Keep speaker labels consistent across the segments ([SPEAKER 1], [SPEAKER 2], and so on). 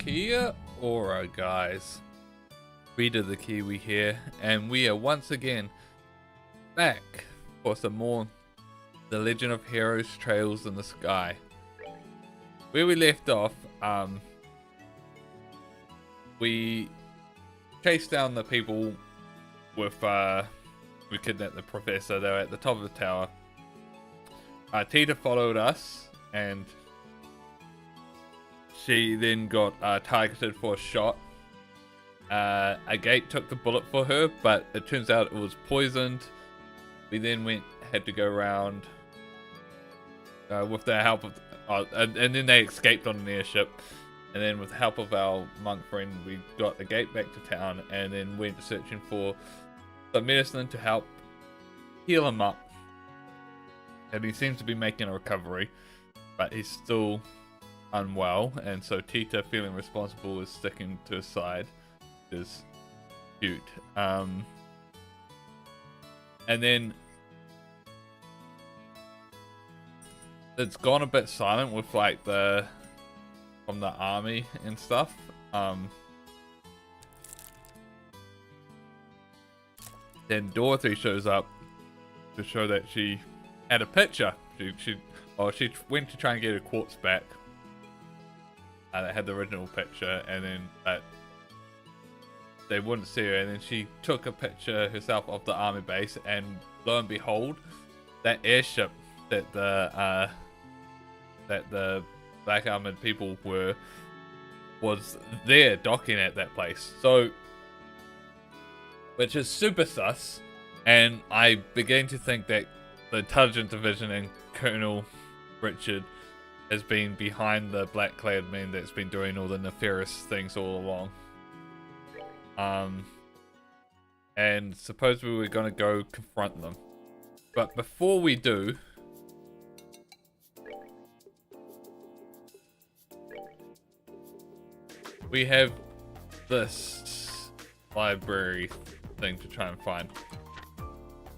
[SPEAKER 1] Kia ora, guys. Reader the Kiwi here, and we are once again back for some more The Legend of Heroes Trails in the Sky. Where we left off, we chased down the people with, we kidnapped the professor. They were at the top of the tower. Tita followed us, and she then got targeted for a shot. A gate took the bullet for her, but it turns out it was poisoned. We then had to go around with the help of, and then they escaped on an airship. And then with the help of our monk friend, we got the gate back to town, and then went searching for some medicine to help heal him up. And he seems to be making a recovery, but he's still unwell, and so Tita, feeling responsible, is sticking to his side. Is cute. And then it's gone a bit silent with like from the army and stuff. Then Dorothy shows up to show that she had a picture. She went to try and get her quartz back. That had the original picture, and then they wouldn't see her, and then she took a picture herself of the army base, and lo and behold, that airship that the black armored people was there docking at that place. So, which is super sus, and I began to think that the intelligence division and Colonel Richard has been behind the black clad men that's been doing all the nefarious things all along. And supposedly we're gonna go confront them, but before we do, we have this library thing to try and find.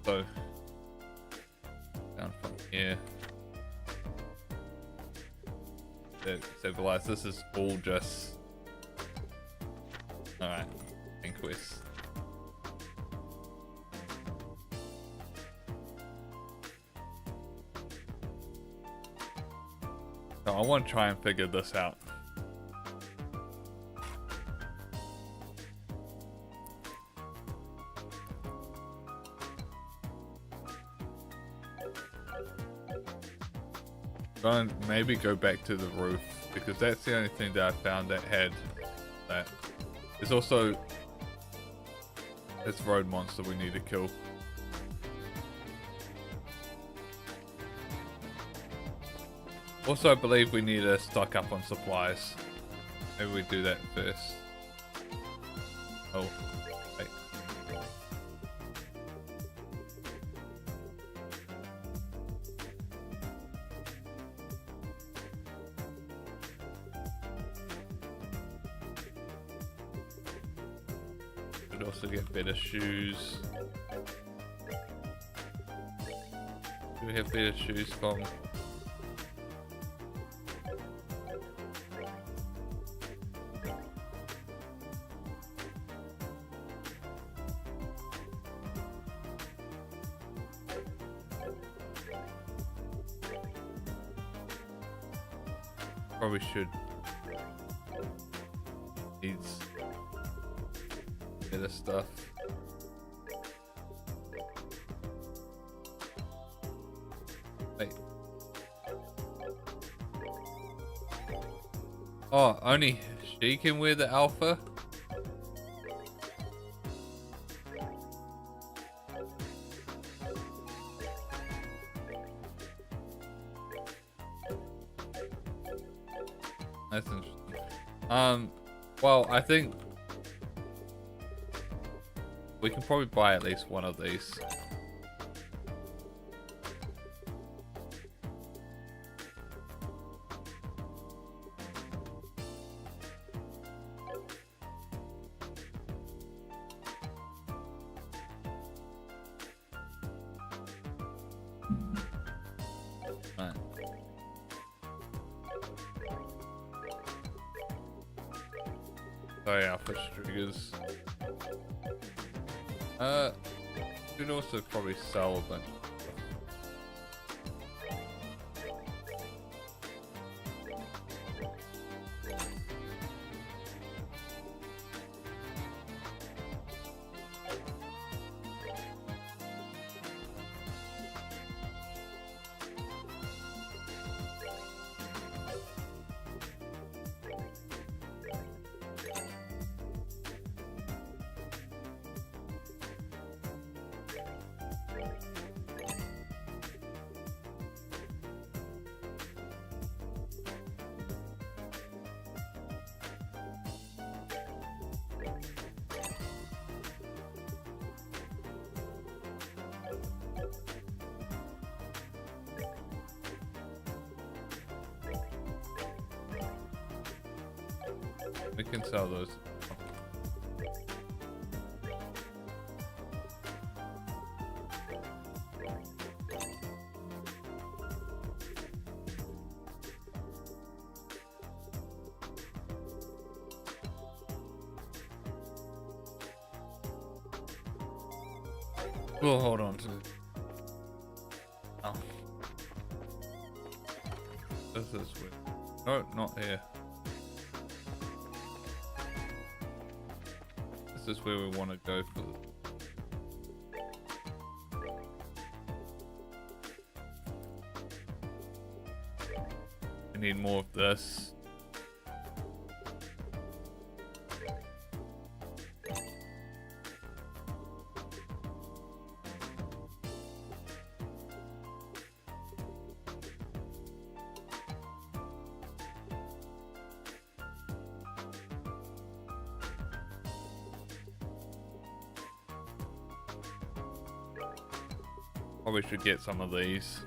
[SPEAKER 1] So down from here, stabilize. This is all just alright. Quest. So I want to try and figure this out. Gonna maybe go back to the roof, because that's the only thing that I found that had that. There's also this road monster we need to kill. Also, I believe we need to stock up on supplies. Maybe we do that first. Oh, wait. Could also get better shoes. Do we have better shoes from? Probably should. Needs better stuff. Wait. Oh, only she can wear the alpha? That's interesting. Well, I think we can probably buy at least one of these. Sorry, alpha triggers. Should also probably sell a bunch. We can sell those. We'll hold on to it. Oh. This is weird. No, not here. This is where we want to go for the... We need more of this. Probably should get some of these.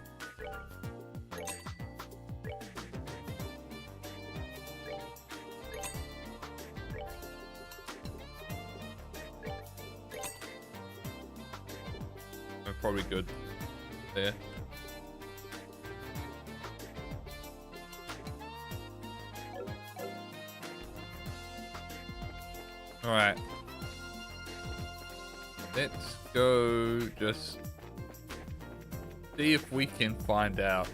[SPEAKER 1] We're probably good there. All right. Let's go just see if we can find this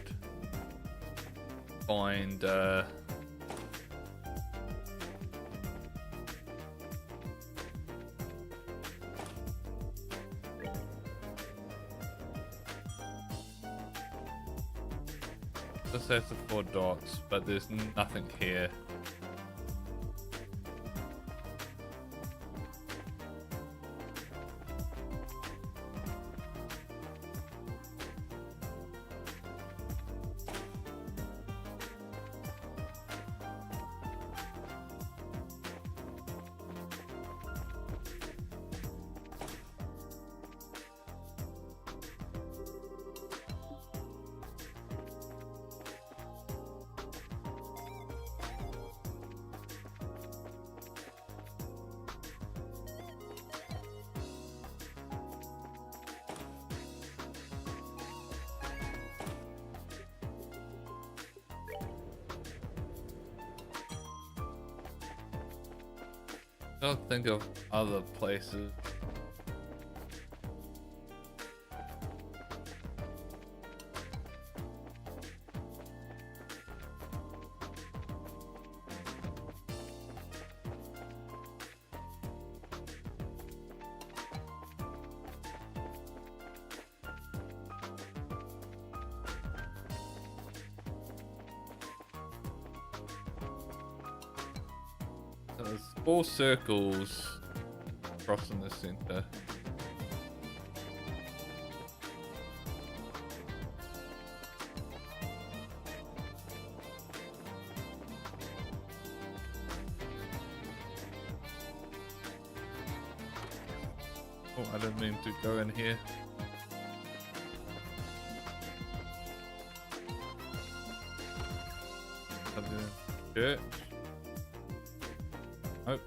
[SPEAKER 1] has the 4 dots, but there's nothing here. I'll think of other places. There's 4 circles crossing the center. Oh, I didn't mean to go in here. Church. Oh.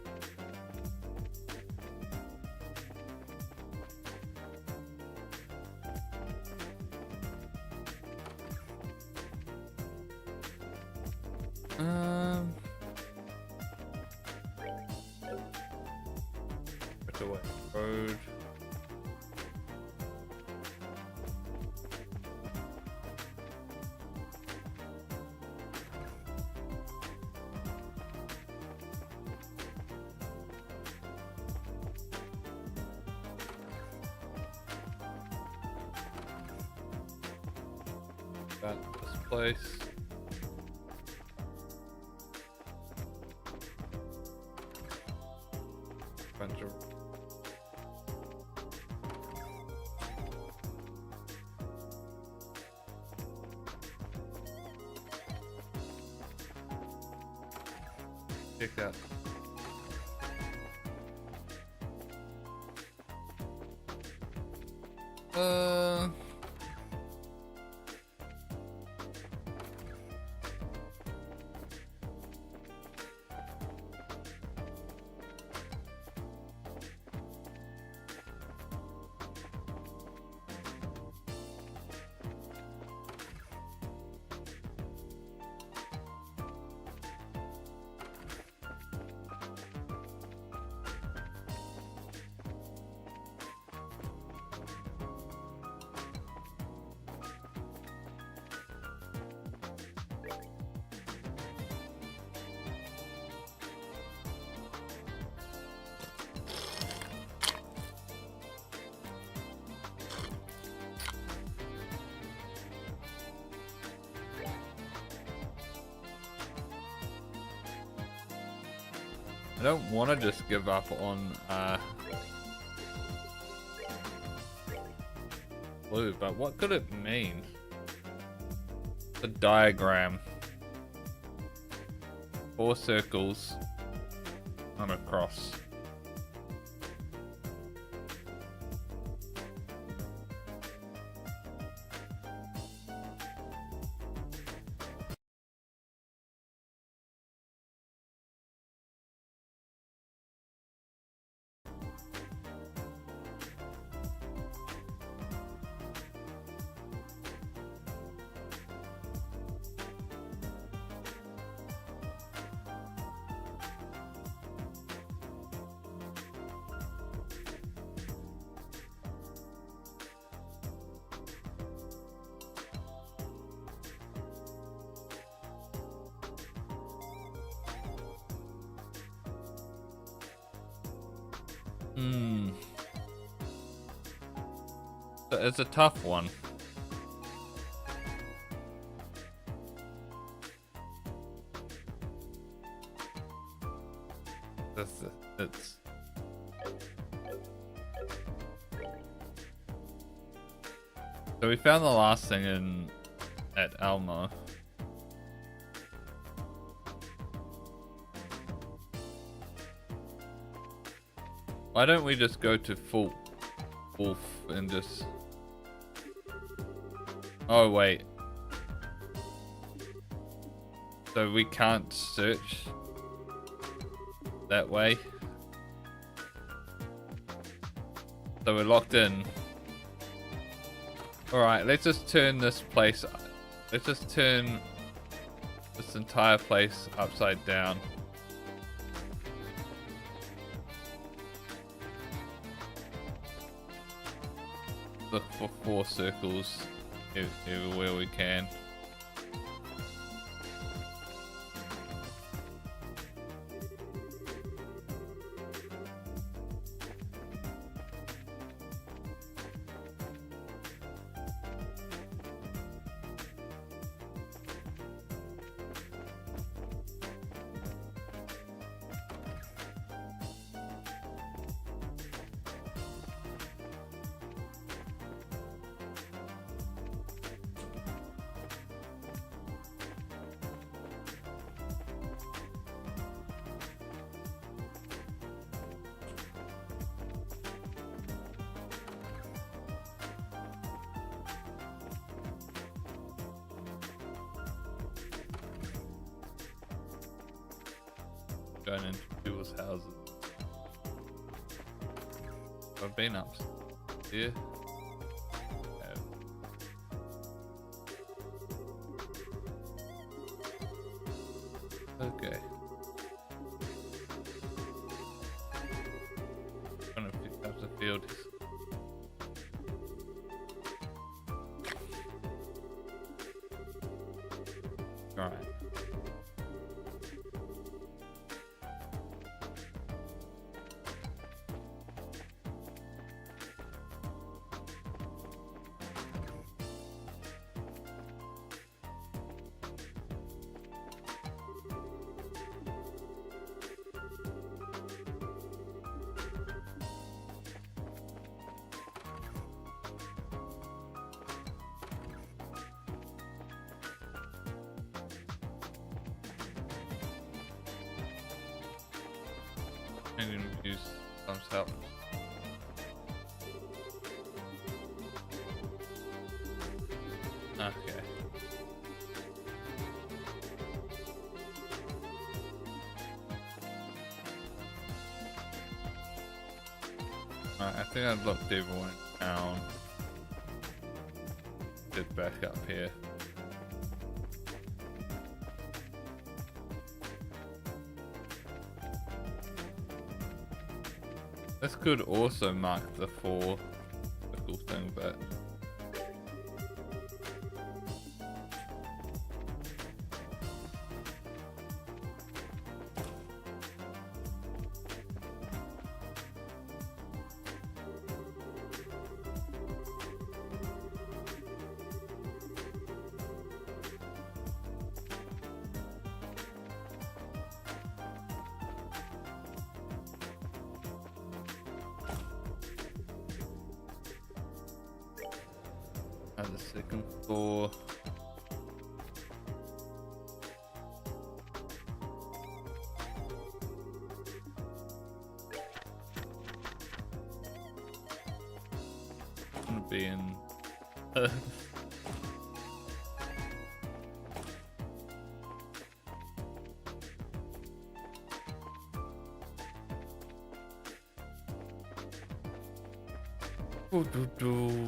[SPEAKER 1] away road. Got this place. Bunch of check out. I don't want to just give up on blue, but what could it mean? The diagram. 4 circles on a cross. It's a tough one. It's so we found the last thing at Elmo. Why don't we just go to full wolf and just... Oh wait. So we can't search that way. So we're locked in. Alright, let's just turn this place... Let's just turn this entire place upside down. Look for 4 circles everywhere we can. Going into people's houses. I've been up here. Okay. Trying to field. Alright. I'm gonna use some stuff. Okay. Alright, I think I've locked everyone down. Get back up here. This could also mark the 4 circle thing, but at the second floor. Gonna be in do.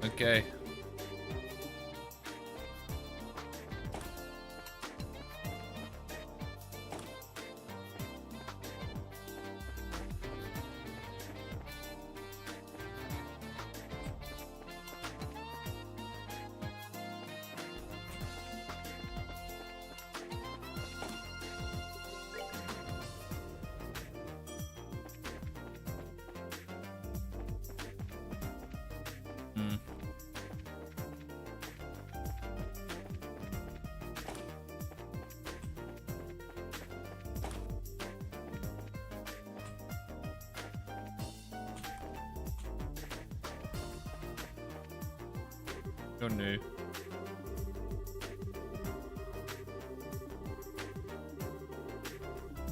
[SPEAKER 1] Okay. You're new.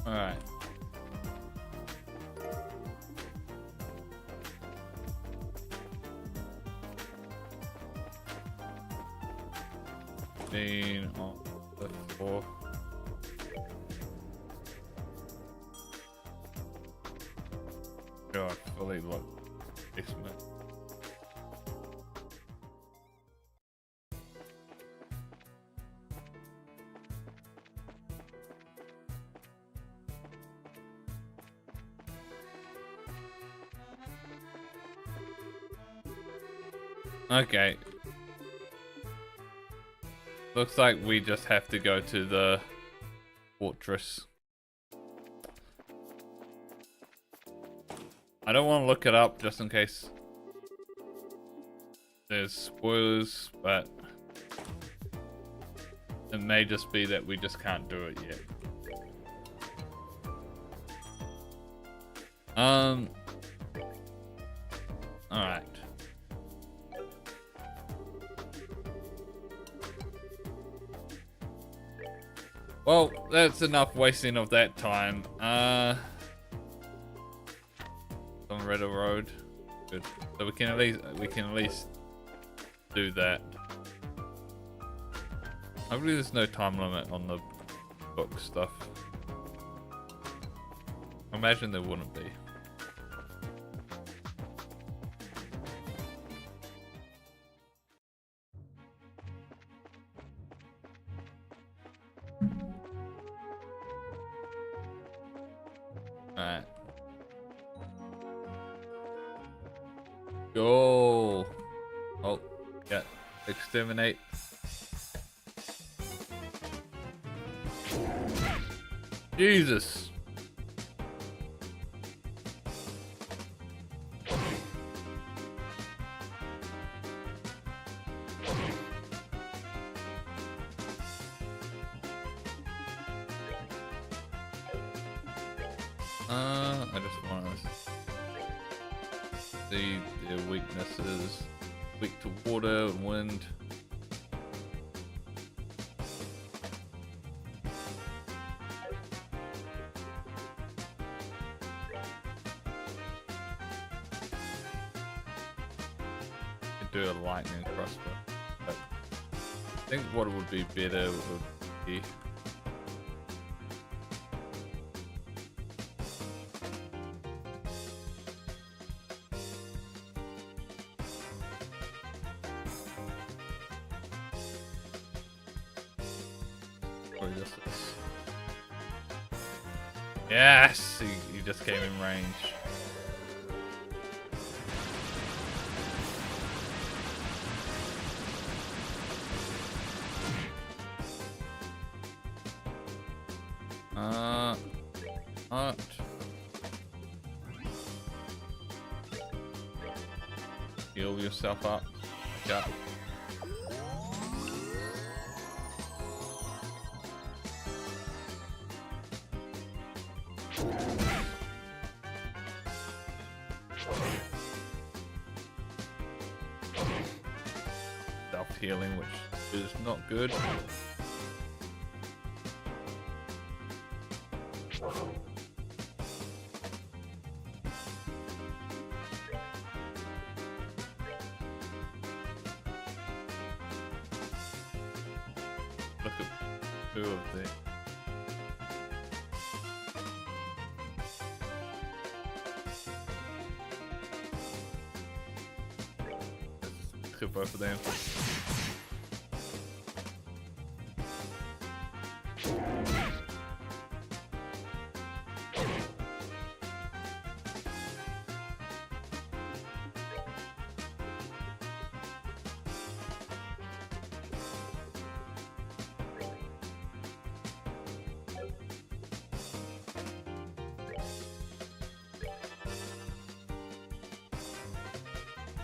[SPEAKER 1] Alright. Being on the floor. God, fully locked basement. Okay. Looks like we just have to go to the fortress. I don't want to look it up just in case there's spoilers, but it may just be that we just can't do it yet. Alright. Well, that's enough wasting of that time. On Redder Road. Good. So we can at least do that. Hopefully there's no time limit on the book stuff. I imagine there wouldn't be. Alright. Go! Oh, yeah. Exterminate. Jesus! I just want to see their weaknesses. Weak to water, wind. Could do a lightning crossbow, but I think what would be better would be this. Yes, he just came in range. What? Heal yourself up. Yeah. Self-healing, which is not good. Look at two of them. Let's kill both of them.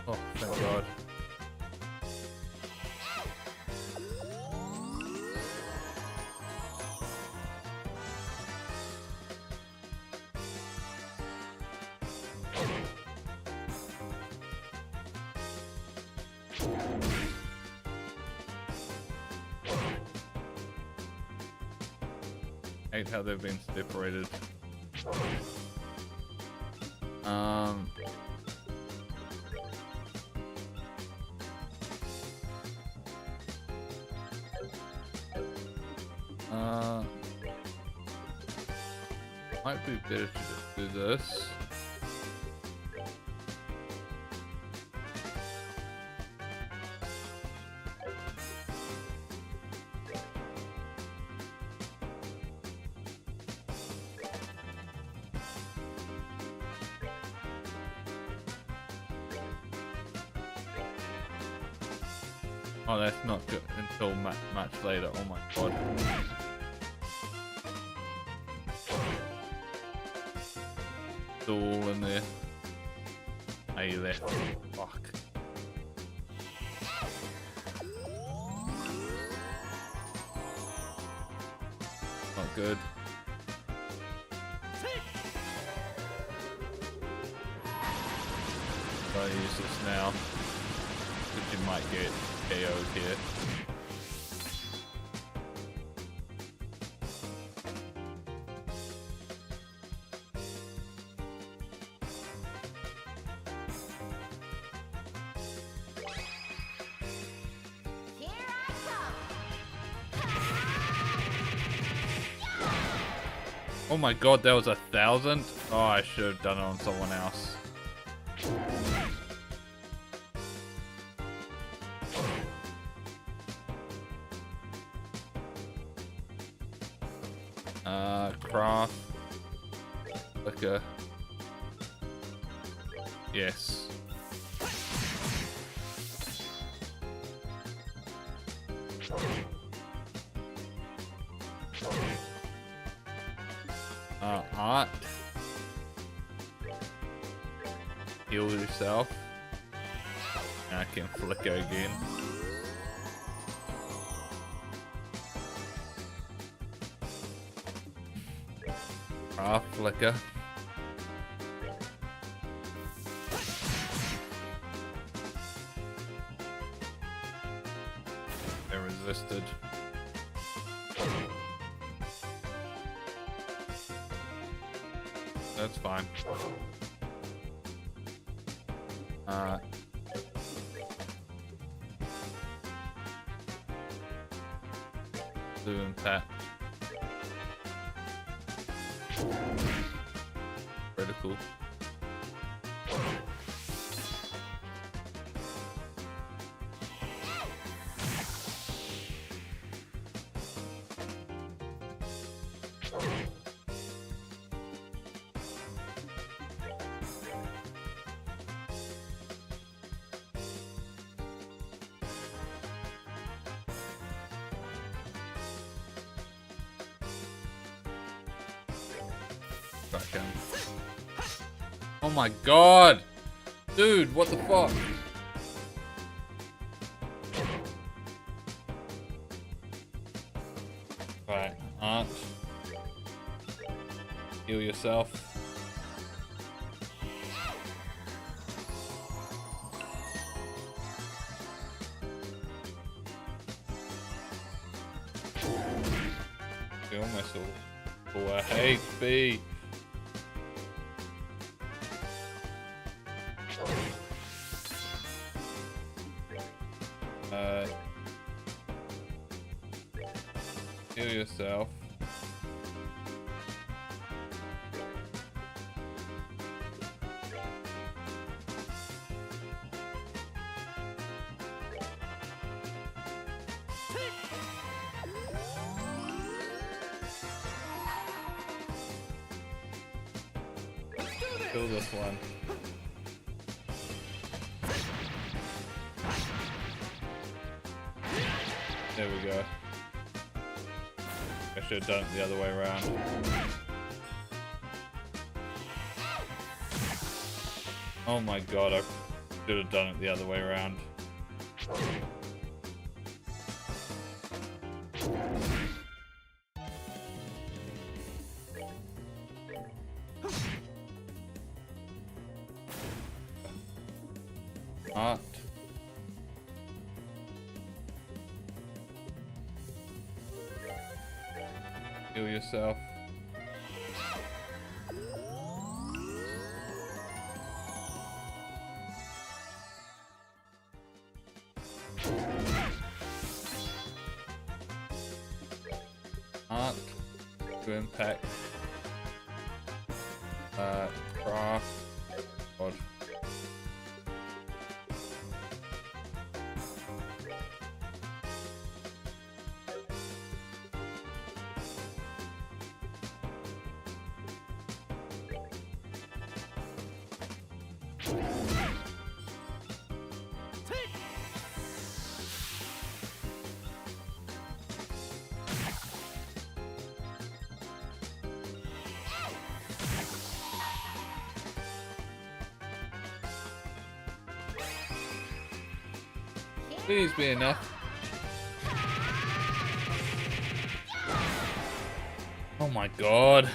[SPEAKER 1] Oh, thank God. I hate how they've been separated. Might be better to just do this. Oh, that's not good until much later. Oh my God. It's all in there. Oh, you left. Fuck. Not good. Gotta use this now. Because you might get KO'd here. Oh my god, that was 1,000? Oh, I should have done it on someone else. Craft. Liquor. Yes. Art. Heal yourself. And I can flicker again. Flicker. They resisted. That's fine. Blue impact. Critical. Oh my god! Dude, what the fuck? Right, Art. Heal yourself. Kill myself. For HP. Heal yourself. Kill this one. There we go. I should have done it the other way around. Oh my god, I should have done it the other way around. Art. Heal yourself. Art. To impact. Craft. God. Please be enough. Oh my god.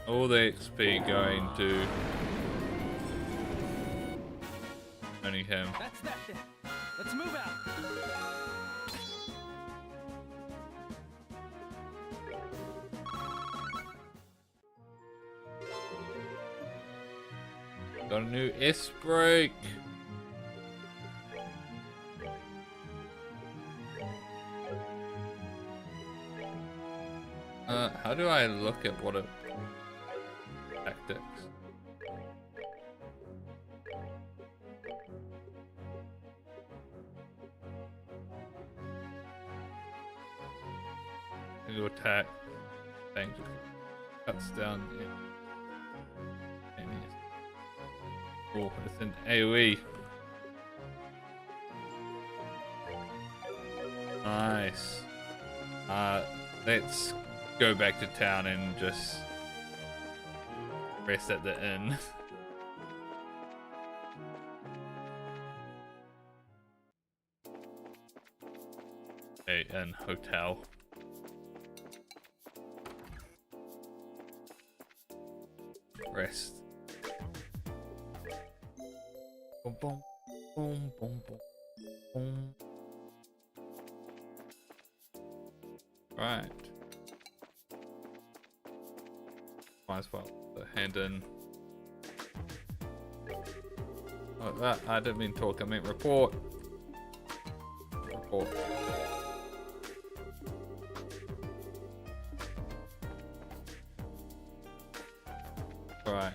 [SPEAKER 1] All the XP going to only him.
[SPEAKER 2] That's that then. Let's move out.
[SPEAKER 1] Got a new S brake. How do I look at what it tactics? Single attack. Danger. Cuts down. Oh, it's an AoE. Nice. Let's go back to town and just rest at the inn. An hotel. Rest. Boom, boom, boom, boom, boom, boom. Right. Might as well hand in. Oh, that I didn't mean talk. I meant report. Report. Right.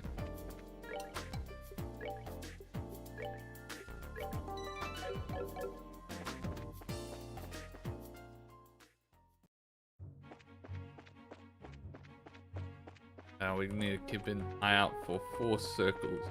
[SPEAKER 1] Now we need to keep an eye out for 4 circles.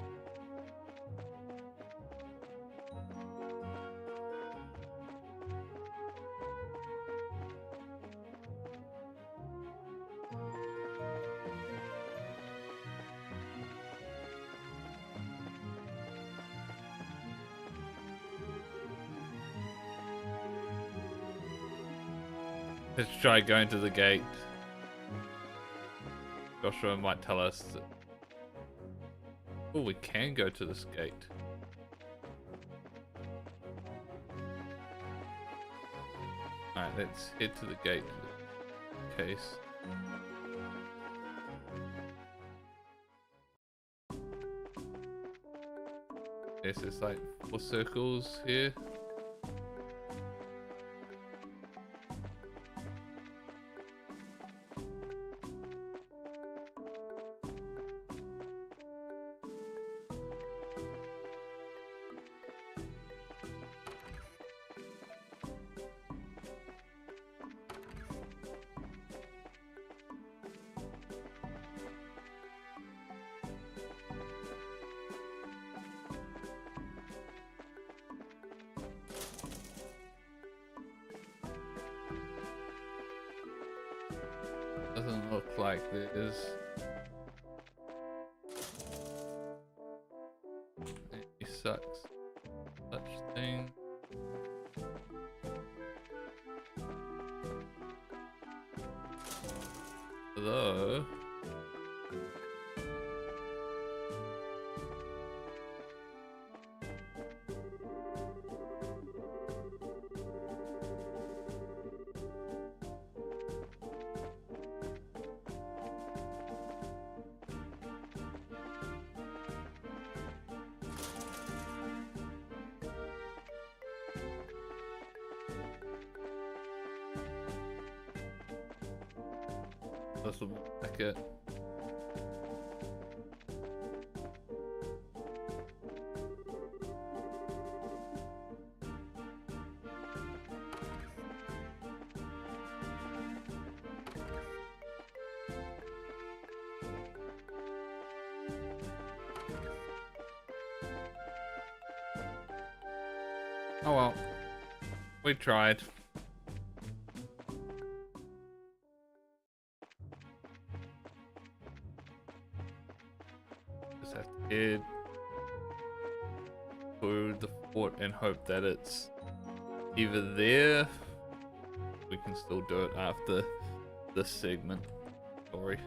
[SPEAKER 1] Let's try going to the gate. Joshua might tell us that... Oh, we can go to this gate. Alright, let's head to the gate in case. Yes, there's like 4 circles here. Doesn't look like there's any such thing. Although doesn't look like it. Oh well, we tried. Just have to head to the fort and hope that it's either there. We can still do it after this segment. Sorry.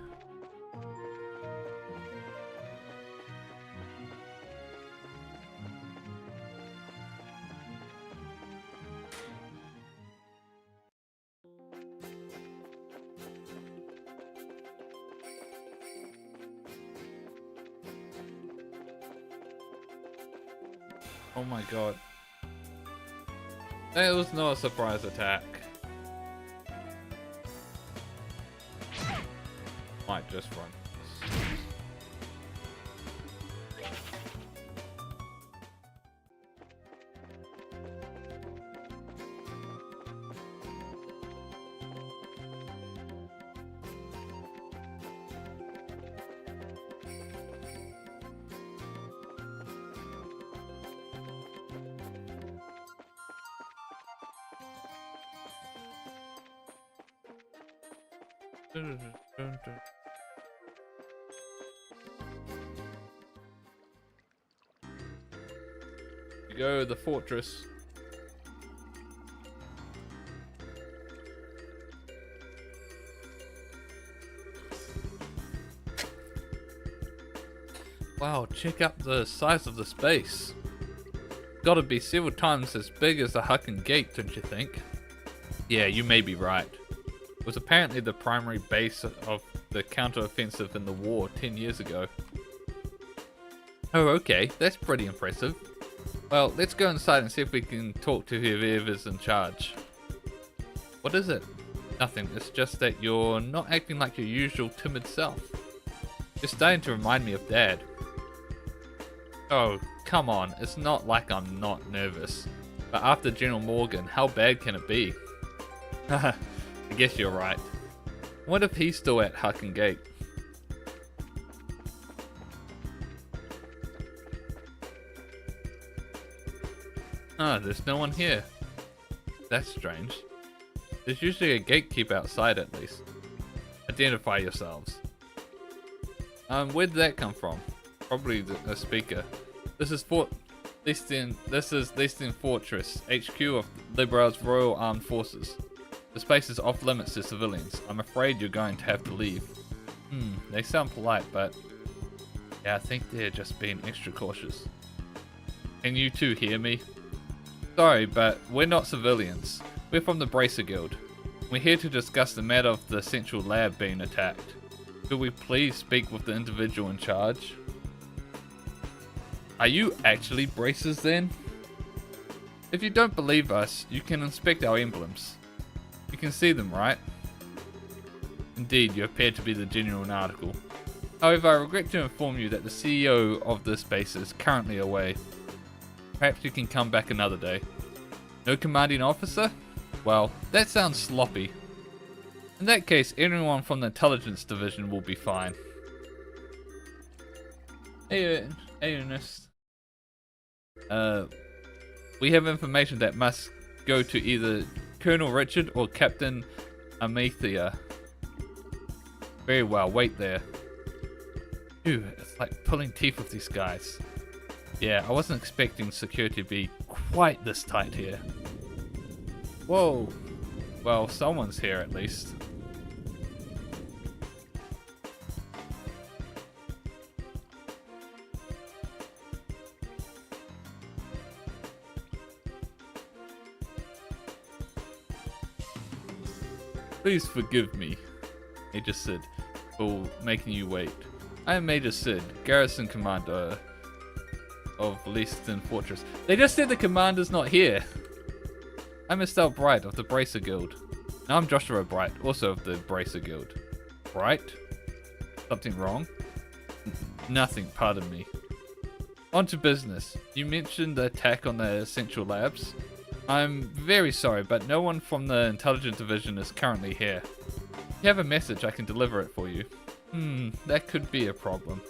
[SPEAKER 1] Oh my god. That was not a surprise attack. Might just run. You go, the fortress. Wow, check out the size of the space. Gotta be several times as big as the Hucken Gate, don't you think? Yeah, you may be right. It was apparently the primary base of the counter-offensive in the war 10 years ago. Oh, okay, that's pretty impressive. Well, let's go inside and see if we can talk to whoever's in charge. What is it? Nothing, it's just that you're not acting like your usual timid self. You're starting to remind me of Dad. Oh, come on, it's not like I'm not nervous. But after General Morgan, how bad can it be? Haha. I guess you're right. What if he's still at Hucken Gate? Ah, there's no one here. That's strange. There's usually a gatekeeper outside at least. Identify yourselves. Where'd that come from? Probably a speaker. This is Leicester Fortress, HQ of Liberal's Royal Armed Forces. The space is off limits to civilians. I'm afraid you're going to have to leave. They sound polite, but yeah, I think they're just being extra cautious. Can you two hear me? Sorry, but we're not civilians. We're from the Bracer Guild. We're here to discuss the matter of the central lab being attacked. Could we please speak with the individual in charge? Are you actually bracers then? If you don't believe us, you can inspect our emblems. You can see them, right? Indeed, you appear to be the genuine article. However, I regret to inform you that the CEO of this base is currently away. Perhaps you can come back another day. No commanding officer? Well, that sounds sloppy. In that case, everyone from the intelligence division will be fine. Hey Ernest. We have information that must go to either Colonel Richard or Captain Amethea. Very well, wait there. Phew, it's like pulling teeth with these guys. Yeah, I wasn't expecting security to be quite this tight here. Whoa. Well, someone's here at least. Please forgive me, Major Sid, for making you wait. I am Major Sid, Garrison Commander of Leicester Fortress. They just said the commander's not here. I'm Estelle Bright of the Bracer Guild. Now I'm Joshua Bright, also of the Bracer Guild. Bright? Something wrong? Nothing, pardon me. On to business. You mentioned the attack on the Central Labs. I'm very sorry, but no one from the Intelligence Division is currently here. If you have a message, I can deliver it for you. That could be a problem.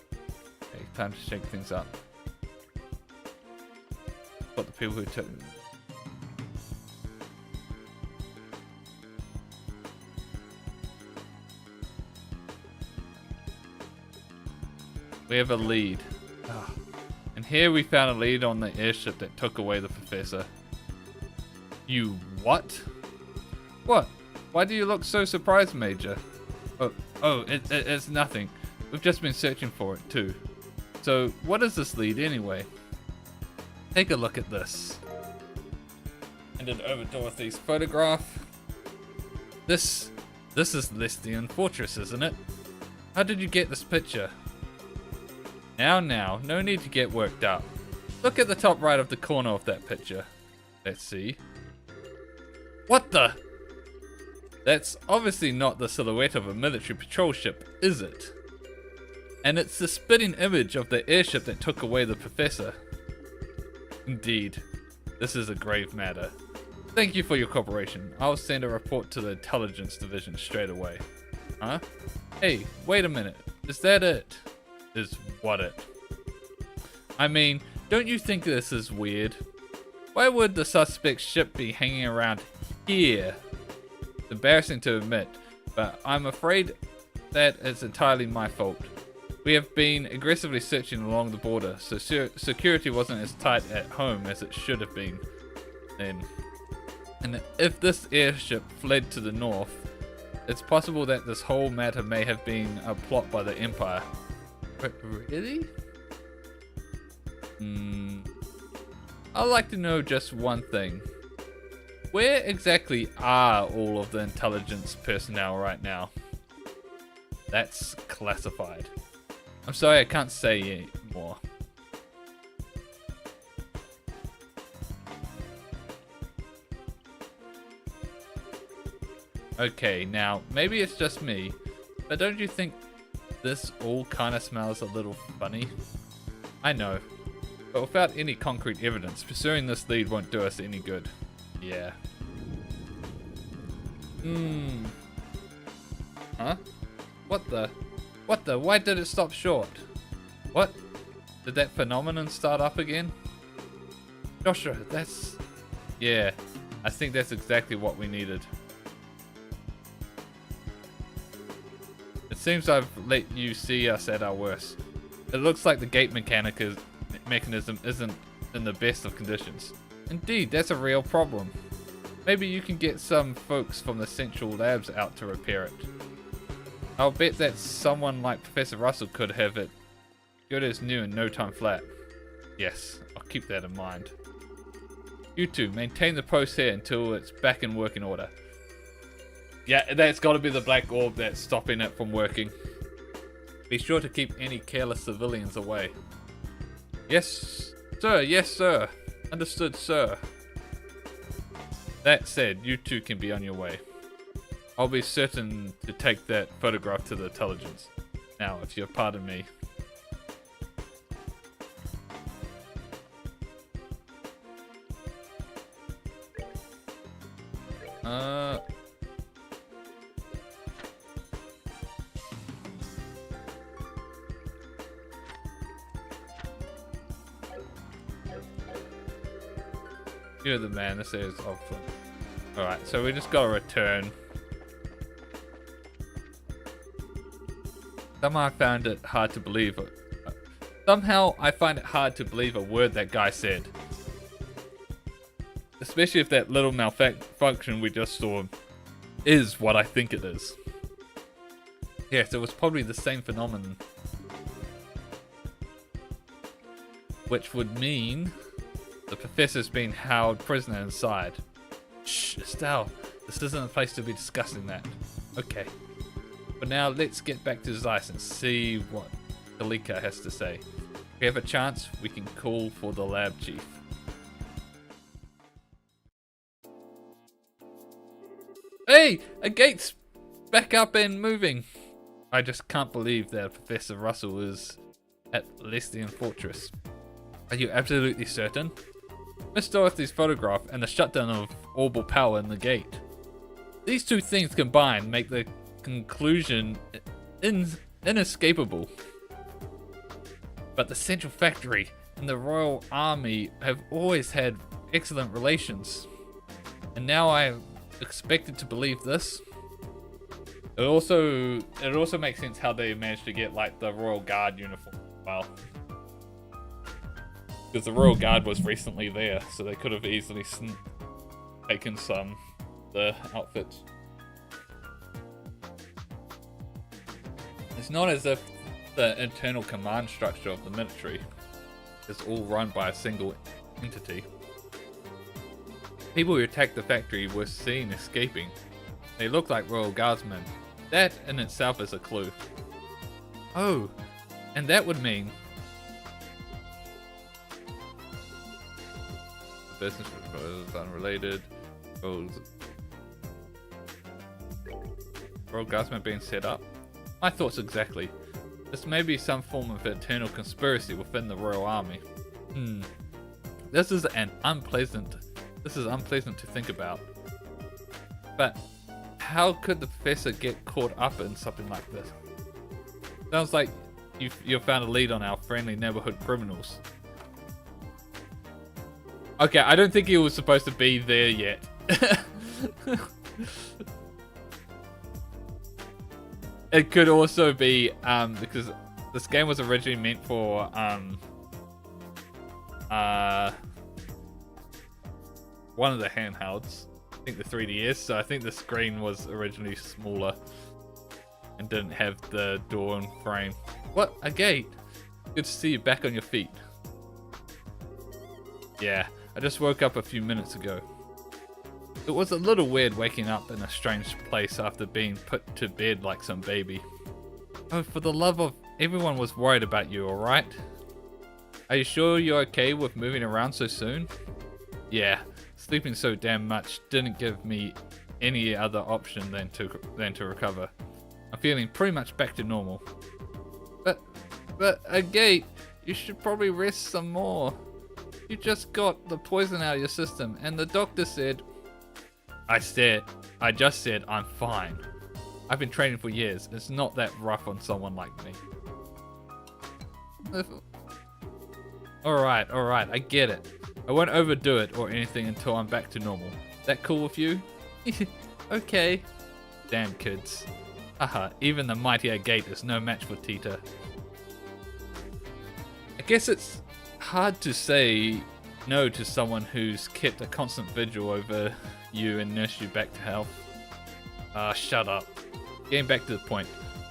[SPEAKER 1] Okay, time to shake things up. Got the people who took... We have a lead. And here we found a lead on the airship that took away the professor. You what? What? Why do you look so surprised, Major? It's nothing. We've just been searching for it too. So, what is this lead anyway? Take a look at this. Handed over Dorothy's photograph. This is Leicester Fortress, isn't it? How did you get this picture? Now, no need to get worked up. Look at the top right of the corner of that picture. Let's see. What the? That's obviously not the silhouette of a military patrol ship, is it? And it's the spitting image of the airship that took away the professor. Indeed, this is a grave matter. Thank you for your cooperation. I'll send a report to the intelligence division straight away. Huh? Hey, wait a minute. Is that it? Is what it? I mean, don't you think this is weird? Why would the suspect's ship be hanging around here? It's embarrassing to admit, but I'm afraid that it's entirely my fault. We have been aggressively searching along the border, so security wasn't as tight at home as it should have been then. And if this airship fled to the north, it's possible that this whole matter may have been a plot by the Empire. But really? I'd like to know just one thing. Where exactly are all of the intelligence personnel right now? That's classified. I'm sorry, I can't say more. Okay, now, maybe it's just me, but don't you think this all kind of smells a little funny? I know, but without any concrete evidence, pursuing this lead won't do us any good. Yeah. Huh? What the? Why did it stop short? What? Did that phenomenon start up again? Joshua, that's... Yeah, I think that's exactly what we needed. It seems I've let you see us at our worst. It looks like the gate mechanism isn't in the best of conditions. Indeed, that's a real problem. Maybe you can get some folks from the central labs out to repair it. I'll bet that someone like Professor Russell could have it good as new in no time flat. Yes, I'll keep that in mind. You two, maintain the post here until it's back in working order. Yeah, that's got to be the black orb that's stopping it from working. Be sure to keep any careless civilians away. Yes, sir. Yes, sir. Understood, sir. That said, you two can be on your way. I'll be certain to take that photograph to the intelligence. Now, if you'll pardon me. You're the man, this is awful. Alright, so we just gotta return. Somehow I find it hard to believe a word that guy said. Especially if that little malfunction we just saw is what I think it is. Yes, it was probably the same phenomenon. Which would mean the professor's being held prisoner inside. Shh, Estelle, this isn't a place to be discussing that. Okay. But now let's get back to Zeiss and see what Kalika has to say. If we have a chance, we can call for the lab chief. Hey! A gate's back up and moving! I just can't believe that Professor Russell is at Lestian Fortress. Are you absolutely certain? Miss Dorothy's photograph and the shutdown of orbital power in the gate. These two things combined make the conclusion inescapable. But the Central Factory and the Royal Army have always had excellent relations. And now I am expected to believe this. It also makes sense how they managed to get like the Royal Guard uniform as well. Because the Royal Guard was recently there, so they could have easily taken some of the outfits. It's not as if the internal command structure of the military is all run by a single entity. People who attacked the factory were seen escaping. They look like Royal Guardsmen. That in itself is a clue. Oh, and that would mean... business is unrelated. Royal Guardsmen being set up. My thoughts exactly. This may be some form of eternal conspiracy within the Royal Army. This is unpleasant to think about. But how could the professor get caught up in something like this? Sounds like you found a lead on our friendly neighborhood criminals. Okay, I don't think he was supposed to be there yet. It could also be because this game was originally meant for one of the handhelds. I think the 3DS, so I think the screen was originally smaller and didn't have the door and frame. What? A gate? Good to see you back on your feet. Yeah, I just woke up a few minutes ago. It was a little weird waking up in a strange place after being put to bed like some baby. Oh, for the love of... Everyone was worried about you, alright? Are you sure you're okay with moving around so soon? Yeah, sleeping so damn much didn't give me any other option than to recover. I'm feeling pretty much back to normal. But Agate, you should probably rest some more. You just got the poison out of your system, and the doctor said... I just said I'm fine. I've been training for years. It's not that rough on someone like me. Alright, I get it. I won't overdo it or anything until I'm back to normal. That cool with you? Okay. Damn kids. Haha, even the mighty Agate is no match for Tita. I guess it's hard to say no to someone who's kept a constant vigil over you and nursed you back to health. Shut up. Getting back to the point.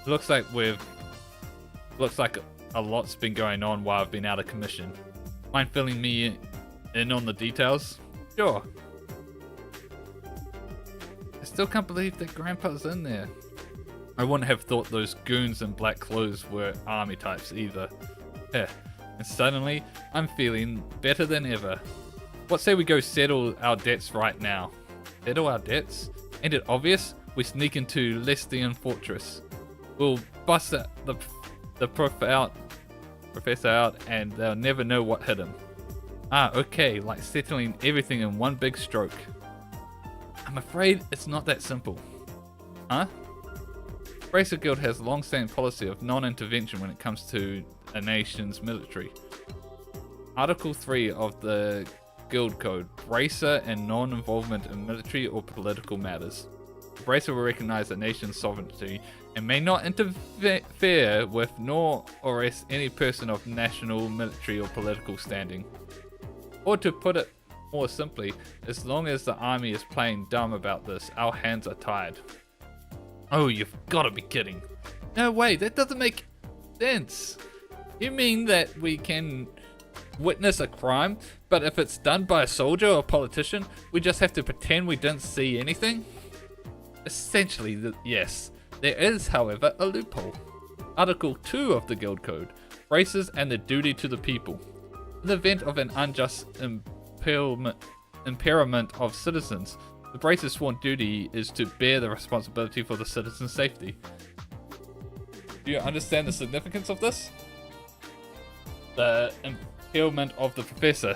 [SPEAKER 1] It looks like a lot's been going on while I've been out of commission. Mind filling me in on the details? Sure. I still can't believe that Grandpa's in there. I wouldn't have thought those goons in black clothes were army types either. Heh. And suddenly, I'm feeling better than ever. What say we go settle our debts right now? Settle our debts? Ain't it obvious? We sneak into Lestian Fortress. We'll bust the professor out and they'll never know what hit him. Ah, okay, like settling everything in one big stroke. I'm afraid it's not that simple. Huh? Bracer Guild has a long-standing policy of non-intervention when it comes to a nation's military. Article 3 of the Guild Code, Bracer and non-involvement in military or political matters. The Bracer will recognize a nation's sovereignty and may not interfere with nor arrest any person of national, military or political standing. Or to put it more simply, as long as the army is playing dumb about this, our hands are tied. Oh, you've got to be kidding. No way, that doesn't make sense. You mean that we can witness a crime, but if it's done by a soldier or a politician, we just have to pretend we didn't see anything? Essentially, yes. There is, however, a loophole. Article 2 of the Guild Code, Braces and the duty to the people. In the event of an unjust impairment of citizens, the Brace's sworn duty is to bear the responsibility for the citizens' safety. Do you understand the significance of this? The impairment of the professor.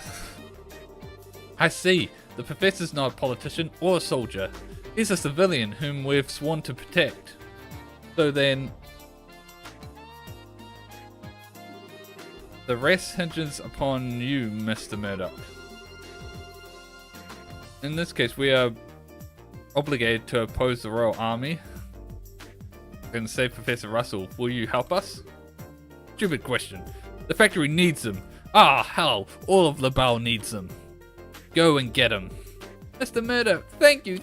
[SPEAKER 1] I see. The professor's not a politician or a soldier. He's a civilian whom we've sworn to protect. So then, the rest hinges upon you, Mr. Murdoch. In this case, we are obligated to oppose the Royal Army and save Professor Russell. Will you help us? Stupid question. The factory needs them. Ah, hell, all of Labelle needs them. Go and get him. Mr. Murdoch, thank you.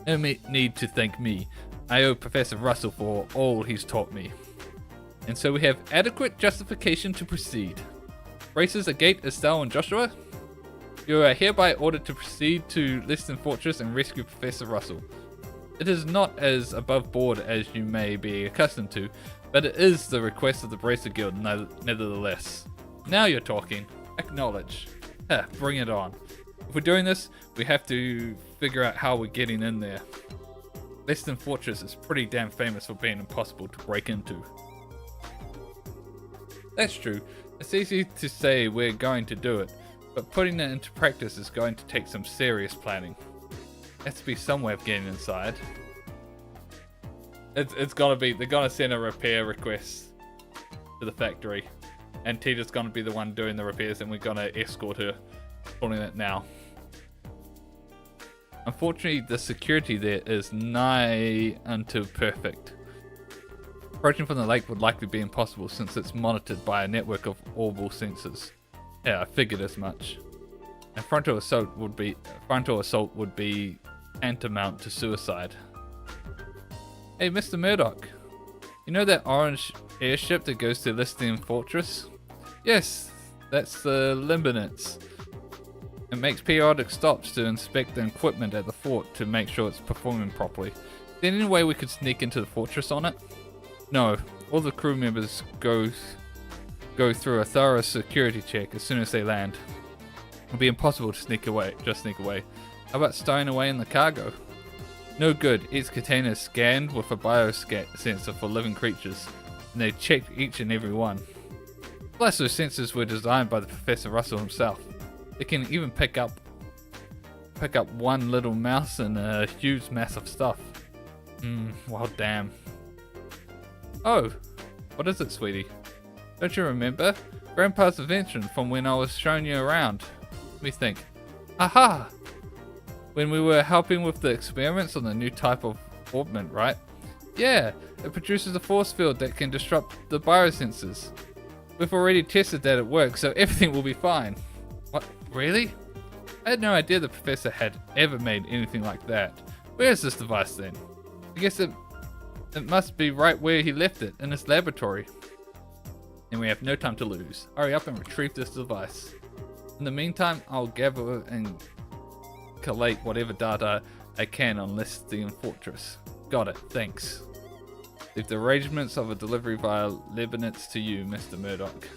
[SPEAKER 1] No need to thank me. I owe Professor Russell for all he's taught me. And so we have adequate justification to proceed. Braces, Agate, Estelle, and Joshua, you are hereby ordered to proceed to Lestian Fortress and rescue Professor Russell. It is not as above board as you may be accustomed to, but it is the request of the Bracer Guild nevertheless. Now you're talking. Acknowledge. Bring it on. If we're doing this, we have to figure out how we're getting in there. Western Fortress is pretty damn famous for being impossible to break into. That's true. It's easy to say we're going to do it, but putting it into practice is going to take some serious planning. There has to be some way of getting inside. It's gotta be, they're gonna send a repair request to the factory, and Tita's gonna be the one doing the repairs, and we're gonna escort her. Pulling it now. Unfortunately, the security there is nigh unto perfect. Approaching from the lake would likely be impossible since it's monitored by a network of orbital sensors. Yeah, I figured as much. And frontal assault would be tantamount to suicide. Hey, Mr. Murdoch, you know that orange airship that goes to Lystian Fortress? Yes, that's the Limbinets. It makes periodic stops to inspect the equipment at the fort to make sure it's performing properly. Is there any way we could sneak into the fortress on it? No, all the crew members go through a thorough security check as soon as they land. It'll be impossible to sneak away. How about stowing away in the cargo? No good. Each container is scanned with a biosensor for living creatures, and they check each and every one. Plus, those sensors were designed by the Professor Russell himself. They can even pick up one little mouse and a huge mass of stuff. Well, damn. Oh, what is it, sweetie? Don't you remember? Grandpa's invention from when I was showing you around. Let me think. Aha! When we were helping with the experiments on the new type of orbment, right? Yeah, it produces a force field that can disrupt the biosensors. We've already tested that it works, so everything will be fine. What? Really? I had no idea the professor had ever made anything like that. Where is this device then? I guess it must be right where he left it, in his laboratory. And we have no time to lose. Hurry up and retrieve this device. In the meantime, I'll gather and collate whatever data I can on Lystian Fortress. Got it, thanks. Leave the arrangements of a delivery via Libinets to you, Mr. Murdoch.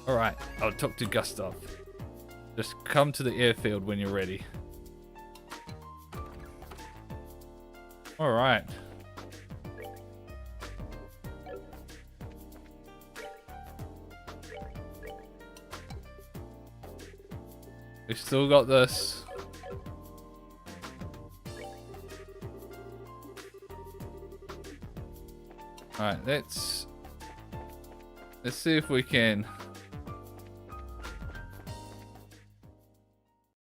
[SPEAKER 1] Alright, I'll talk to Gustav. Just come to the airfield when you're ready. Alright. We've still got this. Alright, let's see if we can.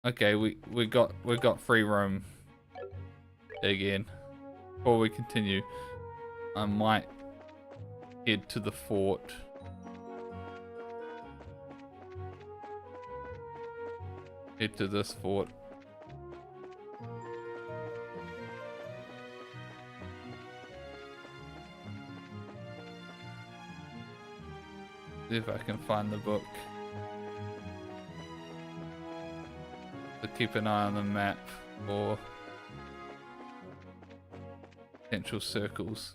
[SPEAKER 1] Okay, we got free roam again. Before we continue, I might head to the fort. Head to this fort. See if I can find the book. To keep an eye on the map for potential circles.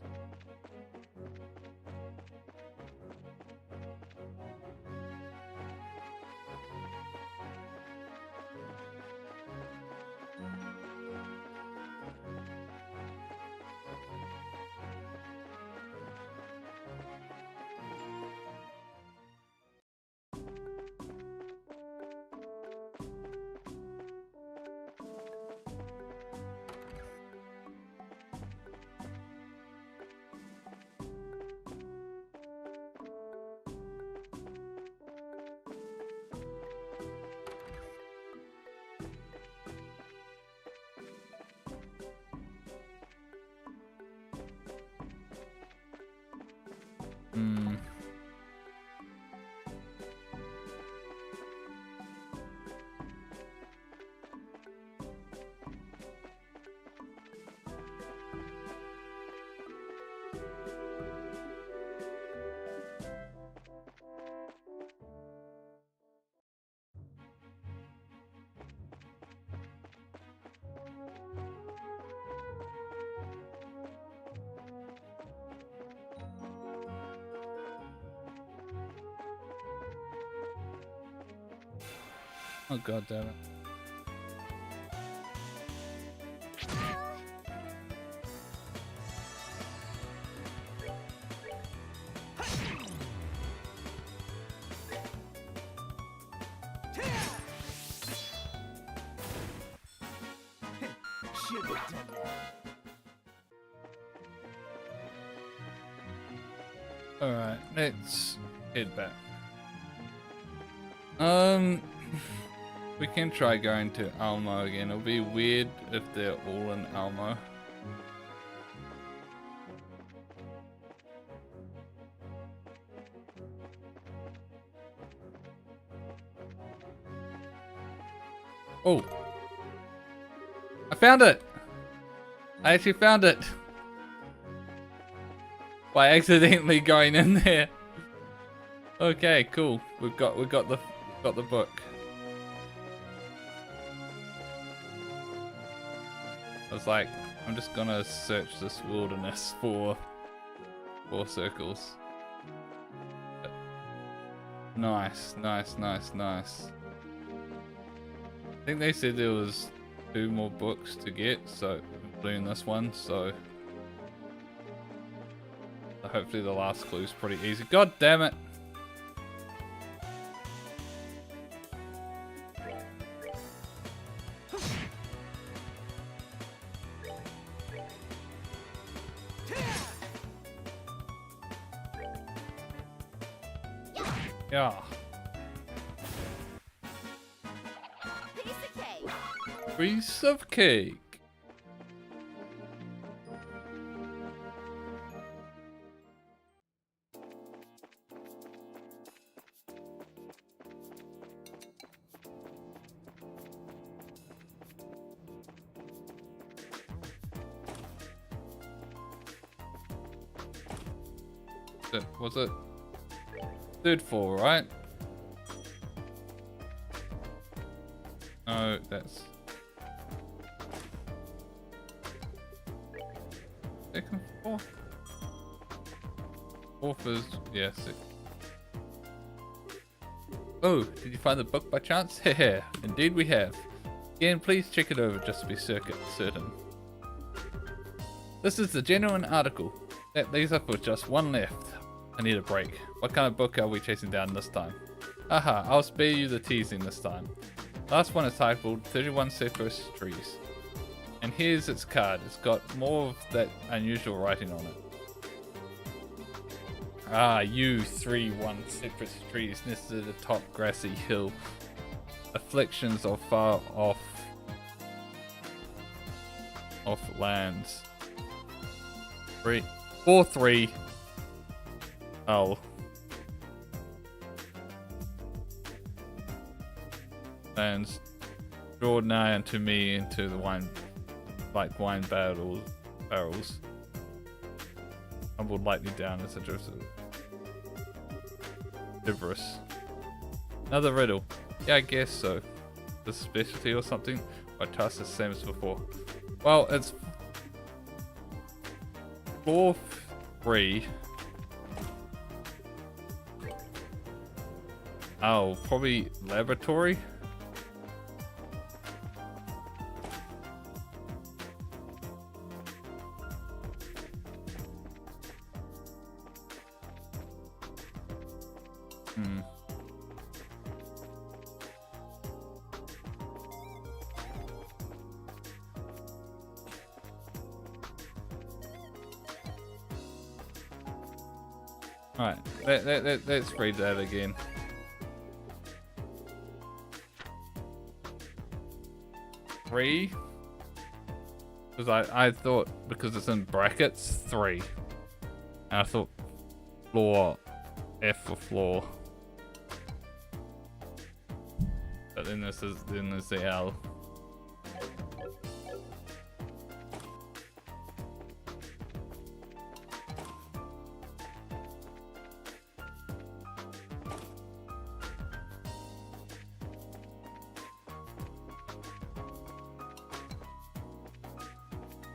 [SPEAKER 1] Oh god damn it. Alright, let's head back. We can try going to Almo again. It'll be weird if they're all in Almo. Oh! I found it! I actually found it! By accidentally going in there. Okay, cool. We've got the book. I was like, I'm just gonna search this wilderness for 4 circles. Nice, nice, nice, nice. I think they said there was 2 more books to get, so including this one, so hopefully the last clue is pretty easy. God damn it! Yeah. Piece of cake. Was it third floor, right? No, that's second floor. 4th is, yeah, 6th. Oh, did you find the book by chance? Hehe, indeed we have. Again, please check it over just to be certain. This is the genuine article. That leaves us with just 1 left. I need a break. What kind of book are we chasing down this time? Haha, I'll spare you the teasing this time. Last one is titled 31 Cypress Trees. And here's its card. It's got more of that unusual writing on it. Ah, you 31 cypress trees nested atop grassy hill. Afflictions of far off lands. 4-3. Oh. Lands draw nigh unto me into the wine barrels. Tumbled lightly down, etc. Gibberish. Another riddle. Yeah, I guess so. The specialty or something? Or task the same as before. Well, it's 4-3. Oh, probably laboratory. Alright, let's read that again. Three? Because I thought, because it's in brackets, 3. And I thought floor, F for floor. But then there's the L.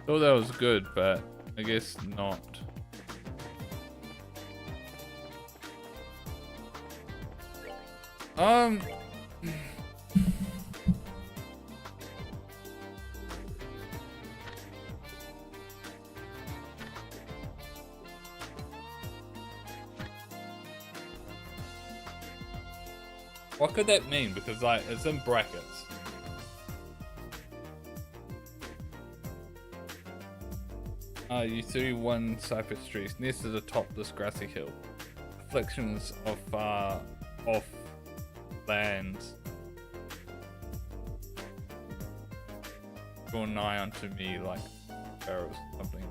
[SPEAKER 1] Thought that was good, but I guess not. What could that mean? Because like it's in brackets. You see one cypress trees nested atop this grassy hill. Reflections of far off lands draw nigh unto me like arrows, something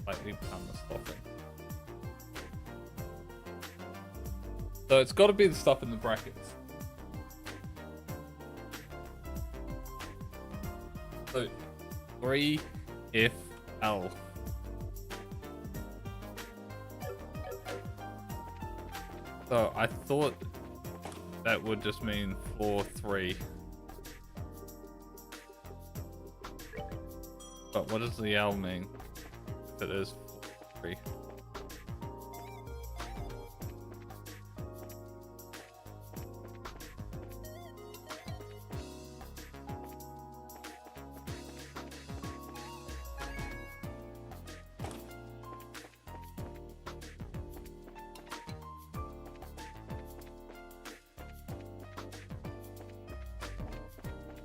[SPEAKER 1] slightly harmless soften. So it's got to be the stuff in the brackets. So 3FL. So I thought that would just mean floor 3. But what does the L mean? If it is floor 3.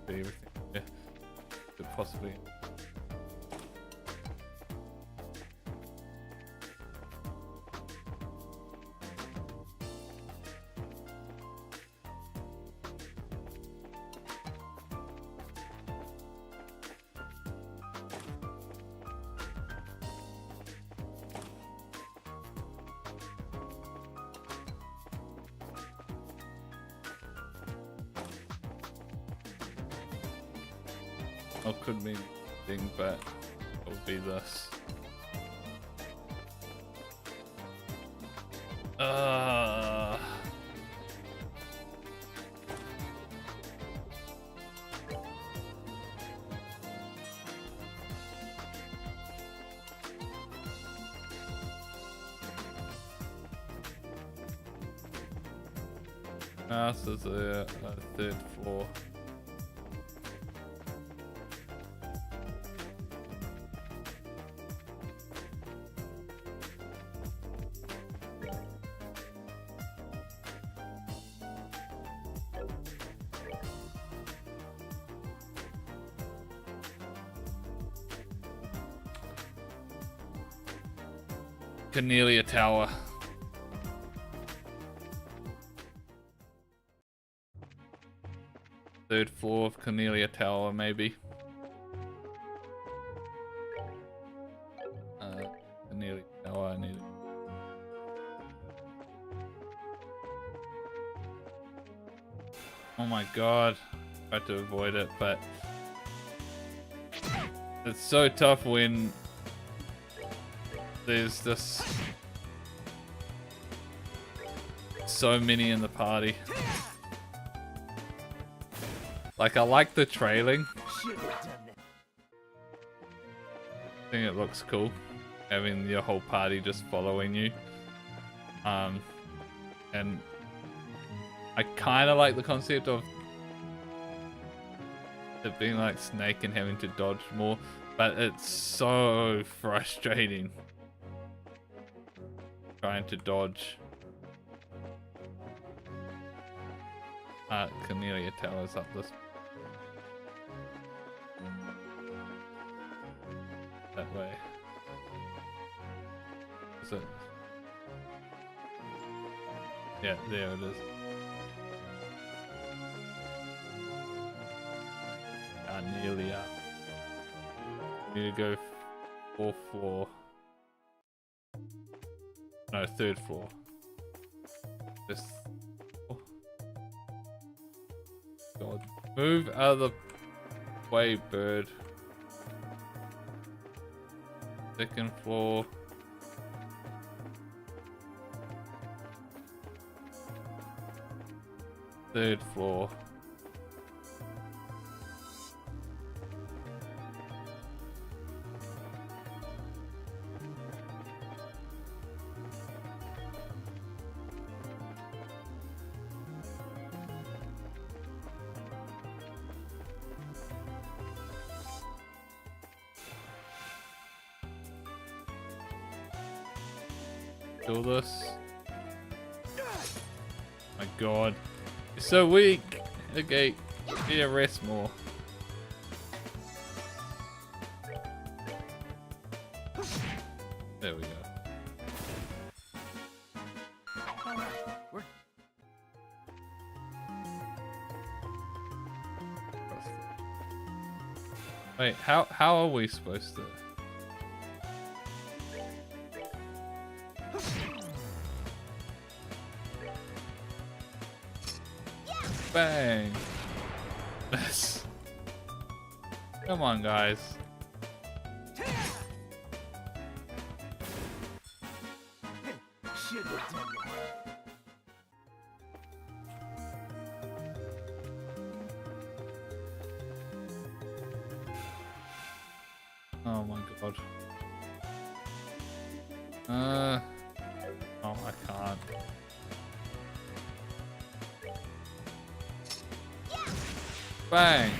[SPEAKER 1] Everything, yeah, could possibly. Or could mean thing, but it would be this. This is a 3rd floor. Cornelia Tower. Third floor of Cornelia Tower, maybe. Cornelia Tower, I need it. Oh my god. Tried to avoid it, but it's so tough when there's just so many in the party. Like, I like the trailing. I think it looks cool, having your whole party just following you. And I kind of like the concept of it being like Snake and having to dodge more, but it's so frustrating trying to dodge. Cornelia Tower's up this. That way. Is it? Yeah, there it is. Nearly up. Need to go 4th floor. No, 3rd floor. Just. Oh. God. Move out of the way, bird. 2nd floor. 3rd floor. Kill this. My god. You're so weak. Okay, you need to rest more. There we go. Wait, how are we supposed to? Bang! Yes. Come on, guys. Oh my god. Oh, I can't. Bang!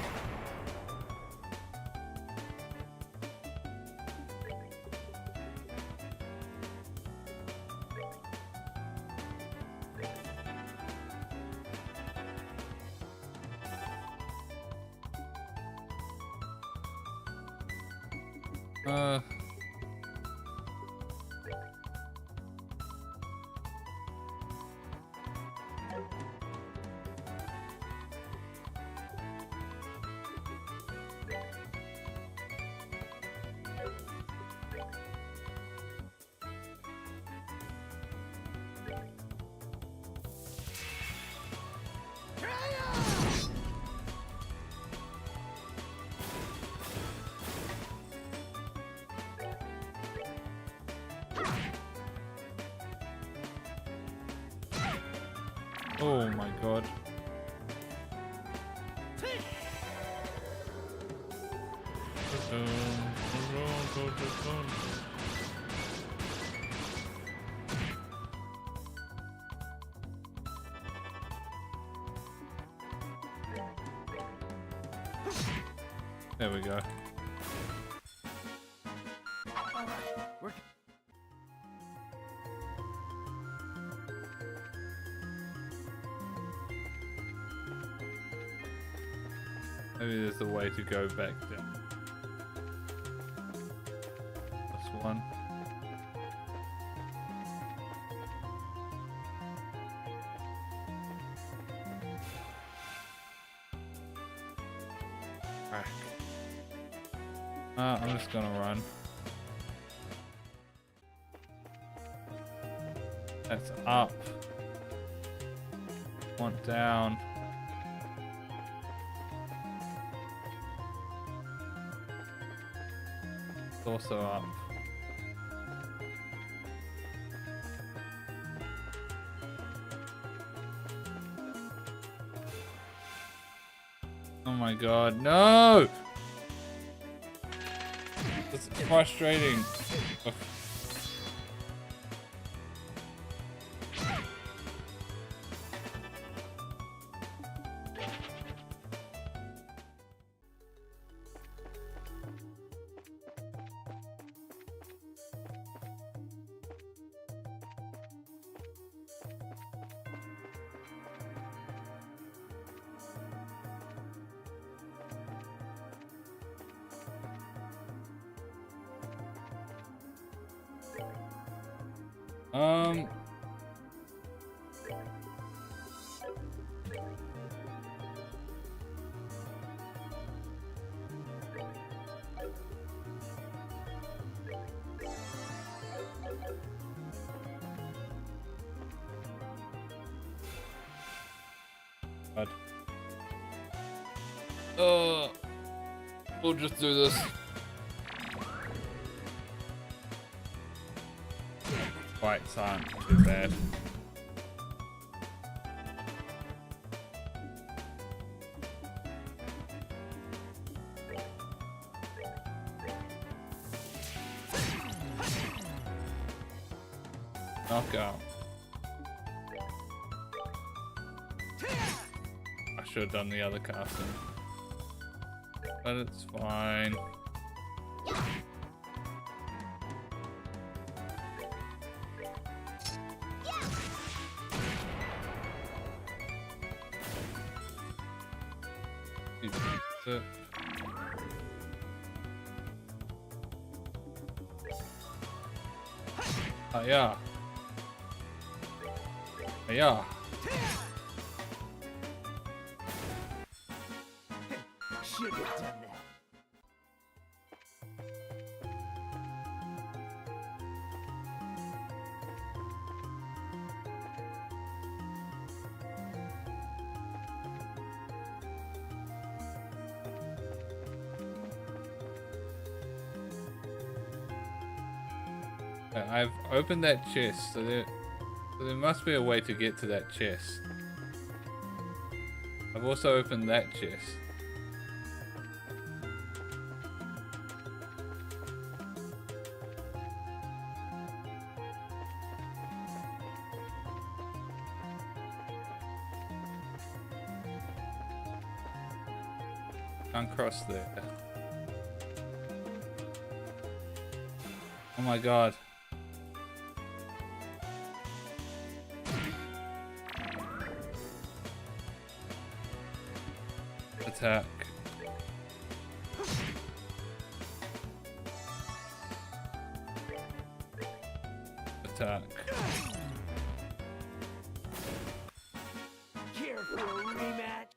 [SPEAKER 1] Oh my god. There we go. Maybe there's a way to go back down. This one. Crack. I'm just gonna run. That's up. One down. Also up. Oh my god, no! It's frustrating. Ugh. We'll just do this. Fights aren't too bad. Knockout. I should have done the other casting. But it's fine. Oh yeah. Oh, yeah.
[SPEAKER 2] Should have done that.
[SPEAKER 1] I've opened that chest, so there must be a way to get to that chest. I've also opened that chest. Can't cross there. Oh my god. Attack. Attack.
[SPEAKER 2] Care for a rematch?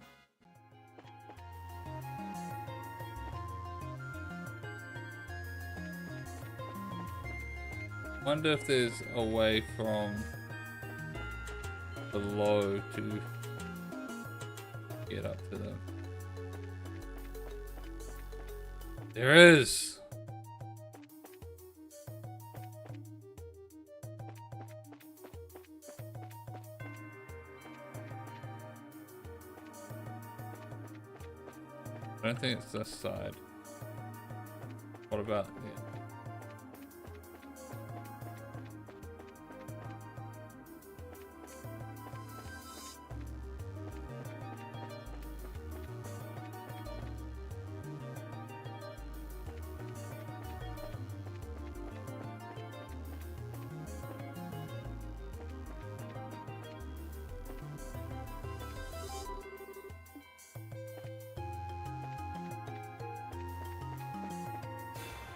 [SPEAKER 1] Wonder if there's a way from below to get up to them. There is! I don't think it's this side. What about here?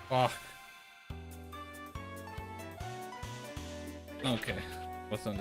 [SPEAKER 1] Fuck. Okay. Wasn't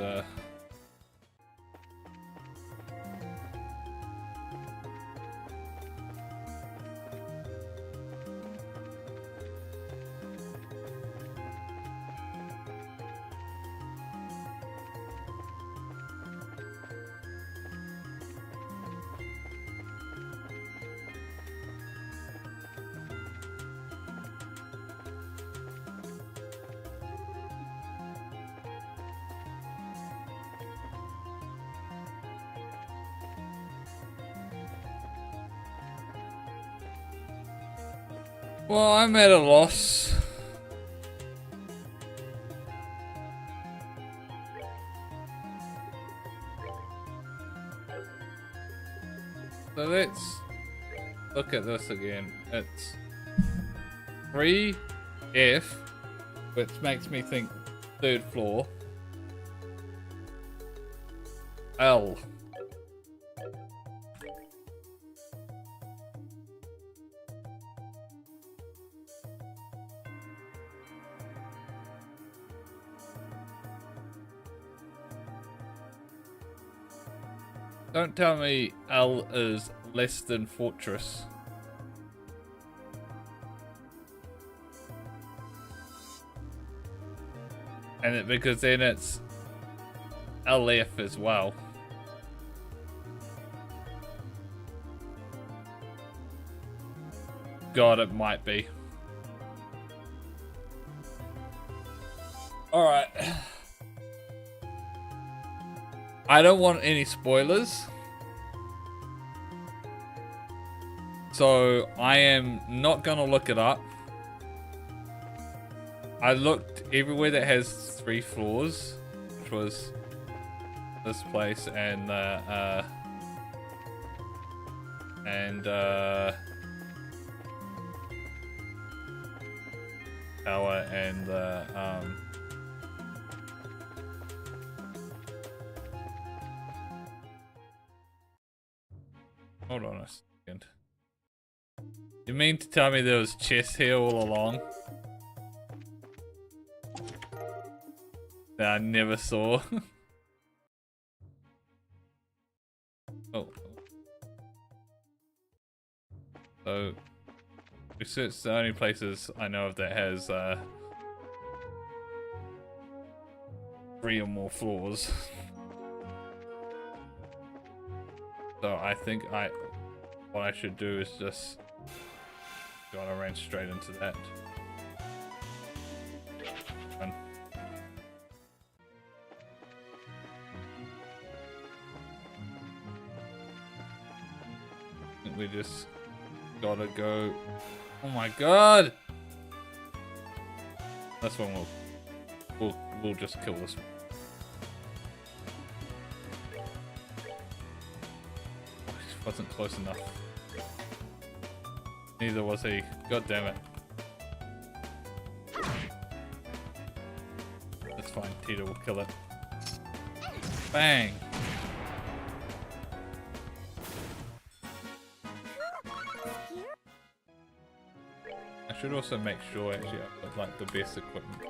[SPEAKER 1] Well, I'm at a loss. So let's look at this again. It's 3F, which makes me think 3rd floor. L. Don't tell me L is less than Fortress. And because then it's LF as well. God, it might be. Alright. I don't want any spoilers. So I am not gonna look it up. I looked everywhere that has 3 floors, which was this place and tower and hold on a second. You mean to tell me there was chests here all along? That I never saw. Oh. So, research the only places I know of that has 3 or more floors. So I think what I should do is just God, I ran straight into that. Fun. I think we just gotta go. Oh my god! That's when we'll just kill this one. Oh, he wasn't close enough. Neither was he. God damn it. That's fine. Tita will kill it. Bang! I should also make sure actually I've got like the best equipment.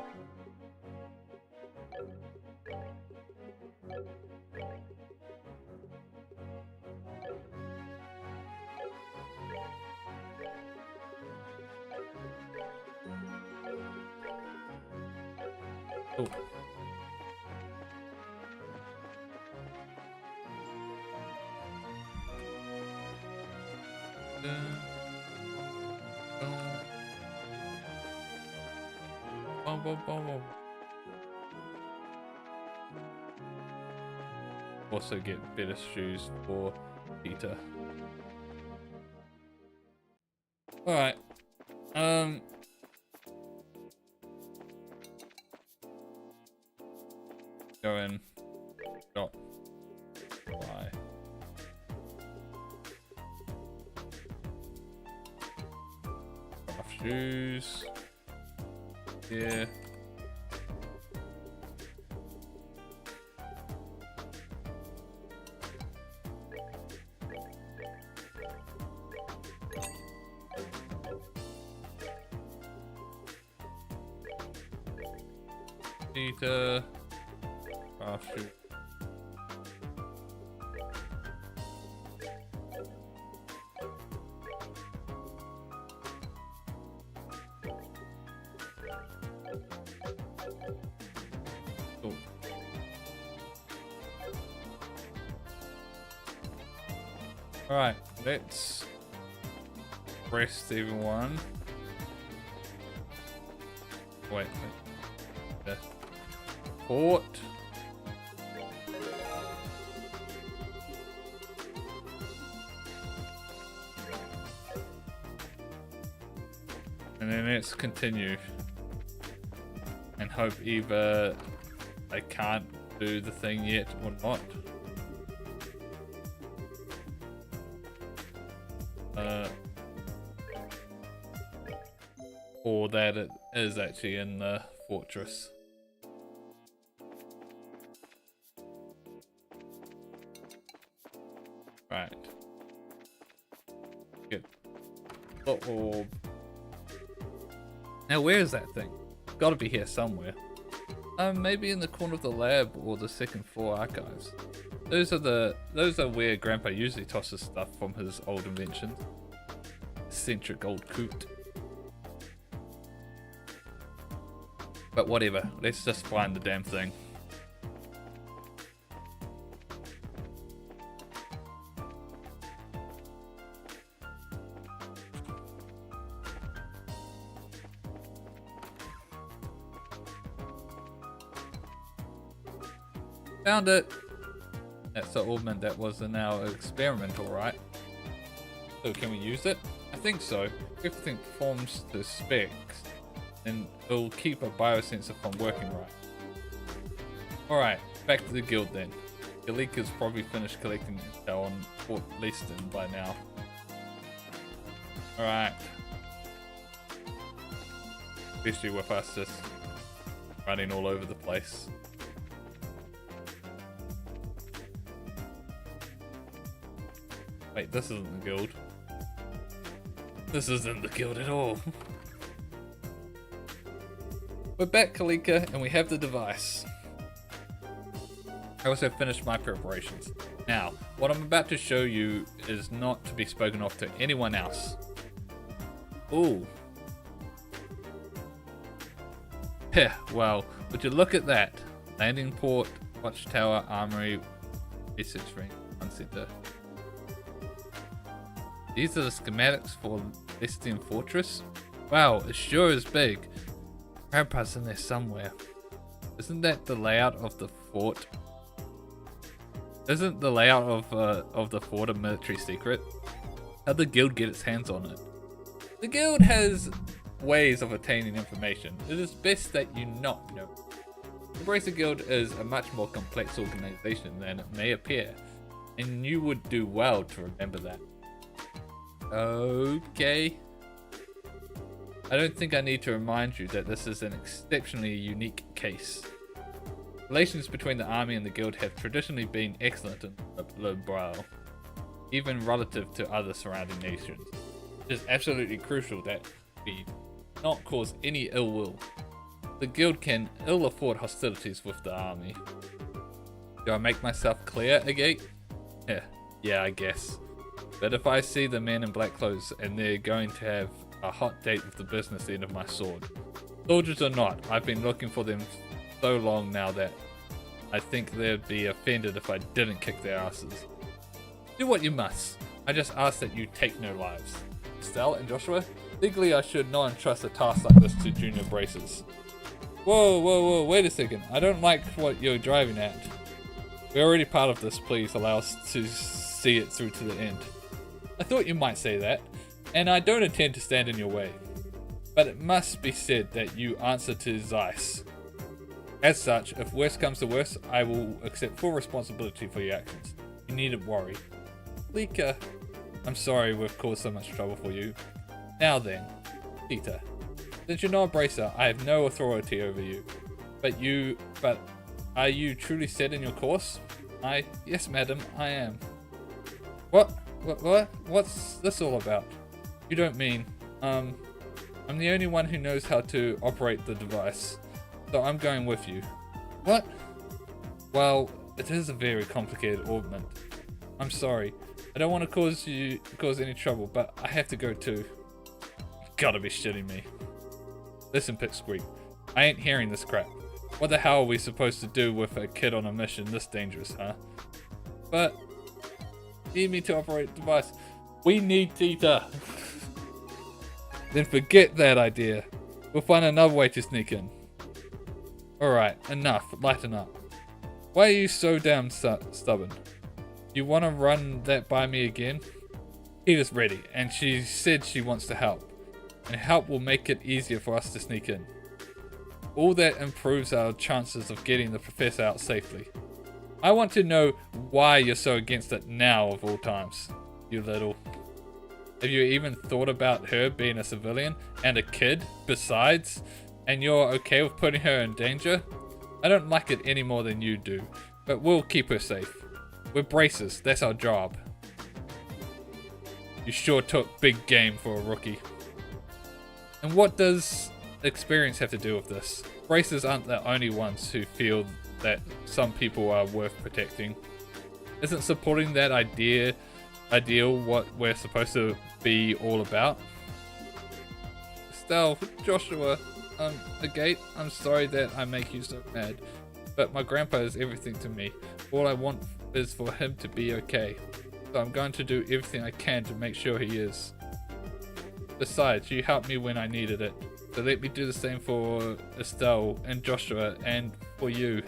[SPEAKER 1] Oh. Also get better shoes for Peter. Alright. Go in. Shop. Buy. Rough shoes. Yeah. Peter. Oh shoot. Cool. Alright, let's rest everyone. Wait. Port. And then let's continue and hope either I can't do the thing yet or not. Or that it is actually in the fortress. Right. Good. Orb. Now where is that thing? Gotta be here somewhere. Maybe in the corner of the lab or the second floor archives. Those are where Grandpa usually tosses stuff from his old inventions. Eccentric old coot. But whatever, let's just find the damn thing. Found it! That's the augment that was in our experiment, alright. So can we use it? I think so. If everything performs to specs, then it'll keep a biosensor from working right. Alright, back to the guild then. Galika's probably finished collecting intel on Fort Leaston by now. Alright. Especially with us just running all over the place. Wait, this isn't the guild. This isn't the guild at all. We're back, Kalika, and we have the device. I also finished my preparations. Now, what I'm about to show you is not to be spoken of to anyone else. Ooh. Heh, well, would you look at that? Landing port, watchtower, armory, research ring, one center. These are the schematics for Lestian Fortress. Wow, it sure is big. Grandpa's in there somewhere. Isn't that the layout of the fort? Isn't the layout of the fort a military secret? How'd the guild get its hands on it? The guild has ways of attaining information. It is best that you not know. The Bracer Guild is a much more complex organization than it may appear, and you would do well to remember that. Okay. I don't think I need to remind you that this is an exceptionally unique case. Relations between the army and the guild have traditionally been excellent in Lebral, even relative to other surrounding nations. It is absolutely crucial that we not cause any ill will. The guild can ill afford hostilities with the army. Do I make myself clear, Agate? Yeah, I guess. But if I see the men in black clothes and they're going to have a hot date with the business end of my sword. Soldiers or not, I've been looking for them so long now that I think they'd be offended if I didn't kick their asses. Do what you must. I just ask that you take no lives. Estelle and Joshua, legally I should not entrust a task like this to junior bracers. Whoa, wait a second. I don't like what you're driving at. We're already part of this, please allow us to see it through to the end. I thought you might say that, and I don't intend to stand in your way. But it must be said that you answer to Zeiss. As such, if worse comes to worse, I will accept full responsibility for your actions. You needn't worry. Lika, I'm sorry we've caused so much trouble for you. Now then, Tita. Since you're not a bracer, I have no authority over you. But are you truly set in your course? Yes, madam, I am. What? What's this all about? You don't mean, I'm the only one who knows how to operate the device, so I'm going with you. What? Well, it is a very complicated orbment. I'm sorry. I don't want to cause any trouble, but I have to go too. You gotta be shitting me. Listen, Pipsqueak, I ain't hearing this crap. What the hell are we supposed to do with a kid on a mission this dangerous, huh? But, need me to operate the device. We need Tita. Then forget that idea. We'll find another way to sneak in. Alright, enough. Lighten up. Why are you so damn stubborn? You want to run that by me again? Tita's ready, and she said she wants to help. And help will make it easier for us to sneak in. All that improves our chances of getting the professor out safely. I want to know why you're so against it now of all times, you little. Have you even thought about her being a civilian and a kid besides? And you're okay with putting her in danger? I don't like it any more than you do, but we'll keep her safe. We're bracers, that's our job. You sure took big game for a rookie. And what does experience have to do with this? Bracers aren't the only ones who feel that some people are worth protecting. Isn't supporting that ideal what we're supposed to be all about? Estelle, Joshua, Agate, I'm sorry that I make you so mad, but my grandpa is everything to me. All I want is for him to be okay. So I'm going to do everything I can to make sure he is. Besides, you helped me when I needed it, so let me do the same for Estelle and Joshua and for you.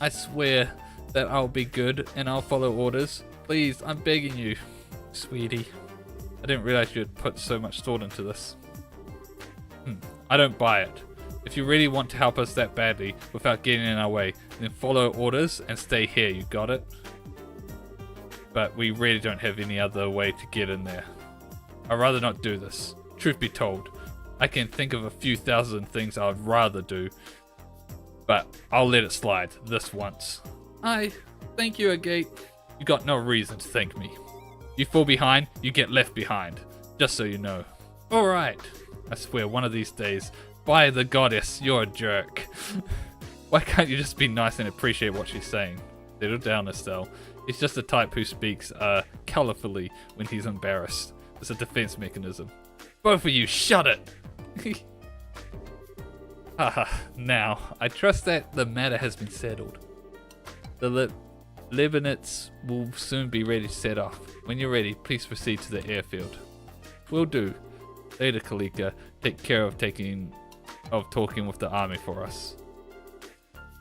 [SPEAKER 1] I swear that I'll be good and I'll follow orders. Please, I'm begging you, sweetie. I didn't realize you had put so much thought into this. I don't buy it. If you really want to help us that badly without getting in our way, then follow orders and stay here, you got it? But we really don't have any other way to get in there. I'd rather not do this. Truth be told, I can think of a few thousand things I'd rather do, but I'll let it slide this once. Thank you, Agate. You got no reason to thank me. You fall behind, you get left behind. Just so you know. Alright. I swear, one of these days, by the goddess, you're a jerk. Why can't you just be nice and appreciate what she's saying? Settle down, Estelle. He's just the type who speaks colorfully when he's embarrassed. It's a defense mechanism. Both of you, shut it! Haha, now, I trust that the matter has been settled. The Lebanits will soon be ready to set off. When you're ready, please proceed to the airfield. Will do. Later, Kalika, take care of talking with the army for us.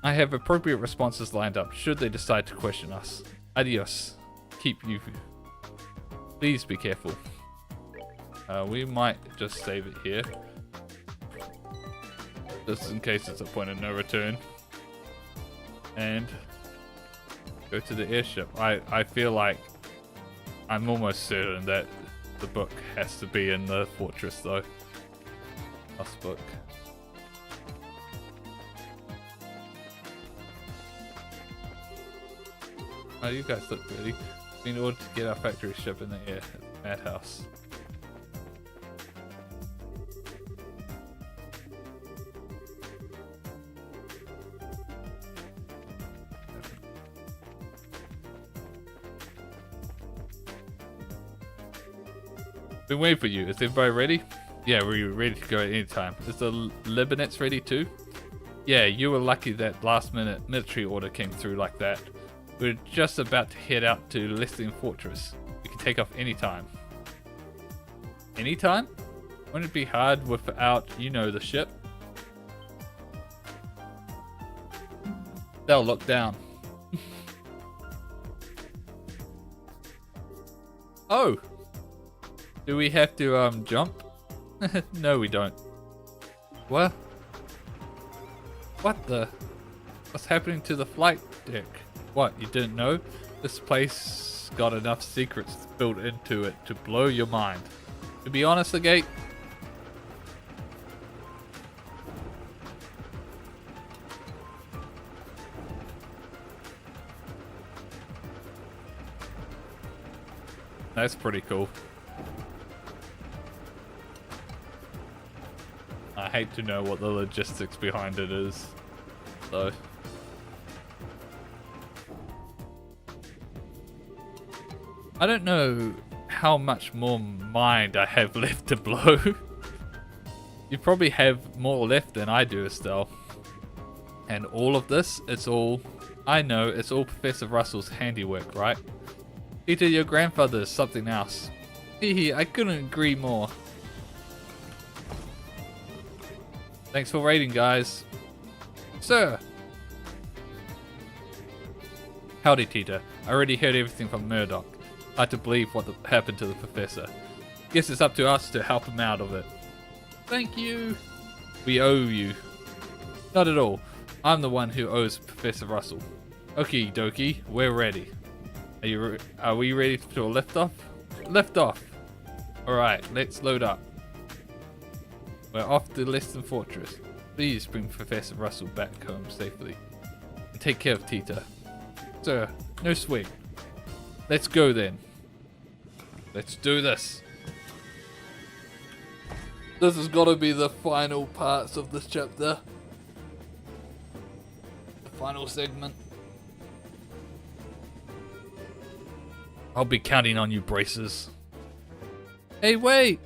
[SPEAKER 1] I have appropriate responses lined up should they decide to question us. Adios. Keep you. Please be careful. We might just save it here. Just in case it's a point of no return. And go to the airship. I feel like I'm almost certain that the book has to be in the fortress though. Last book. Oh, you guys look ready. In order to get our factory ship in the air at the madhouse. Been waiting for you. Is everybody ready? Yeah, we're ready to go at any time. Is the Lebanets ready too? Yeah, you were lucky that last minute military order came through like that. We're just about to head out to Lesthian Fortress. We can take off anytime. Anytime? Wouldn't it be hard without, you know, the ship? They'll look down. Oh! Do we have to, jump? No, we don't. What? What the? What's happening to the flight deck? What, you didn't know? This place got enough secrets built into it to blow your mind. To be honest, Agate, that's pretty cool. I hate to know what the logistics behind it is, though. I don't know how much more mind I have left to blow. You probably have more left than I do, Estelle. And all of this, it's all, I know, it's all Professor Russell's handiwork, right? Peter, your grandfather is something else. Hehe, I couldn't agree more. Thanks for raiding, guys. Sir! Howdy, Tita. I already heard everything from Murdoch. Hard to believe what happened to the professor. Guess it's up to us to help him out of it. Thank you. We owe you. Not at all. I'm the one who owes Professor Russell. Okie dokie, we're ready. Are we ready for a liftoff? Liftoff! Alright, let's load up. We're off to Lesthian Fortress. Please bring Professor Russell back home safely. And take care of Tita. Sir, no sweat. Let's go then. Let's do this. This has got to be the final parts of this chapter. The final segment. I'll be counting on you, braces. Hey, wait!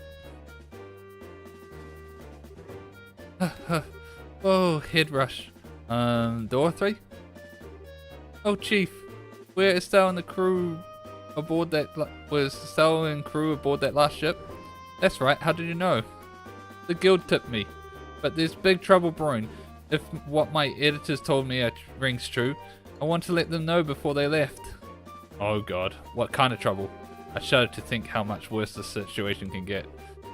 [SPEAKER 1] Oh, head rush. Door 3? Oh, Chief. Where is Estelle and the crew aboard that... Was Estelle and crew aboard that last ship? That's right, how did you know? The guild tipped me. But there's big trouble brewing. If what my editors told me rings true, I want to let them know before they left. Oh god, what kind of trouble? I shudder to think how much worse the situation can get.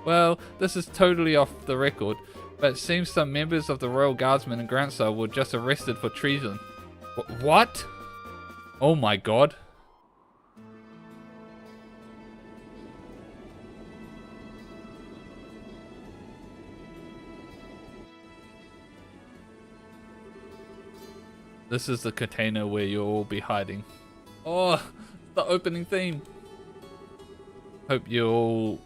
[SPEAKER 1] Well, this is totally off the record, but it seems some members of the Royal Guardsmen in Grandsire were just arrested for treason. What? Oh my god. This is the container where you'll all be hiding. Oh, the opening theme. Hope you all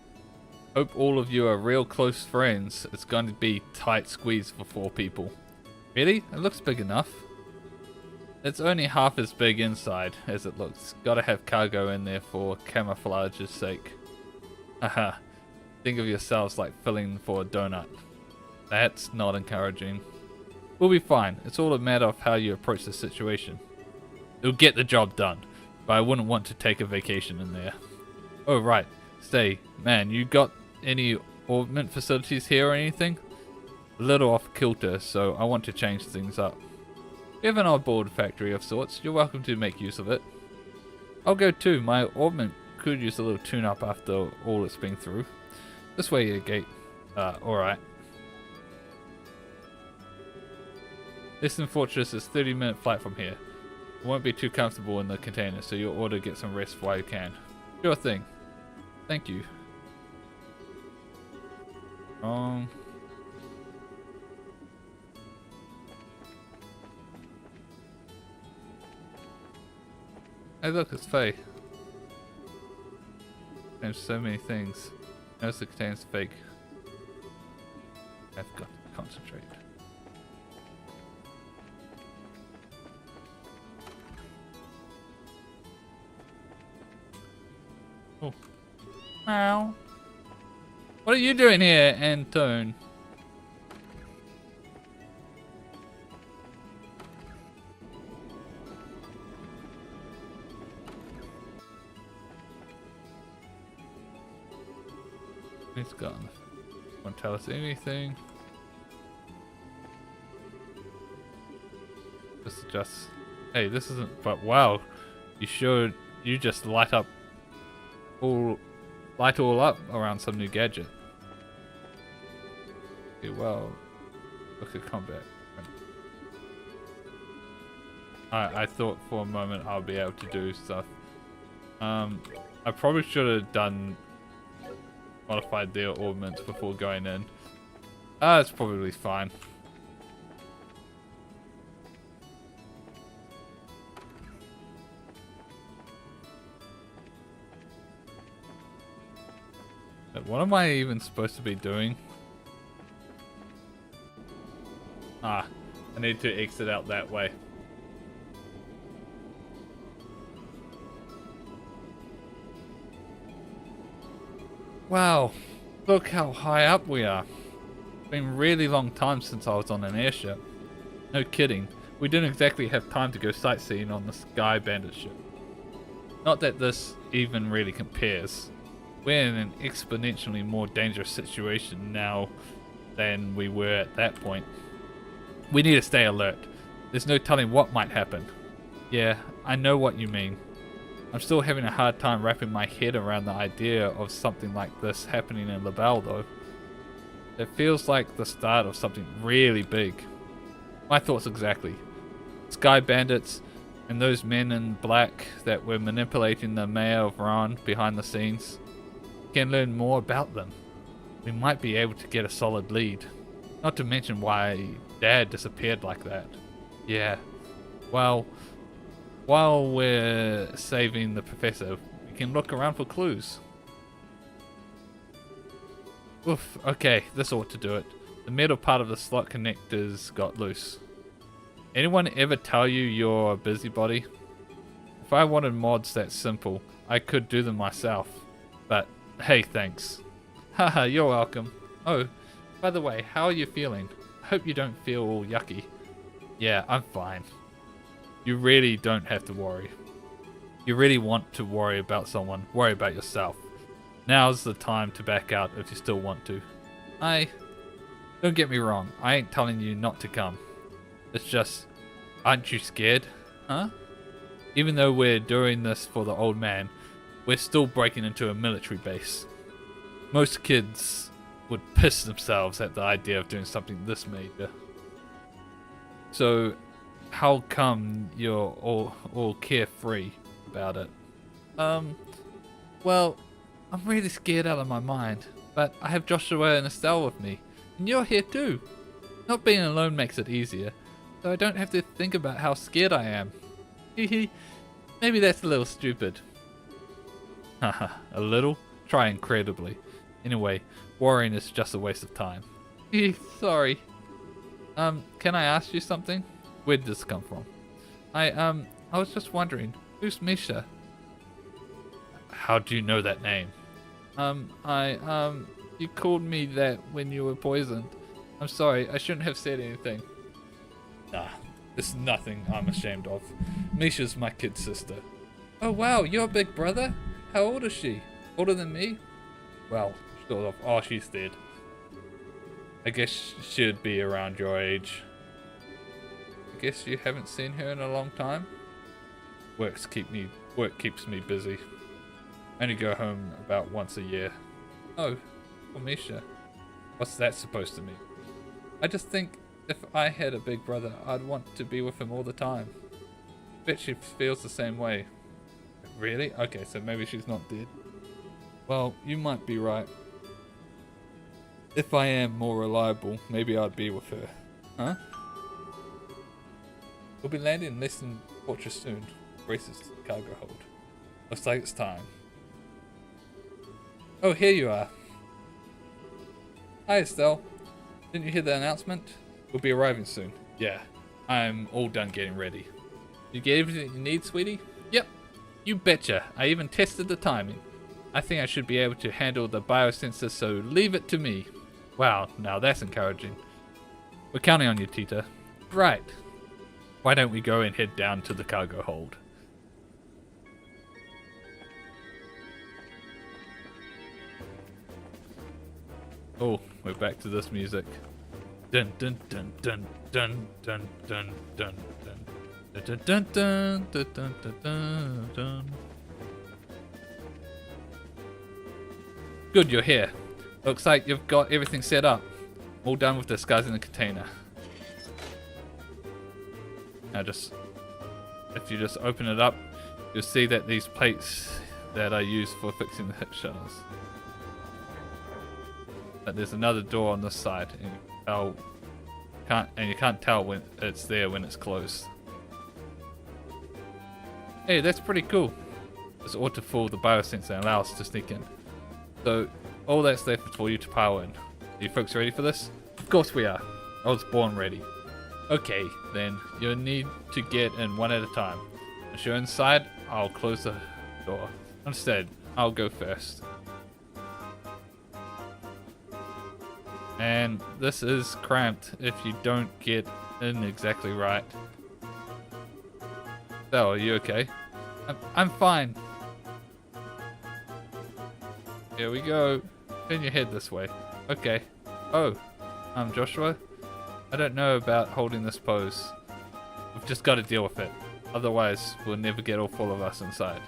[SPEAKER 1] Hope all of you are real close friends. It's going to be tight squeeze for 4 people. Really? It looks big enough. It's only half as big inside as it looks. Gotta have cargo in there for camouflage's sake. Haha. Think of yourselves like filling for a donut. That's not encouraging. We'll be fine. It's all a matter of how you approach the situation. It'll get the job done, but I wouldn't want to take a vacation in there. Oh right. Stay. Man, you got any augment facilities here or anything? A little off kilter, so I want to change things up. We have an oddboard factory of sorts. You're welcome to make use of it. I'll go too. My augment could use a little tune-up after all it's been through. This way, your gate. Alright. Listen Fortress is 30-minute flight from here. It won't be too comfortable in the container, so you'll order get some rest while you can. Sure thing. Thank you. Hey look, it's Faye. There's so many things. Notice the container's fake. I've got to concentrate. Oh. Meow. What are you doing here, Antone? It's gone. Won't tell us anything. This is just. Hey, this isn't. But wow, you just light all up around some new gadget. Okay, well, look at combat. I thought for a moment I'll be able to do stuff. I probably should have modified their augments before going in. It's probably fine. But what am I even supposed to be doing? I need to exit out that way. Wow, look how high up we are. It's been a really long time since I was on an airship. No kidding, we didn't exactly have time to go sightseeing on the Sky Bandit ship. Not that this even really compares. We're in an exponentially more dangerous situation now than we were at that point. We need to stay alert. There's no telling what might happen. Yeah, I know what you mean. I'm still having a hard time wrapping my head around the idea of something like this happening in LaBelle though. It feels like the start of something really big. My thoughts exactly. Sky Bandits and those men in black that were manipulating the mayor of Ron behind the scenes. We can learn more about them. We might be able to get a solid lead. Not to mention why Dad disappeared like that. Yeah, well, while we're saving the professor, we can look around for clues. Oof, okay, this ought to do it. The metal part of the slot connectors got loose. Anyone ever tell you you're a busybody? If I wanted mods that simple, I could do them myself. But, hey, thanks. Haha, you're welcome. Oh, by the way, how are you feeling? I hope you don't feel all yucky. Yeah, I'm fine. You really don't have to worry. You really want to worry about someone, worry about yourself. Now's the time to back out if you still want to. Don't get me wrong, I ain't telling you not to come. It's just, aren't you scared? Huh? Even though we're doing this for the old man, we're still breaking into a military base. Most kids would piss themselves at the idea of doing something this major. So, how come you're all carefree about it? Well, I'm really scared out of my mind, but I have Joshua and Estelle with me, and you're here too. Not being alone makes it easier, so I don't have to think about how scared I am. Hehe, maybe that's a little stupid. Haha, a little? Try incredibly. Anyway, worrying is just a waste of time. Sorry. Can I ask you something? Where did this come from? I was just wondering, who's Misha? How do you know that name? You called me that when you were poisoned. I'm sorry, I shouldn't have said anything. Nah, it's nothing I'm ashamed of. Misha's my kid sister. Oh wow, you're a big brother? How old is she? Older than me? Well, sort of. Oh, she's dead. I guess she'd be around your age. I guess you haven't seen her in a long time? Work keeps me busy. I only go home about once a year. Oh, for Misha. What's that supposed to mean? I just think if I had a big brother, I'd want to be with him all the time. Bet she feels the same way. Really? Okay, so maybe she's not dead. Well, you might be right. If I am more reliable, maybe I'd be with her. Huh? We'll be landing in less than Fortress soon. Braces to the cargo hold. Looks like it's time. Oh, here you are. Hi, Estelle. Didn't you hear the announcement? We'll be arriving soon. Yeah, I'm all done getting ready. You get everything you need, sweetie? Yep. You betcha. I even tested the timing. I think I should be able to handle the biosensor, so leave it to me. Wow, now that's encouraging. We're counting on you, Tita. Right. Why don't we go and head down to the cargo hold? Oh, we're back to this music. Dun dun dun dun dun dun dun dun dun dun dun dun dun dun dun dun. Good, you're here. Looks like you've got everything set up. All done with disguising the container. Now if you just open it up, you'll see that these plates that are used for fixing the hip shuttles. But there's another door on this side, and you can't tell when it's there when it's closed. Hey, that's pretty cool. This ought to fool the biosensor and allow us to sneak in. So all that's left is for you to power in. Are you folks ready for this? Of course we are. I was born ready. Okay, then you'll need to get in one at a time. Once you're inside, I'll close the door. Instead, I'll go first. And this is cramped if you don't get in exactly right. So, are you okay? I'm fine. Here we go. Turn your head this way. Okay. Oh, I'm Joshua. I don't know about holding this pose. We've just got to deal with it. Otherwise, we'll never get all four of us inside.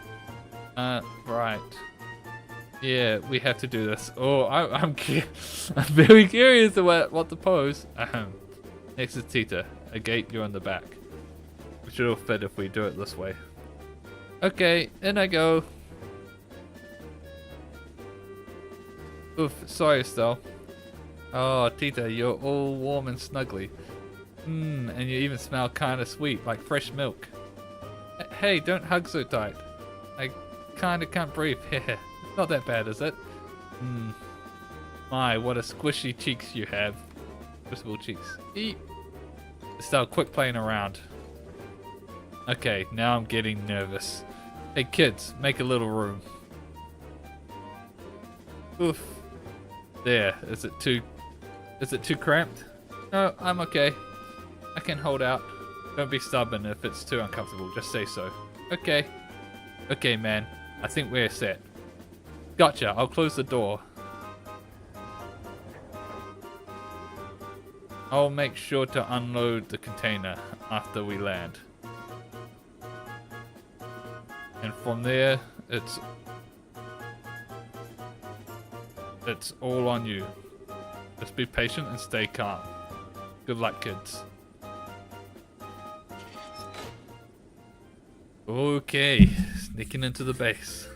[SPEAKER 1] Right. Yeah, we have to do this. Oh, I'm very curious about what to pose. Next is Tita. A gate, you're in the back. We should all fit if we do it this way. Okay, in I go. Oof, sorry, Estelle. Oh, Tita, you're all warm and snuggly. And you even smell kinda sweet, like fresh milk. Hey, don't hug so tight. I kinda can't breathe. Not that bad, is it? My, what a squishy cheeks you have. Squishable cheeks. Eat. Estelle, quit playing around. Okay, now I'm getting nervous. Hey kids, make a little room. Oof. There, is it too cramped? No, I'm okay. I can hold out. Don't be stubborn if it's too uncomfortable, just say so. Okay. Okay, man. I think we're set. Gotcha, I'll close the door. I'll make sure to unload the container after we land. And from there, it's all on you. Just be patient and stay calm. Good luck, kids. Okay, sneaking into the base.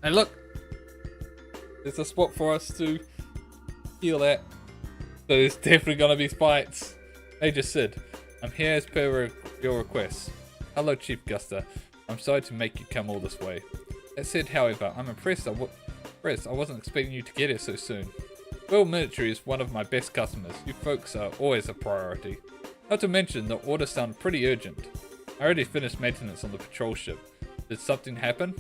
[SPEAKER 1] And look, there's a spot for us to heal at. So there's definitely gonna be fights. Hey, just Sid, I'm here as per your request. Hello, Chief Guster. I'm sorry to make you come all this way. That said, however, I'm impressed. I wasn't expecting you to get here so soon. Well Military is one of my best customers. You folks are always a priority. Not to mention, the orders sound pretty urgent. I already finished maintenance on the patrol ship. Did something happen?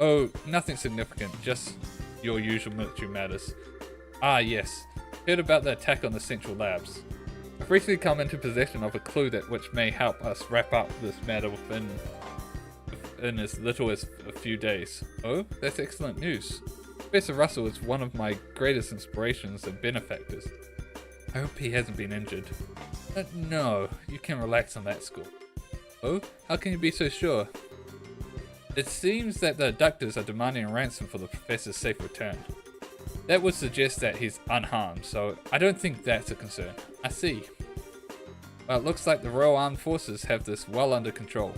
[SPEAKER 1] Oh, nothing significant, just your usual military matters. Ah, yes. Heard about the attack on the Central Labs. I've recently come into possession of a clue that which may help us wrap up this matter within as little as a few days. Oh, that's excellent news. Professor Russell is one of my greatest inspirations and benefactors. I hope he hasn't been injured. No, you can relax on that score. Oh, how can you be so sure? It seems that the abductors are demanding a ransom for the professor's safe return. That would suggest that he's unharmed, so I don't think that's a concern. I see. Well, it looks like the Royal Armed Forces have this well under control.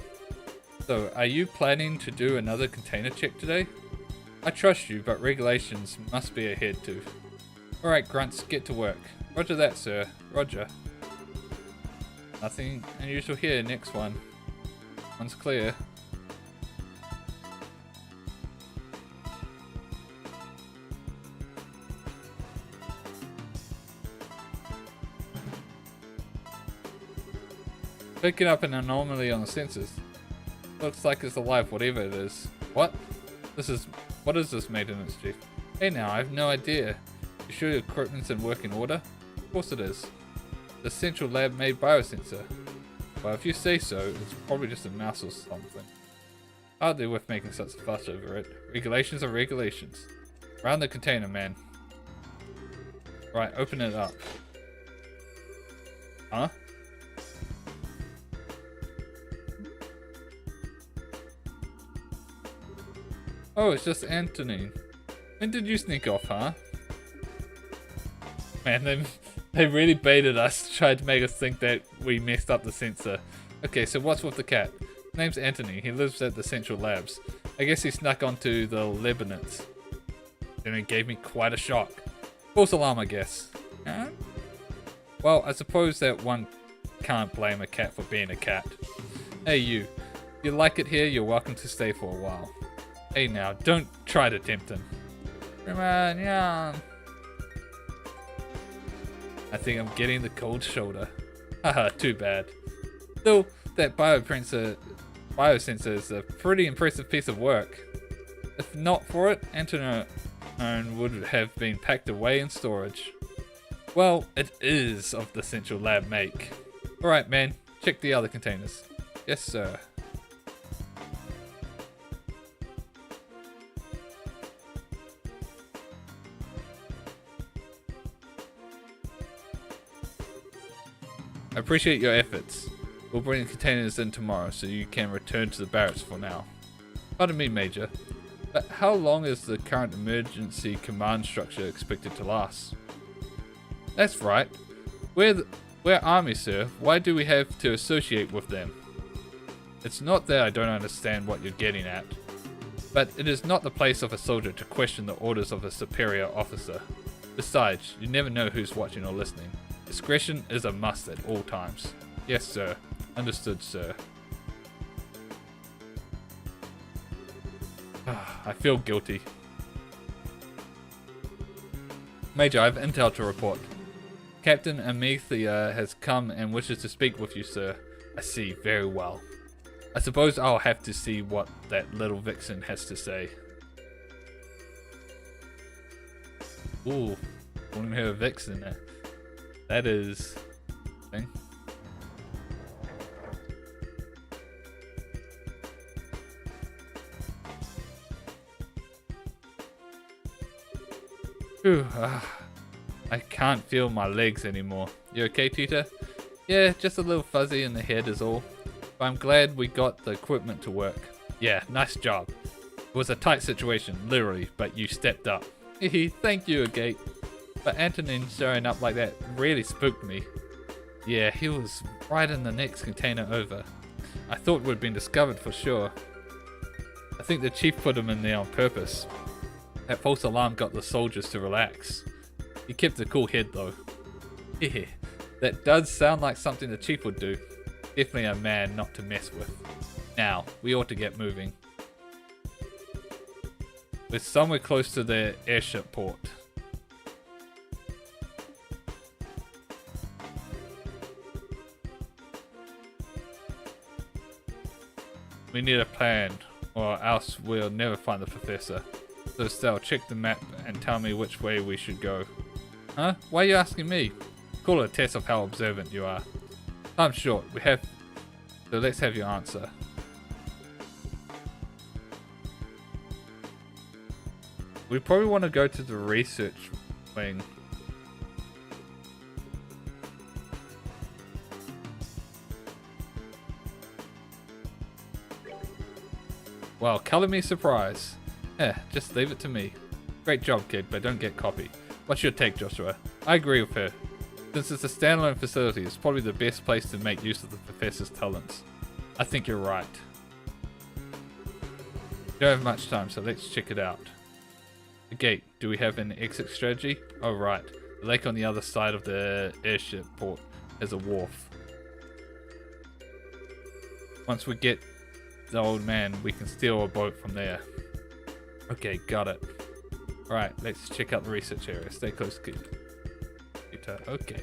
[SPEAKER 1] So, are you planning to do another container check today? I trust you, but regulations must be adhered to. Alright, grunts, get to work. Roger that, sir. Roger. Nothing unusual here. Next one. One's clear. Picking up an anomaly on the sensors. Looks like it's alive, whatever it is. What is this, maintenance chief? Hey now, I have no idea. You sure your equipment's in working order? Of course it is. The Central Lab made biosensor. Well, if you say so, it's probably just a mouse or something. Hardly worth making such a fuss over it. Regulations are regulations. Around the container, man. Right, open it up. Huh? Oh, it's just Anthony. When did you sneak off, huh? Man, they really baited us, tried to make us think that we messed up the sensor. Okay, so what's with the cat? His name's Anthony. He lives at the Central Labs. I guess he snuck onto the Lebanons. Then it gave me quite a shock. False alarm, I guess. Huh? Well, I suppose that one can't blame a cat for being a cat. Hey you, if you like it here, you're welcome to stay for a while. Hey now, don't try to tempt him. Come on, yeah. I think I'm getting the cold shoulder. Haha, too bad. Still, that biosensor is a pretty impressive piece of work. If not for it, Antonin would have been packed away in storage. Well, it is of the Central Lab make. Alright man, check the other containers. Yes sir. I appreciate your efforts. We'll bring the containers in tomorrow so you can return to the barracks for now. Pardon me, Major, but how long is the current emergency command structure expected to last? That's right. We're Army, sir. Why do we have to associate with them? It's not that I don't understand what you're getting at, but it is not the place of a soldier to question the orders of a superior officer. Besides, you never know who's watching or listening. Discretion is a must at all times. Yes, sir. Understood, sir. I feel guilty. Major, I have intel to report. Captain Amethea has come and wishes to speak with you, sir. I see, very well. I suppose I'll have to see what that little vixen has to say. Ooh, calling her a vixen. That is... thing. Whew, I can't feel my legs anymore. You okay, Tita? Yeah, just a little fuzzy in the head is all. But I'm glad we got the equipment to work. Yeah, nice job. It was a tight situation, literally, but you stepped up. Hehe, thank you, Agate. But Antonin showing up like that really spooked me. Yeah, he was right in the next container over. I thought we'd been discovered for sure. I think the chief put him in there on purpose. That false alarm got the soldiers to relax. He kept a cool head though. Hehe, That does sound like something the chief would do. Definitely a man not to mess with. Now, we ought to get moving. We're somewhere close to the airship port. We need a plan, or else we'll never find the professor. So Estelle, check the map and tell me which way we should go. Huh? Why are you asking me? Call it a test of how observant you are. Time's short. So let's have your answer. We probably want to go to the research wing. Well, color me surprise. Just leave it to me. Great job, kid, but don't get copied. What's your take, Joshua? I agree with her. Since it's a standalone facility, it's probably the best place to make use of the professor's talents. I think you're right. We don't have much time, so let's check it out. The gate. Do we have an exit strategy? Oh, right. The lake on the other side of the airship port has a wharf. Once we get the old man, we can steal a boat from there. Okay, got it. Alright, let's check out the research area. Stay close, kid. Okay.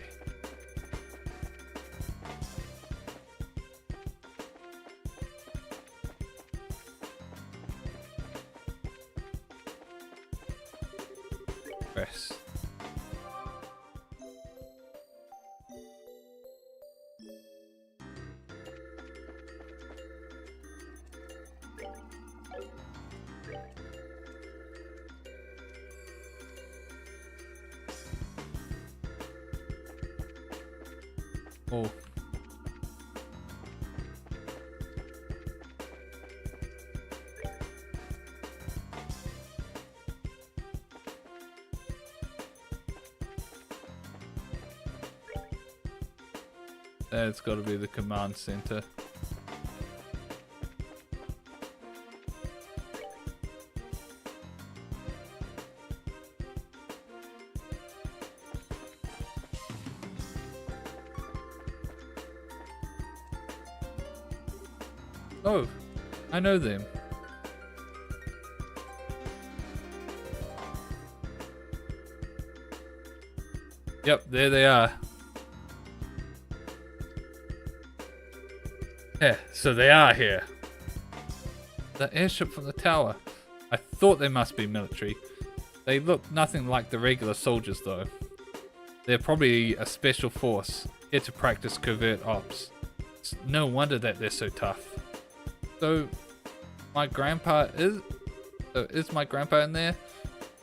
[SPEAKER 1] Press. Oh. That's got to be the command center. Oh, I know them. Yep, there they are. Yeah, so they are here. The airship from the tower. I thought they must be military. They look nothing like the regular soldiers though. They're probably a special force, here to practice covert ops. It's no wonder that they're so tough. So, my grandpa is my grandpa in there?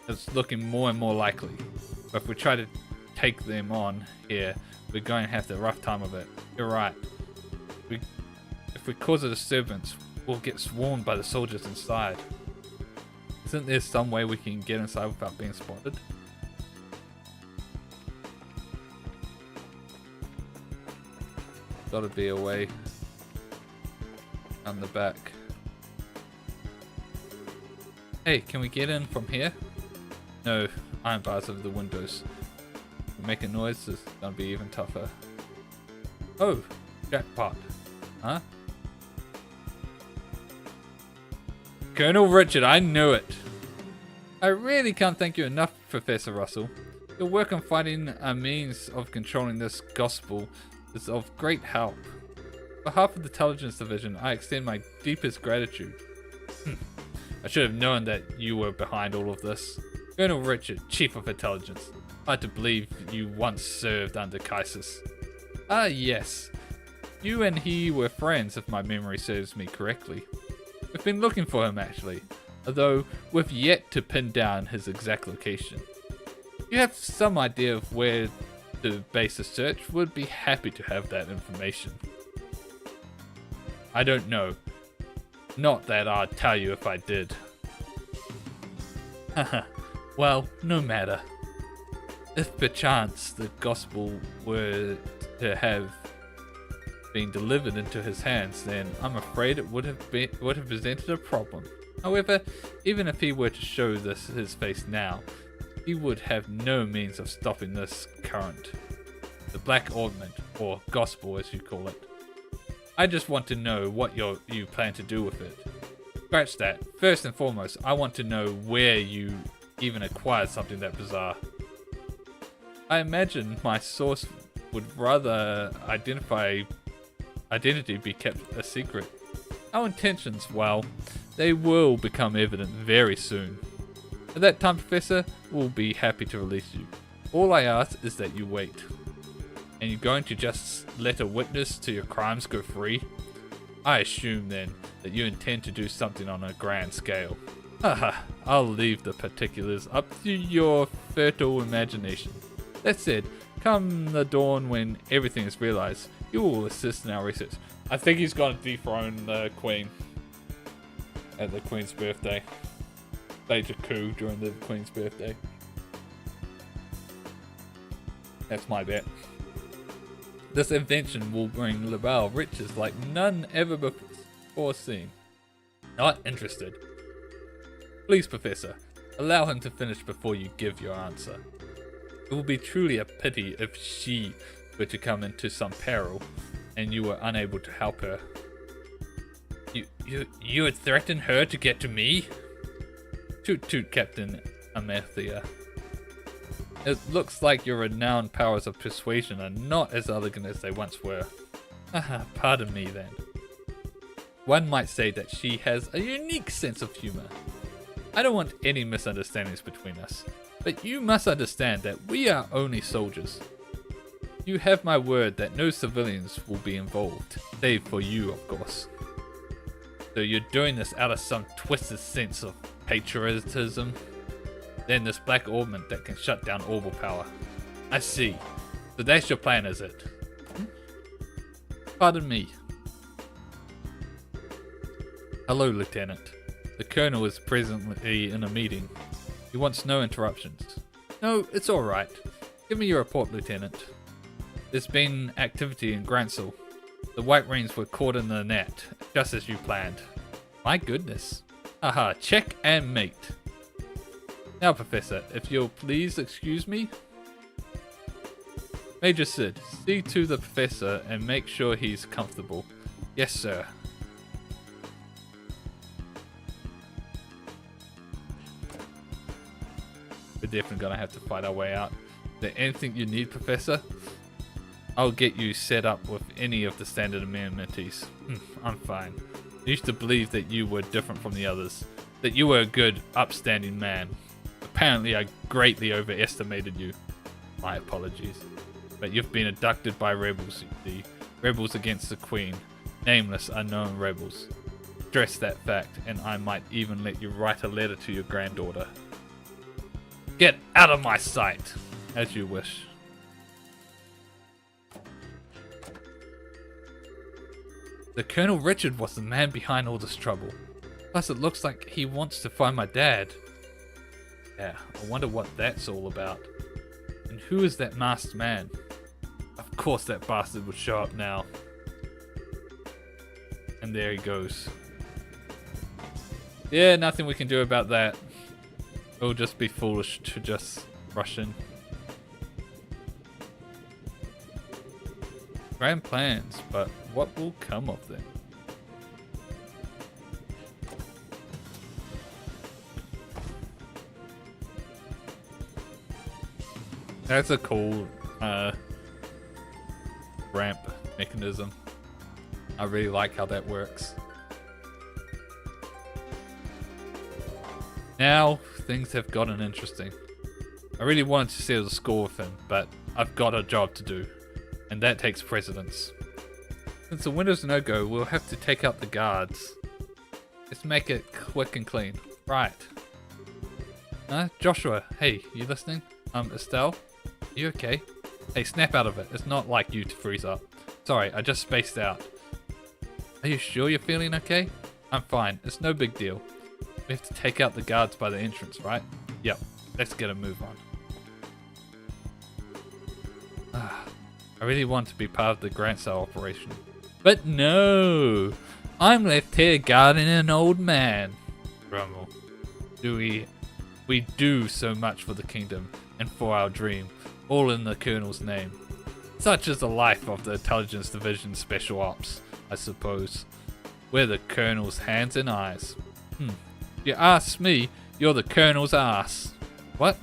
[SPEAKER 1] It's looking more and more likely. But if we try to take them on here, we're going to have the rough time of it. You're right. If we cause a disturbance, we'll get swarmed by the soldiers inside. Isn't there some way we can get inside without being spotted? Gotta be a way. On the back. Hey, can we get in from here? No, iron bars over the windows. If we make a noise, it's gonna be even tougher. Oh, jackpot. Huh? Colonel Richard, I knew it. I really can't thank you enough, Professor Russell. Your work on finding a means of controlling this gospel is of great help. On behalf of the Intelligence Division, I extend my deepest gratitude. I should have known that you were behind all of this. Colonel Richard, Chief of Intelligence. Hard to believe you once served under Kaisis. Ah, yes. You and he were friends, if my memory serves me correctly. We've been looking for him, actually, although we've yet to pin down his exact location. If you have some idea of where to base a search, would be happy to have that information. I don't know. Not that I'd tell you if I did. Haha. Well, no matter. If perchance the gospel were to have been delivered into his hands, then I'm afraid it would have presented a problem. However, even if he were to show his face now, he would have no means of stopping this current. The Black Ornament, or Gospel as you call it. I just want to know what you plan to do with it. Scratch that. First and foremost, I want to know where you even acquired something that bizarre. I imagine my source would rather identity be kept a secret. Our intentions, well, they will become evident very soon. At that time, Professor, we'll be happy to release you. All I ask is that you wait. And you're going to just let a witness to your crimes go free? I assume then that you intend to do something on a grand scale. Haha, I'll leave the particulars up to your fertile imagination. That said, come the dawn when everything is realized, you will assist in our research. I think he's going to dethrone the Queen at the Queen's birthday. Stage a coup during the Queen's birthday. That's my bet. This invention will bring Laval riches like none ever before seen. Not interested. Please, Professor, allow him to finish before you give your answer. It will be truly a pity if she were to come into some peril and you were unable to help her. You would threaten her to get to me? Toot toot, Captain Amathea. It looks like your renowned powers of persuasion are not as elegant as they once were. Haha, pardon me then. One might say that she has a unique sense of humor. I don't want any misunderstandings between us, but you must understand that we are only soldiers. You have my word that no civilians will be involved, save for you, of course. So you're doing this out of some twisted sense of patriotism? Then this black ornament that can shut down orbital power. I see. So that's your plan, is it? Pardon me. Hello, Lieutenant. The Colonel is presently in a meeting. He wants no interruptions. No, it's alright. Give me your report, Lieutenant. There's been activity in Gransel. The White Rings were caught in the net, just as you planned. My goodness. Haha, check and mate. Now, Professor, if you'll please excuse me. Major Sid, see to the Professor and make sure he's comfortable. Yes, sir. We're definitely gonna have to fight our way out. Is there anything you need, Professor? I'll get you set up with any of the standard amenities. I'm fine. I used to believe that you were different from the others. That you were a good, upstanding man. Apparently I greatly overestimated you. My apologies. But you've been abducted by rebels, you see. Rebels against the Queen. Nameless, unknown rebels. Stress that fact, and I might even let you write a letter to your granddaughter. Get out of my sight! As you wish. The Colonel Richard was the man behind all this trouble. Plus it looks like he wants to find my dad. Yeah, I wonder what that's all about. And who is that masked man? Of course that bastard would show up now. And there he goes. Yeah, nothing we can do about that. It'll just be foolish to just rush in. Grand plans, but what will come of them? That's a cool ramp mechanism. I really like how that works. Now things have gotten interesting. I really wanted to settle the score with him, but I've got a job to do, and that takes precedence. Since the window's no-go, we'll have to take out the guards. Let's make it quick and clean. Right. Joshua, hey, you listening? Estelle? You okay? Hey, snap out of it. It's not like you to freeze up. Sorry, I just spaced out. Are you sure you're feeling okay? I'm fine. It's no big deal. We have to take out the guards by the entrance, right? Yep. Let's get a move on. I really want to be part of the Grand Cell operation. But no! I'm left here guarding an old man. Grumble. We do so much for the kingdom and for our dream, all in the Colonel's name. Such is the life of the Intelligence Division Special Ops, I suppose. We're the Colonel's hands and eyes. If you ask me, you're the Colonel's ass. What?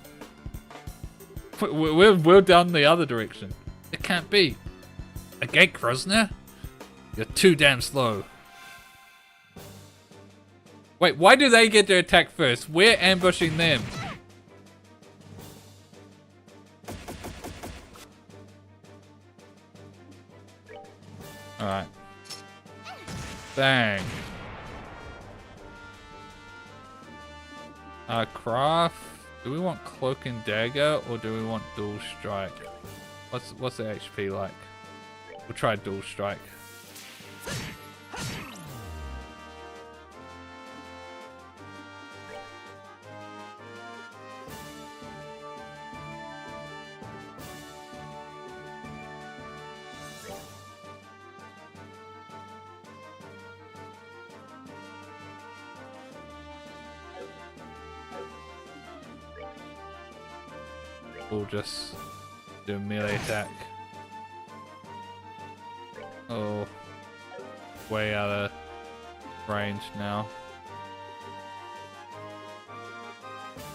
[SPEAKER 1] We're down the other direction. It can't be. A gate prisoner? You're too damn slow. Wait, why do they get to attack first? We're ambushing them. Alright. Bang. Craft. Do we want Cloak and Dagger or do we want Dual Strike? What's the HP like? We'll try Dual Strike. We'll just do a melee attack. Oh, way out of range now.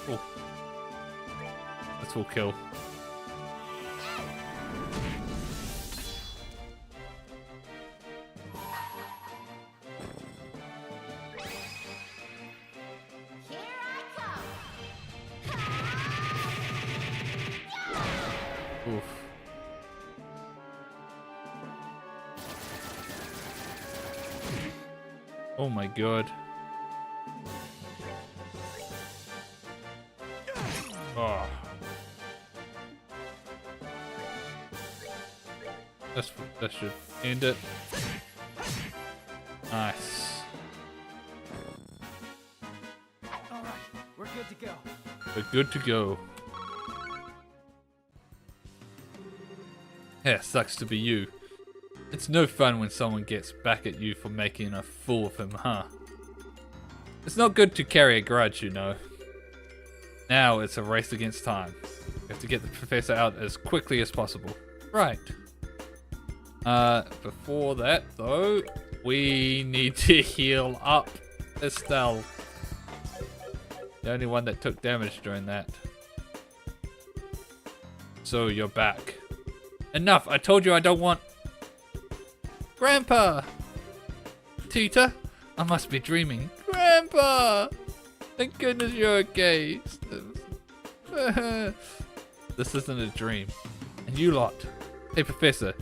[SPEAKER 1] Oh, this will kill. Oof. Oh my god. Oh. That should end it. Nice.
[SPEAKER 2] All right, we're good to go.
[SPEAKER 1] We're good to go. Yeah, sucks to be you. It's no fun when someone gets back at you for making a fool of him, huh? It's not good to carry a grudge, you know. Now it's a race against time. We have to get the professor out as quickly as possible. Right. Before that, though, we need to heal up Estelle. The only one that took damage during that. So you're back. Enough! I told you I don't want... Grandpa! Tita? I must be dreaming. Grandpa! Thank goodness you're okay. This isn't a dream. And you lot. Hey, Professor.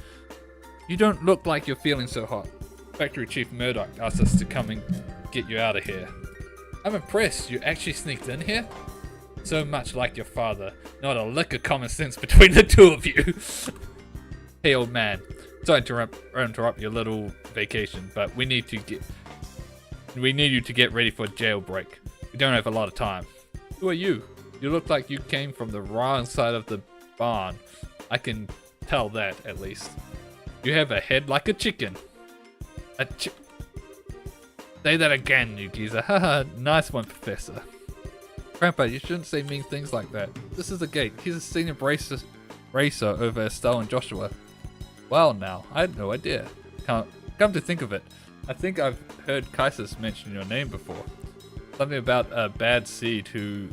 [SPEAKER 1] You don't look like you're feeling so hot. Factory Chief Murdoch asked us to come and get you out of here. I'm impressed. You actually sneaked in here? So much like your father. Not a lick of common sense between the two of you. Hey, old man. Sorry to interrupt your little vacation, but we need you to get ready for a jailbreak. We don't have a lot of time. Who are you? You look like you came from the wrong side of the barn. I can tell that, at least. You have a head like a chicken. Say that again, you geezer. Haha, nice one, Professor. Grandpa, you shouldn't say mean things like that. This is a gate. He's a senior racer over Estelle and Joshua. Well, now, I had no idea. Come to think of it, I think I've heard Kaisis mention your name before. Something about a bad seed who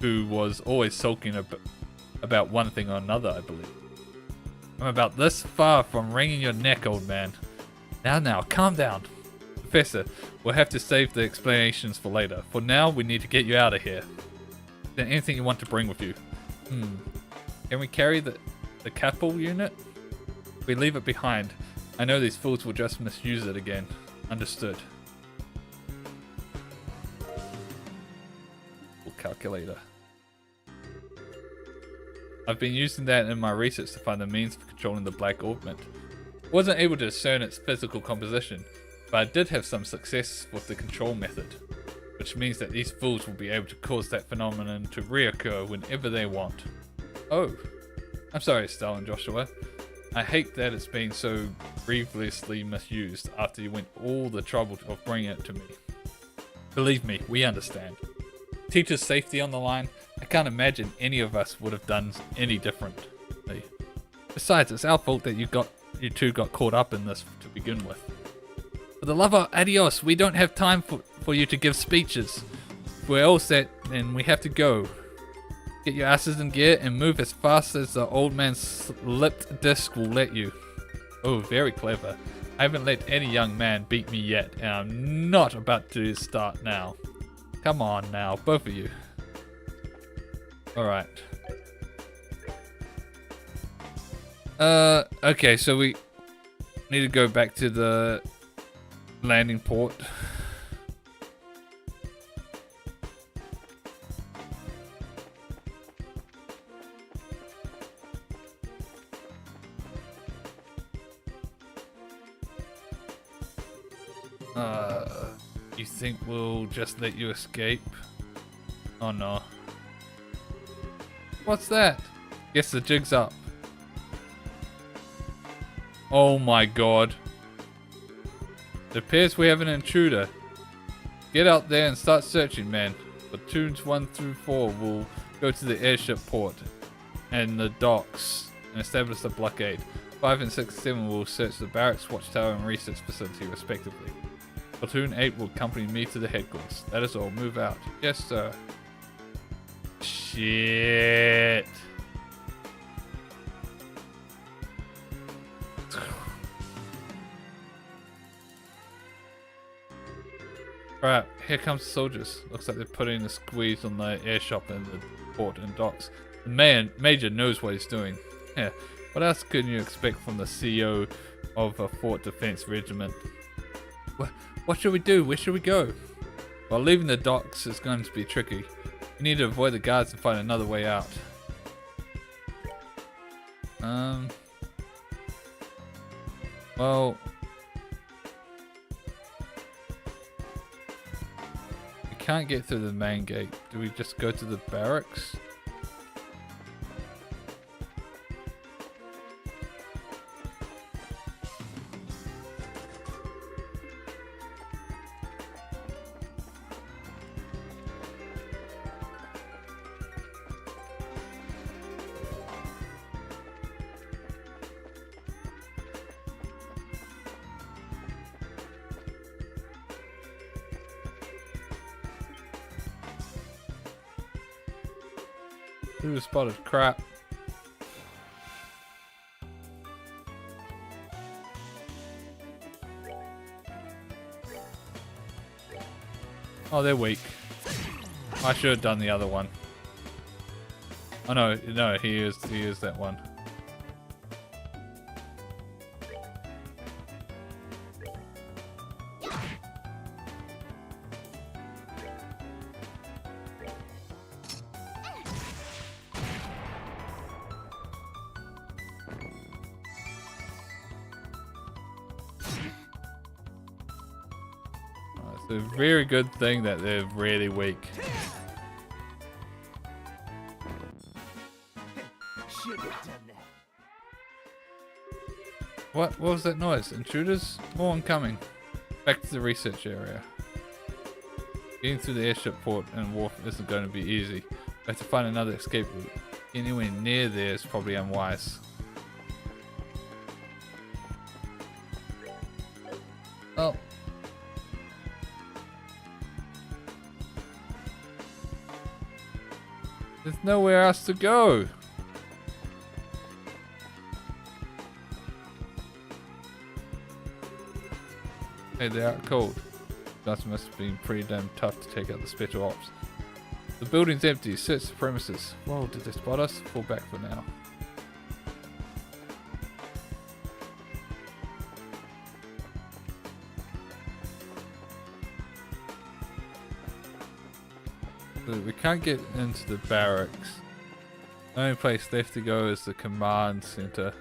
[SPEAKER 1] was always sulking about one thing or another, I believe. I'm about this far from wringing your neck, old man. Now, calm down. Professor, we'll have to save the explanations for later. For now, we need to get you out of here. Is there anything you want to bring with you? Can we carry the capsule unit? If we leave it behind, I know these fools will just misuse it again. Understood. Calculator. I've been using that in my research to find the means for controlling the black augment. Wasn't able to discern its physical composition, but I did have some success with the control method, which means that these fools will be able to cause that phenomenon to reoccur whenever they want. Oh, I'm sorry, Estelle and Joshua. I hate that it's been so grievously misused after you went all the trouble of bringing it to me. Believe me, we understand. Teacher's safety on the line, I can't imagine any of us would have done any differently. Besides, it's our fault that you two got caught up in this to begin with. For the love of adios, we don't have time for you to give speeches. We're all set and we have to go. Get your asses in gear and move as fast as the old man's lipped disc will let you. Oh, very clever. I haven't let any young man beat me yet, and I'm not about to start now. Come on now, both of you. Alright. Okay, so we need to go back to the landing port. You think we'll just let you escape? Oh no. What's that? Guess the jig's up. Oh my god. It appears we have an intruder. Get out there and start searching, man. Platoons 1 through 4 will go to the airship port and the docks and establish the blockade. 5 and 6 and 7 will search the barracks, watchtower and research facility respectively. Platoon 8 will accompany me to the headquarters. That is all. Move out. Yes, sir. Shit. Alright, here comes the soldiers. Looks like they're putting a squeeze on the airshop and the port and docks. The major knows what he's doing. Yeah, what else could you expect from the CEO of a Fort Defense Regiment? What should we do? Where should we go? Well, leaving the docks is going to be tricky. We need to avoid the guards and find another way out. Well, we can't get through the main gate. Do we just go to the barracks? Who spotted crap? Oh, they're weak. I should have done the other one. Oh no, he is that one. It's a very good thing that they're really weak. What was that noise? Intruders? More incoming. Back to the research area. Getting through the airship port and wharf isn't going to be easy. We have to find another escape route. Anywhere near there is probably unwise. Oh. There's nowhere else to go. Hey, they're out cold. Guys must have been pretty damn tough to take out the special ops. The building's empty. Search the premises. Whoa, did they spot us? Fall back for now. We can't get into the barracks. The only place left to go is the command center.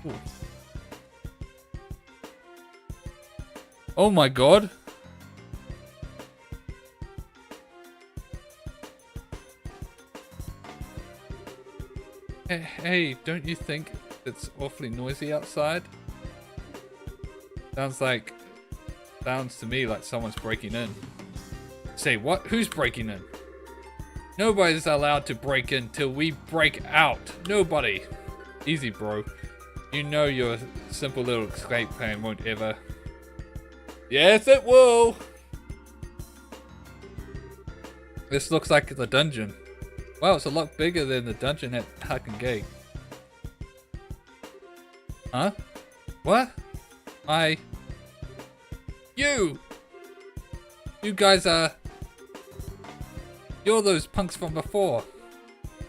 [SPEAKER 1] Ooh. Oh my god. Hey, don't you think it's awfully noisy outside? Sounds to me like someone's breaking in. Say what? Who's breaking in? Nobody's allowed to break in till we break out. Nobody. Easy, bro. You know your simple little escape plan won't ever. Yes, it will. This looks like the dungeon. Wow, it's a lot bigger than the dungeon at Haken Gate. Huh? What? You guys are... You're those punks from before.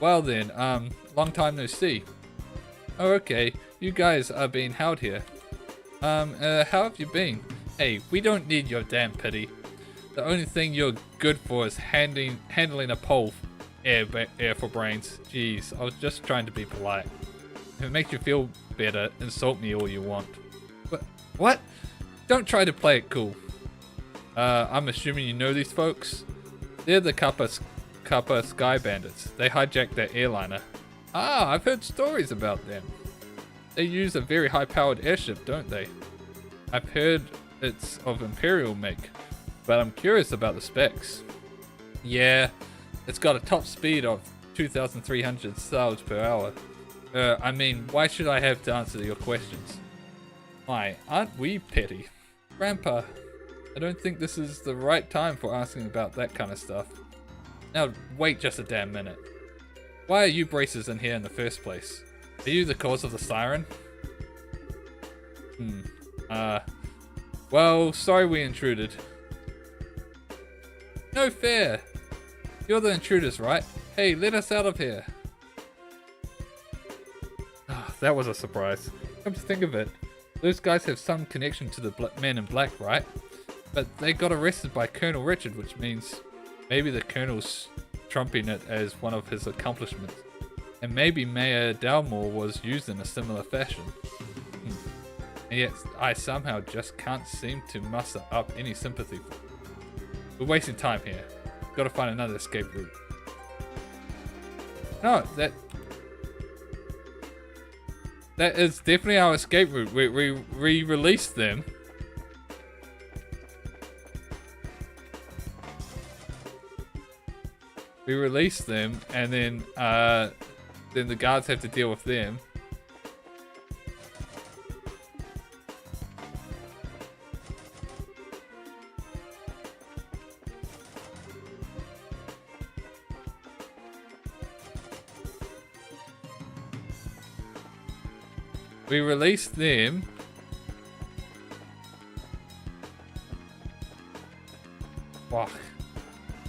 [SPEAKER 1] Well then, long time no see. Oh, okay. You guys are being held here. How have you been? Hey, we don't need your damn pity. The only thing you're good for is handling a pole. Air for brains. Jeez, I was just trying to be polite. If it makes you feel better, insult me all you want. What? Don't try to play it cool. I'm assuming you know these folks? They're the Kappa Sky Bandits. They hijacked that airliner. Ah, I've heard stories about them. They use a very high-powered airship, don't they? I've heard it's of Imperial make, but I'm curious about the specs. Yeah, it's got a top speed of 2,300 miles per hour. I mean, why should I have to answer your questions? Why, aren't we petty? Grandpa, I don't think this is the right time for asking about that kind of stuff. Now, wait just a damn minute. Why are you braces in here in the first place? Are you the cause of the siren? Well, sorry we intruded. No fair! You're the intruders, right? Hey, let us out of here! That was a surprise. Come to think of it, those guys have some connection to the men in black, right? But they got arrested by Colonel Richard, which means maybe the Colonel's trumping it as one of his accomplishments. And maybe Mayor Dalmore was used in a similar fashion. And yet I somehow just can't seem to muster up any sympathy for them. We're wasting time here. Gotta find another escape route. No, that is definitely our escape route. We released them. We released them, and then the guards have to deal with them. We released them. Fuck.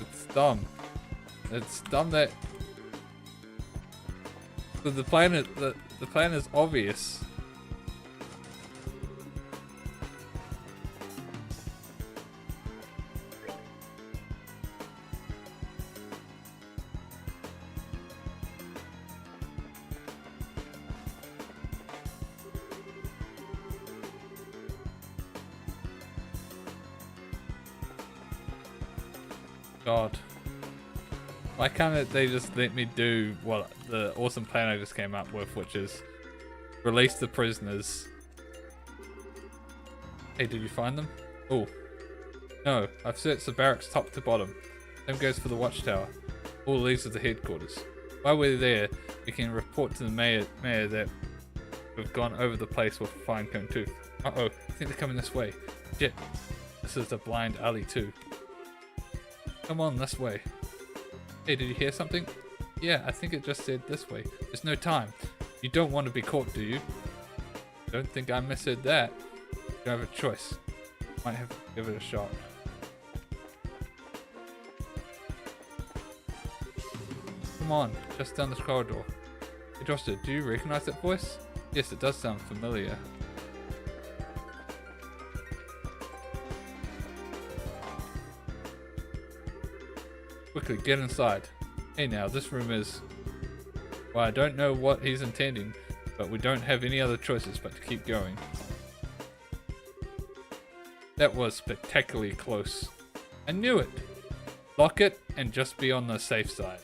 [SPEAKER 1] It's dumb. It's dumb that the plan is obvious. God. Why can't they just let me do what the awesome plan I just came up with, which is release the prisoners. Hey, did you find them? Oh. No, I've searched the barracks top to bottom. Same goes for the watchtower. All leads to the headquarters. While we're there, we can report to the mayor that we've gone over the place with a fine cone tooth. Uh-oh, I think they're coming this way. Shit. This is a blind alley too. Come on, this way. Hey, did you hear something? Yeah, I think it just said this way. There's no time. You don't want to be caught, do you? Don't think I misheard that. You don't have a choice. Might have to give it a shot. Come on, just down this corridor. Hey, Joster, do you recognize that voice? Yes, it does sound familiar. Quickly, get inside. Hey now, this room is... Well, I don't know what he's intending, but we don't have any other choices but to keep going. That was spectacularly close. I knew it! Lock it and just be on the safe side.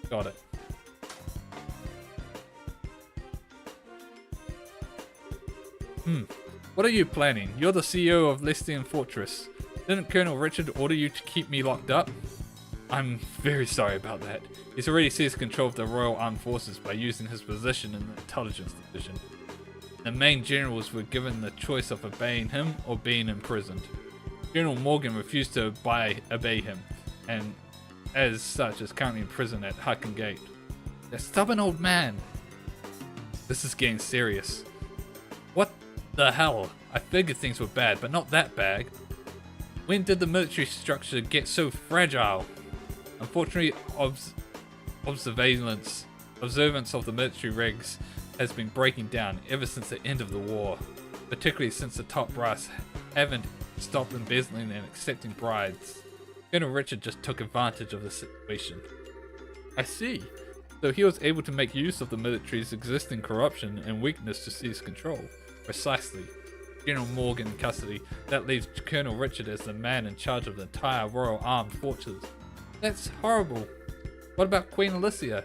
[SPEAKER 1] Got it.
[SPEAKER 3] What are you planning? You're the CEO of Lestian Fortress. Didn't Colonel Richard order you to keep me locked up? I'm very sorry about that. He's already seized control of the Royal Armed Forces by using his position in the intelligence division. The main generals were given the choice of obeying him or being imprisoned. General Morgan refused to obey him, and as such is currently in prison at Hucken Gate. That stubborn old man! This is getting serious. What the hell? I figured things were bad, but not that bad. When did the military structure get so fragile? Unfortunately, observance of the military regs has been breaking down ever since the end of the war, particularly since the top brass haven't stopped embezzling and accepting bribes. Colonel Richard just took advantage of the situation. I see. So he was able to make use of the military's existing corruption and weakness to seize control. Precisely. General Morgan in custody, that leaves Colonel Richard as the man in charge of the entire Royal Armed Forces. That's horrible. What about Queen Alicia?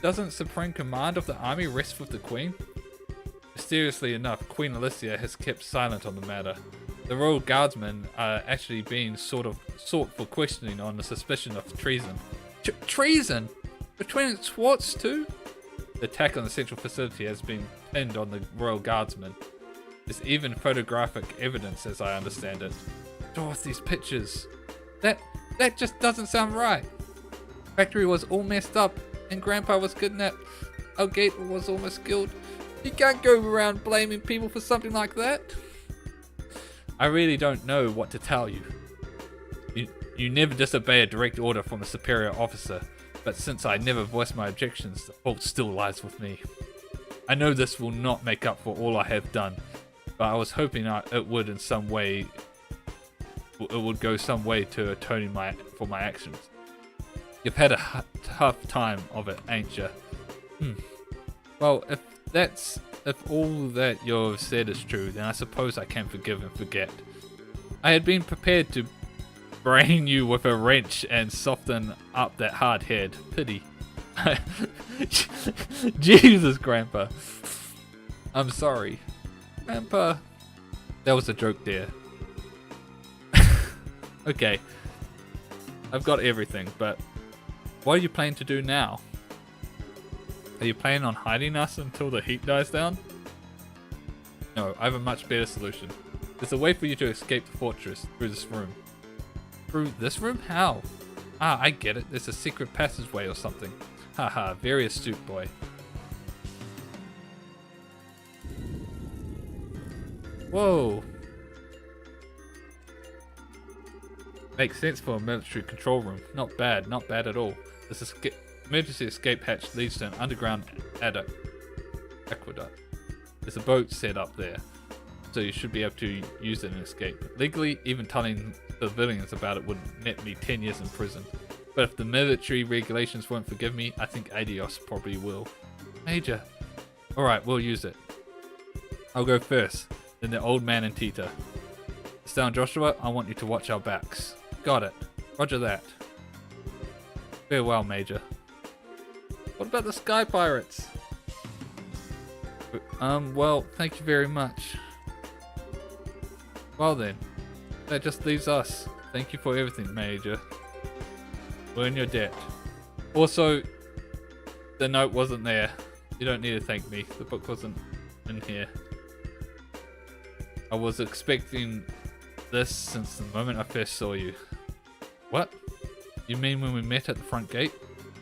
[SPEAKER 3] Doesn't supreme command of the army rest with the Queen? Mysteriously enough, Queen Alicia has kept silent on the matter. The Royal Guardsmen are actually being sought for questioning on the suspicion of treason. Treason? Between Swartz too? The attack on the central facility has been pinned on the Royal Guardsmen. There's even photographic evidence, as I understand it. Dorothy's pictures. That just doesn't sound right. Factory was all messed up, and Grandpa was kidnapped. Our gate was almost killed. You can't go around blaming people for something like that. I really don't know what to tell you. You never disobey a direct order from a superior officer, but since I never voiced my objections, the fault still lies with me. I know this will not make up for all I have done, but I was hoping it would in some way. It would go some way to atoning for my actions. You've had a tough time of it, ain't you? Well, if all that you've said is true, then I suppose I can forgive and forget. I had been prepared to brain you with a wrench and soften up that hard head. Pity. Jesus, Grandpa. I'm sorry. Grandpa. That was a joke there. Okay. I've got everything, but what are you planning to do now? Are you planning on hiding us until the heat dies down? No, I have a much better solution. There's a way for you to escape the fortress through this room. Through this room? How? Ah, I get it. There's a secret passageway or something. Haha, very astute boy. Whoa. Makes sense for a military control room. Not bad at all. This emergency escape hatch leads to an underground aqueduct. There's a boat set up there, so you should be able to use it and escape. Legally, even telling civilians about it would net me 10 years in prison. But if the military regulations won't forgive me, I think Adios probably will. Major. Alright, we'll use it. I'll go first, then the old man and Tita. Estelle and Joshua, I want you to watch our backs. Got it. Roger that. Farewell, Major. What about the Sky Pirates? Well, thank you very much. Well then, that just leaves us. Thank you for everything, Major. We're in your debt. Also, the note wasn't there. You don't need to thank me. The book wasn't in here. I was expecting this since the moment I first saw you. What? You mean when we met at the front gate?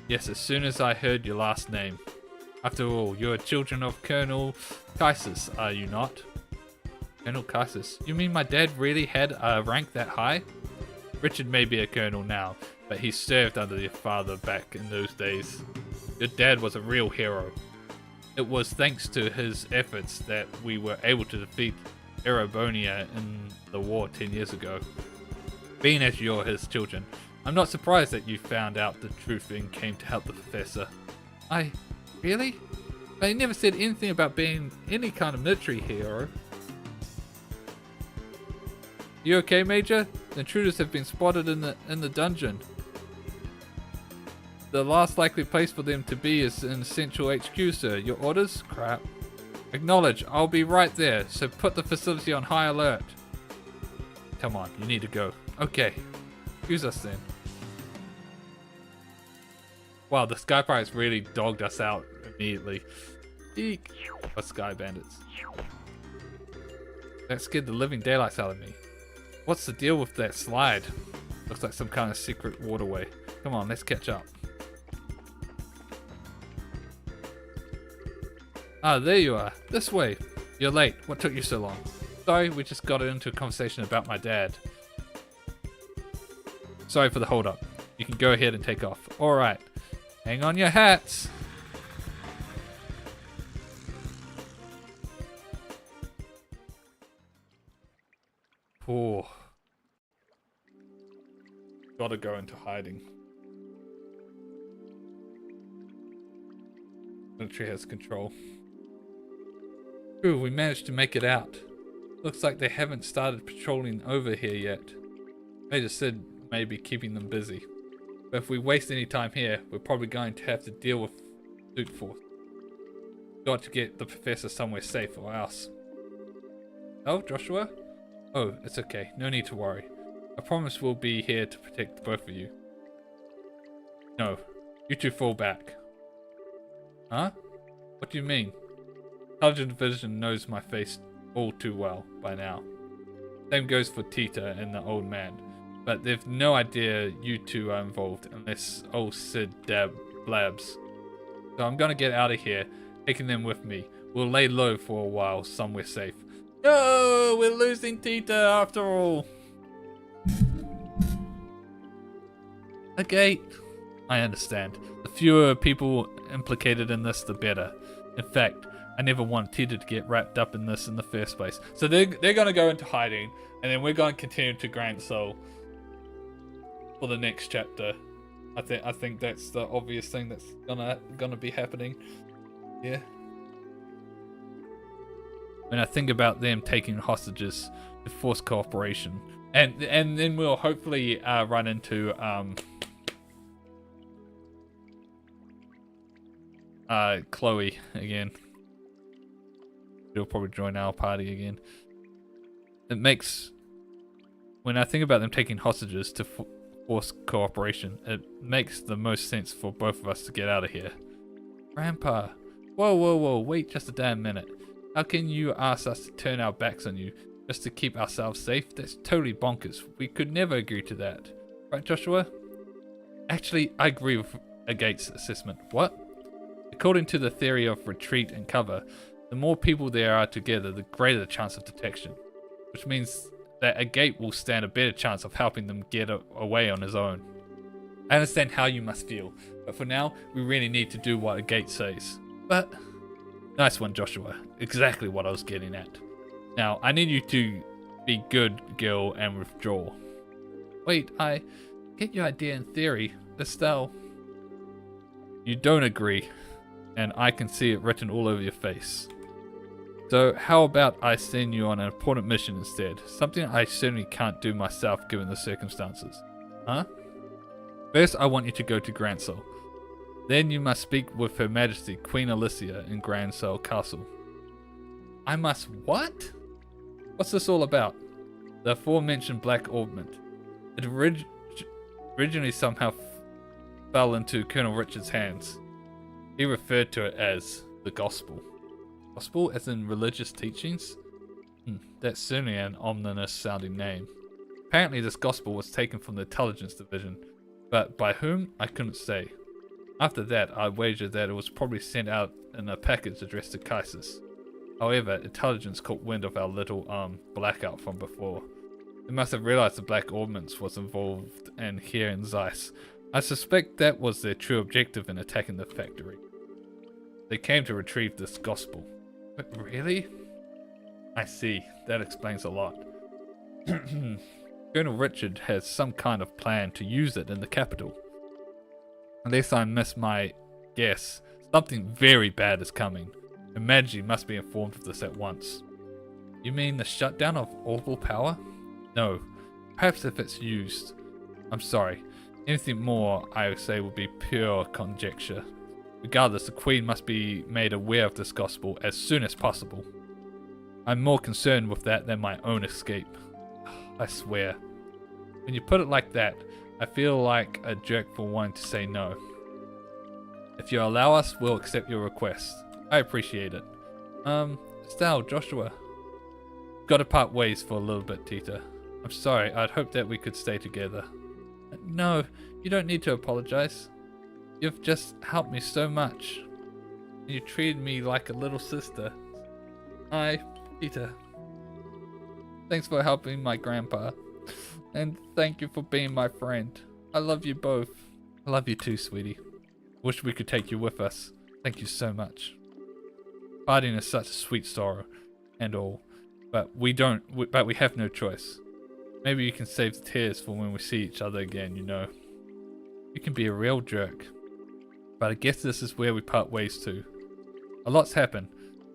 [SPEAKER 3] Yes, as soon as I heard your last name. After all, you're children of Colonel Kaisis, are you not? Colonel Kaisis? You mean my dad really had a rank that high? Richard may be a colonel now, but he served under your father back in those days. Your dad was a real hero. It was thanks to his efforts that we were able to defeat Erebonia in the war 10 years ago. Being as you're his children, I'm not surprised that you found out the truth and came to help the professor. Really? But he never said anything about being any kind of military hero. You okay, Major? The intruders have been spotted in the dungeon. The last likely place for them to be is in Central HQ, sir. Your orders? Crap. Acknowledge, I'll be right there, so put the facility on high alert. Come on, you need to go. Okay, use us then. Wow, the Sky Pirates really dogged us out immediately. Eek. Or Sky Bandits. That scared the living daylights out of me. What's the deal with that slide? Looks like some kind of secret waterway. Come on, let's catch up. Ah, there you are. This way. You're late. What took you so long? Sorry, we just got into a conversation about my dad. Sorry for the hold up. You can go ahead and take off. Alright. Hang on your hats. Oh. Gotta go into hiding. Military has control. Ooh, we managed to make it out. Looks like they haven't started patrolling over here yet. Major said maybe keeping them busy. But if we waste any time here, we're probably going to have to deal with suit force. Got to get the professor somewhere safe or else. Oh, Joshua? Oh, it's okay. No need to worry. I promise we'll be here to protect both of you. No, you two fall back. Huh? What do you mean? Intelligent Vision knows my face all too well by now. Same goes for Tita and the old man. But they've no idea you two are involved unless old Sid blabs. So I'm gonna get out of here, taking them with me. We'll lay low for a while, somewhere safe. No, we're losing Tita after all. A gate. I understand. The fewer people implicated in this, the better. In fact, I never wanted Tita to get wrapped up in this in the first place. So they're gonna go into hiding, and then we're gonna continue to Grand Soul for the next chapter. I think that's the obvious thing that's gonna be happening. Yeah. When I think about them taking hostages to force cooperation, and then we'll hopefully run into Chloe again. She'll probably join our party again. It makes, when I think about them taking hostages to force cooperation, it makes the most sense for both of us to get out of here. Grandpa, whoa, wait just a damn minute. How can you ask us to turn our backs on you just to keep ourselves safe? That's totally bonkers. We could never agree to that. Right, Joshua? Actually, I agree with Agate's assessment. What? According to the theory of retreat and cover, the more people there are together, the greater the chance of detection. Which means that Agate will stand a better chance of helping them get away on his own. I understand how you must feel, but for now, we really need to do what Agate says. But... Nice one, Joshua. Exactly what I was getting at. Now, I need you to be good, girl, and withdraw. Wait, I get your idea in theory. Estelle. You don't agree, and I can see it written all over your face. So, how about I send you on an important mission instead? Something I certainly can't do myself given the circumstances. Huh? First, I want you to go to Grand Soul. Then you must speak with Her Majesty Queen Alicia in Grand Soul Castle. I must what? What's this all about? The aforementioned Black Ornament. It originally somehow fell into Colonel Richard's hands. He referred to it as the Gospel. Gospel as in religious teachings? That's certainly an ominous sounding name. Apparently this Gospel was taken from the Intelligence Division, but by whom I couldn't say. After that, I wagered that it was probably sent out in a package addressed to Kaisis. However, Intelligence caught wind of our little blackout from before. They must have realized the Black Ordnance was involved and here in Zeiss. I suspect that was their true objective in attacking the factory. They came to retrieve this Gospel. But really? I see. That explains a lot. Colonel Richard has some kind of plan to use it in the capital. Unless I miss my guess, something very bad is coming. And Magi must be informed of this at once. You mean the shutdown of orbital power? No. Perhaps if it's used. I'm sorry. Anything more, I would say, would be pure conjecture. Regardless, the Queen must be made aware of this gospel as soon as possible. I'm more concerned with that than my own escape. I swear. When you put it like that, I feel like a jerk for wanting to say no. If you allow us, we'll accept your request. I appreciate it. Estelle, Joshua. Gotta part ways for a little bit, Tita. I'm sorry, I'd hoped that we could stay together. No, you don't need to apologize. You've just helped me so much. You treated me like a little sister. Hi, Tita. Thanks for helping my grandpa. And thank you for being my friend. I love you both. I love you too, sweetie. Wish we could take you with us. Thank you so much. Parting is such a sweet sorrow and all, but we have no choice. Maybe you can save the tears for when we see each other again, you know. You can be a real jerk, but I guess this is where we part ways too. A lot's happened,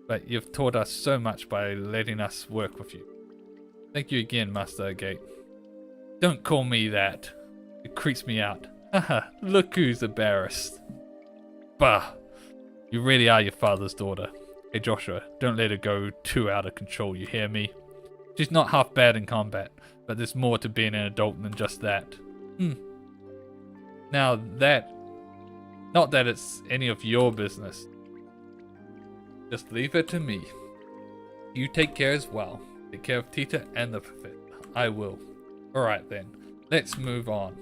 [SPEAKER 3] but you've taught us so much by letting us work with you. Thank you again, Master Agate. Don't call me that. It creeps me out. Haha, look who's embarrassed. Bah, you really are your father's daughter. Hey Joshua, don't let her go too out of control, you hear me? She's not half bad in combat, but there's more to being an adult than just that. Now that, not that it's any of your business. Just leave it to me. You take care as well. Take care of Tita and the professor. I will. Alright then, let's move on.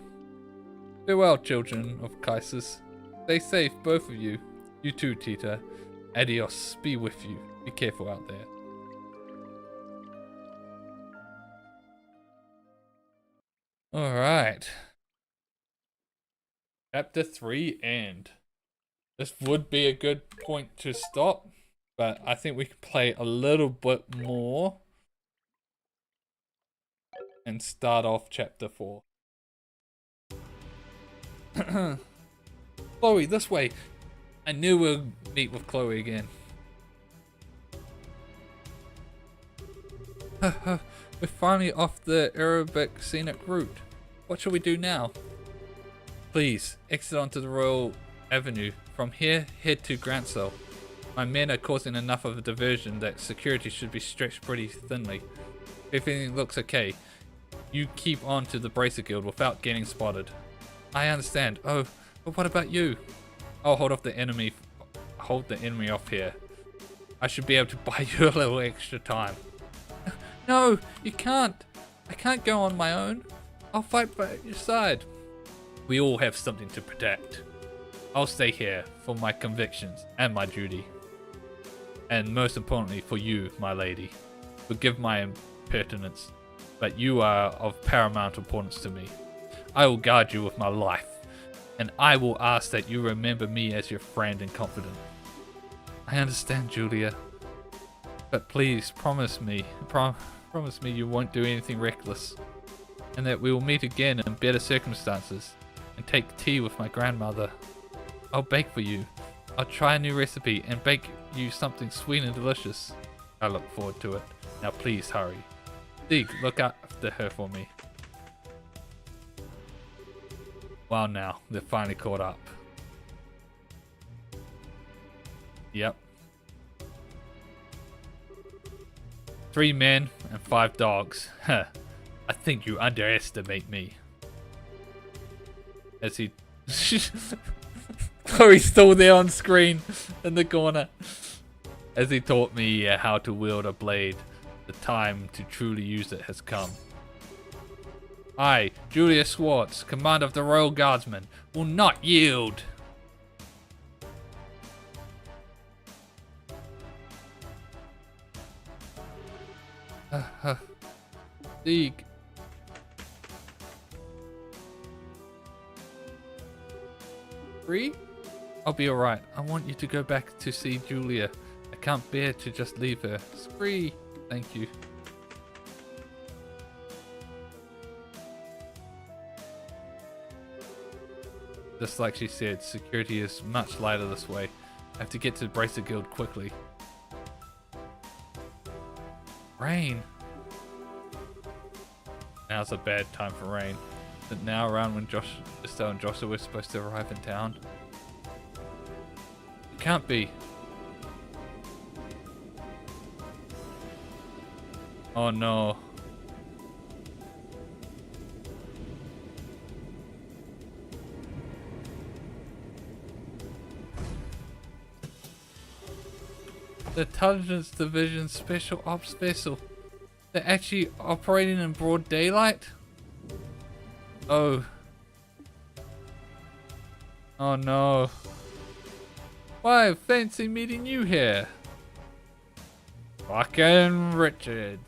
[SPEAKER 3] Farewell, children of Kaisis. Stay safe, both of you. You too, Tita. Adios, be with you. Be careful out there. Alright. Chapter 3 end. This would be a good point to stop, but I think we can play a little bit more and start off chapter 4. Chloe, this way. I knew we'll meet with Chloe again. We're finally off the Arabic scenic route. What shall we do now? Please, exit onto the Royal Avenue. From here, head to Grantsell. My men are causing enough of a diversion that security should be stretched pretty thinly. If everything looks okay, you keep on to the Bracer Guild without getting spotted. I understand. Oh, but what about you? I'll hold the enemy off here. I should be able to buy you a little extra time. No, you can't. I can't go on my own. I'll fight by your side. We all have something to protect. I'll stay here for my convictions and my duty. And most importantly for you, my lady. Forgive my impertinence, but you are of paramount importance to me. I will guard you with my life, and I will ask that you remember me as your friend and confidant. I understand, Julia, but please promise me you won't do anything reckless, and that we will meet again in better circumstances, and take tea with my grandmother. I'll bake for you. I'll try a new recipe and bake you something sweet and delicious. I look forward to it. Now please hurry. Dig, look after her for me. Wow, now they're finally caught up. Yep. 3 men and 5 dogs. Huh. I think you underestimate me. As he... Chloe's still there on screen in the corner. As he taught me how to wield a blade, the time to truly use it has come. I, Julia Swartz, commander of the Royal Guardsmen, will not yield. Dig. Free? I'll be alright. I want you to go back to see Julia. I can't bear to just leave her. Spree. Thank you. Just like she said, security is much lighter this way. I have to get to the Bracer Guild quickly. Rain. Now's a bad time for rain. Is it now around when Estelle and Joshua were supposed to arrive in town? can't be. Oh no. The Intelligence Division Special Ops vessel. They're actually operating in broad daylight? Oh. Oh no. Why, fancy meeting you here. Fucking Richard.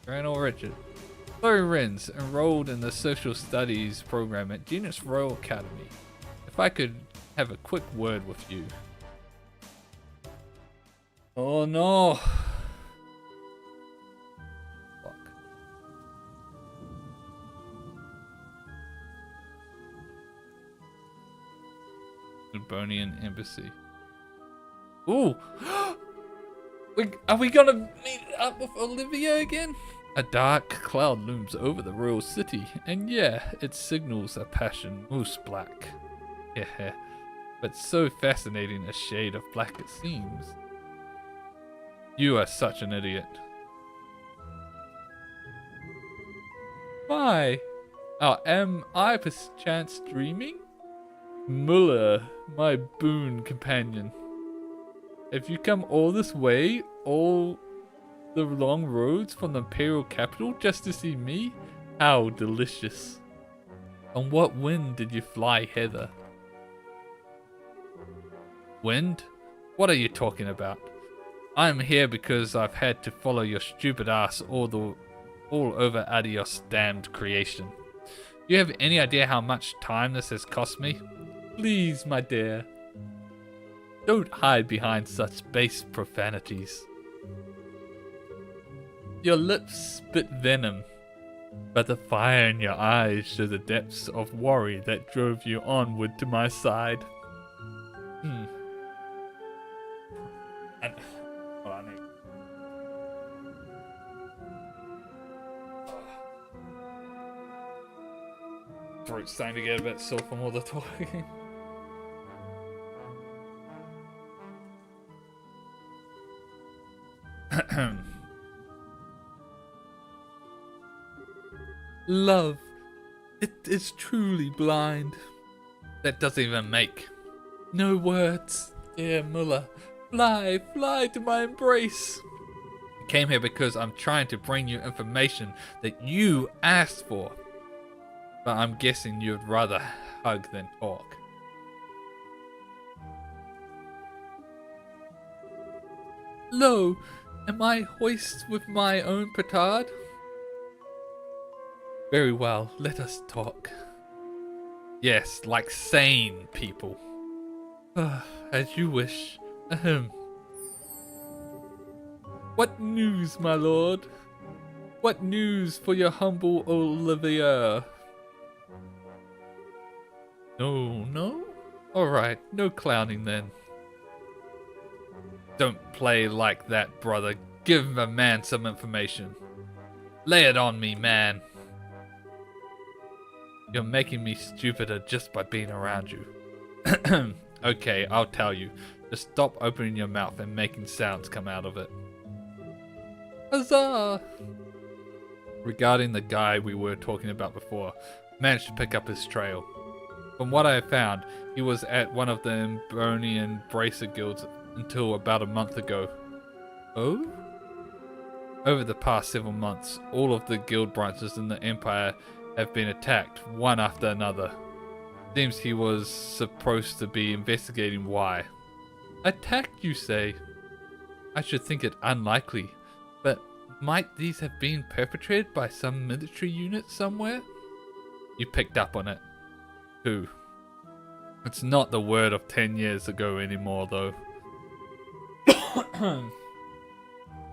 [SPEAKER 3] Colonel Richard. Chloe Renz, enrolled in the Social Studies program at Genus Royal Academy. If I could have a quick word with you. Oh no. Fuck. Libonian Embassy. Ooh. Are we gonna meet up with Olivia again? A dark cloud looms over the royal city, and yeah, it signals a passion moose black. Yeah, but so fascinating a shade of black it seems. You are such an idiot. Why? Oh, am I perchance dreaming? Muller, my boon companion. Have you come all this way, all the long roads from the Imperial capital just to see me? How delicious. On what wind did you fly hither? Wind? What are you talking about? I'm here because I've had to follow your stupid ass all over Adios damned creation. Do you have any idea how much time this has cost me? Please, my dear. Don't hide behind such base profanities. Your lips spit venom, but the fire in your eyes show the depths of worry that drove you onward to my side. And, hold on, throat's starting to get a bit sore from all the talking. Love, it is truly blind. That doesn't even make. No words, dear Muller. Fly, fly to my embrace. I came here because I'm trying to bring you information that you asked for. But I'm guessing you'd rather hug than talk. Lo, am I hoist with my own petard? Very well, let us talk. Yes, like sane people. As you wish. Ahem. What news, my lord? What news for your humble Olivia? No, no? Alright, no clowning then. Don't play like that, brother. Give the man some information. Lay it on me, man. You're making me stupider just by being around you. Okay, I'll tell you. Just stop opening your mouth and making sounds come out of it. Huzzah! Regarding the guy we were talking about before, managed to pick up his trail. From what I have found, he was at one of the Embronian Bracer guilds until about a month ago. Oh? Over the past several months, all of the guild branches in the Empire have been attacked, one after another. Seems he was supposed to be investigating why. Attacked, you say? I should think it unlikely, but might these have been perpetrated by some military unit somewhere? You picked up on it. Who? It's not the word of 10 years ago anymore, though.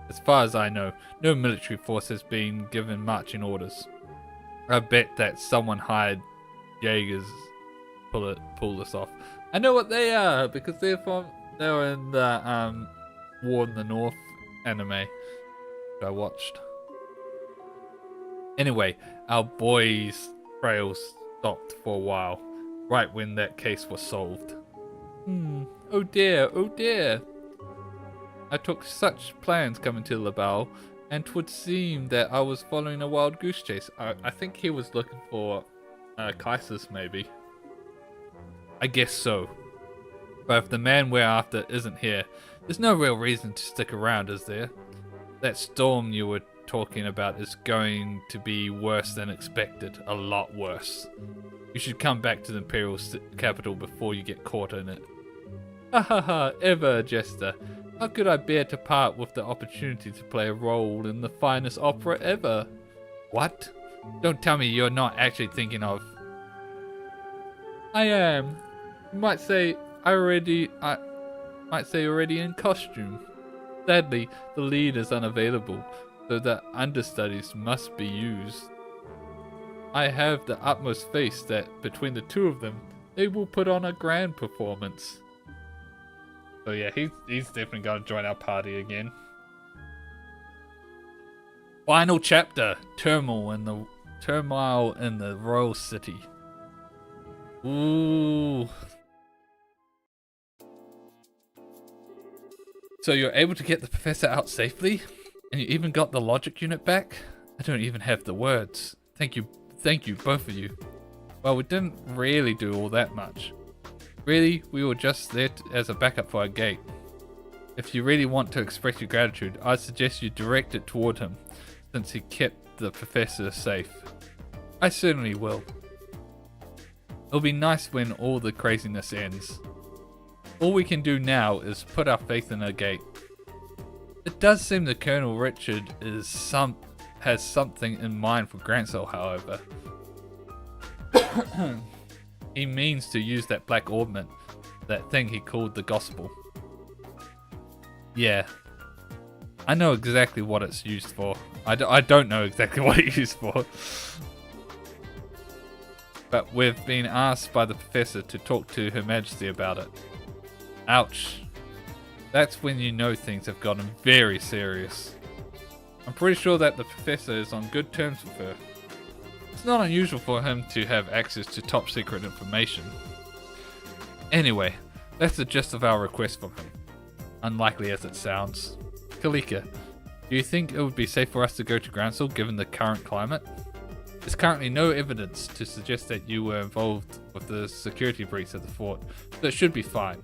[SPEAKER 3] As far as I know, no military force has been given marching orders. I bet that someone hired Jaegers pull this off. I know what they are because they're in the War in the North anime I watched. Anyway, our boys' trails stopped for a while, right when that case was solved. Oh dear, oh dear. I took such plans coming to Labao, and 'twould seem that I was following a wild goose chase. I think he was looking for Kaisis, maybe. I guess so. But if the man we're after isn't here, there's no real reason to stick around, is there? That storm you were talking about is going to be worse than expected. A lot worse. You should come back to the Imperial capital before you get caught in it. Ha ha ha, ever a jester. How could I bear to part with the opportunity to play a role in the finest opera ever? What? Don't tell me you're not actually thinking of... I am. You might say already in costume. Sadly, the lead is unavailable, so the understudies must be used. I have the utmost faith that between the two of them, they will put on a grand performance. So yeah, he's definitely going to join our party again. Final chapter: turmoil in the royal city. Ooh. So you're able to get the professor out safely, and you even got the logic unit back. I don't even have the words. Thank you, both of you. Well, we didn't really do all that much. Really, we were just there as a backup for our gate. If you really want to express your gratitude, I'd suggest you direct it toward him, since he kept the professor safe. I certainly will. It'll be nice when all the craziness ends. All we can do now is put our faith in our gate. It does seem that Colonel Richard has something in mind for Grancel, however. He means to use that black ornament, that thing he called the gospel. Yeah, I know exactly what it's used for. I don't know exactly what it's used for. But we've been asked by the professor to talk to Her Majesty about it. Ouch. That's when you know things have gotten very serious. I'm pretty sure that the professor is on good terms with her. It's not unusual for him to have access to top secret information. Anyway, that's the gist of our request from him. Unlikely as it sounds. Kalika, do you think it would be safe for us to go to Grancel given the current climate? There's currently no evidence to suggest that you were involved with the security breach at the fort, so it should be fine.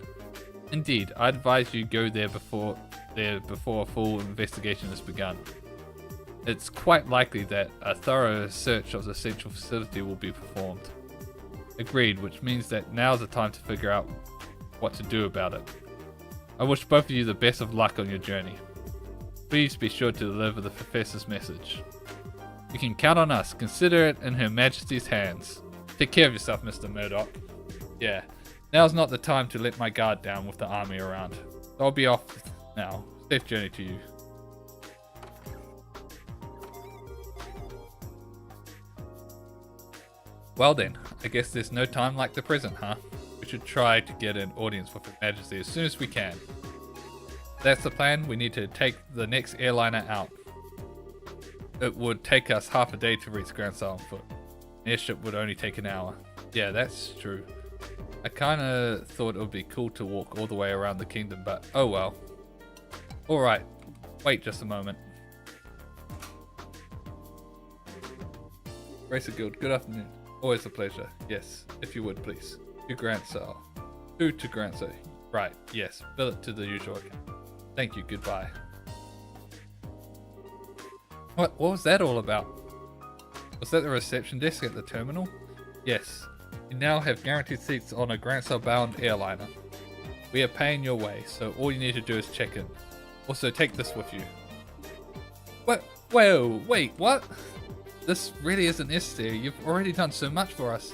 [SPEAKER 3] Indeed, I advise you go there before a full investigation has begun. It's quite likely that a thorough search of the central facility will be performed. Agreed, which means that now's the time to figure out what to do about it. I wish both of you the best of luck on your journey. Please be sure to deliver the professor's message. You can count on us. Consider it in Her Majesty's hands. Take care of yourself, Mr. Murdoch. Yeah, now's not the time to let my guard down with the army around. I'll be off now. Safe journey to you. Well then, I guess there's no time like the present, huh? We should try to get an audience with Her Majesty as soon as we can. That's the plan. We need to take the next airliner out. It would take us half a day to reach Grancel on foot. An airship would only take an hour. Yeah, that's true. I kinda thought it would be cool to walk all the way around the kingdom, but oh well. Alright, wait just a moment. Racer Guild, good afternoon. Always a pleasure. Yes, if you would please. To Grancel. To Grancel. Right, yes, bill it to the usual account. Thank you, goodbye. What was that all about? Was that the reception desk at the terminal? Yes. You now have guaranteed seats on a Grancel-bound airliner. We are paying your way, so all you need to do is check in. Also, take this with you. What? Whoa, wait, what? This really isn't necessary. You've already done so much for us.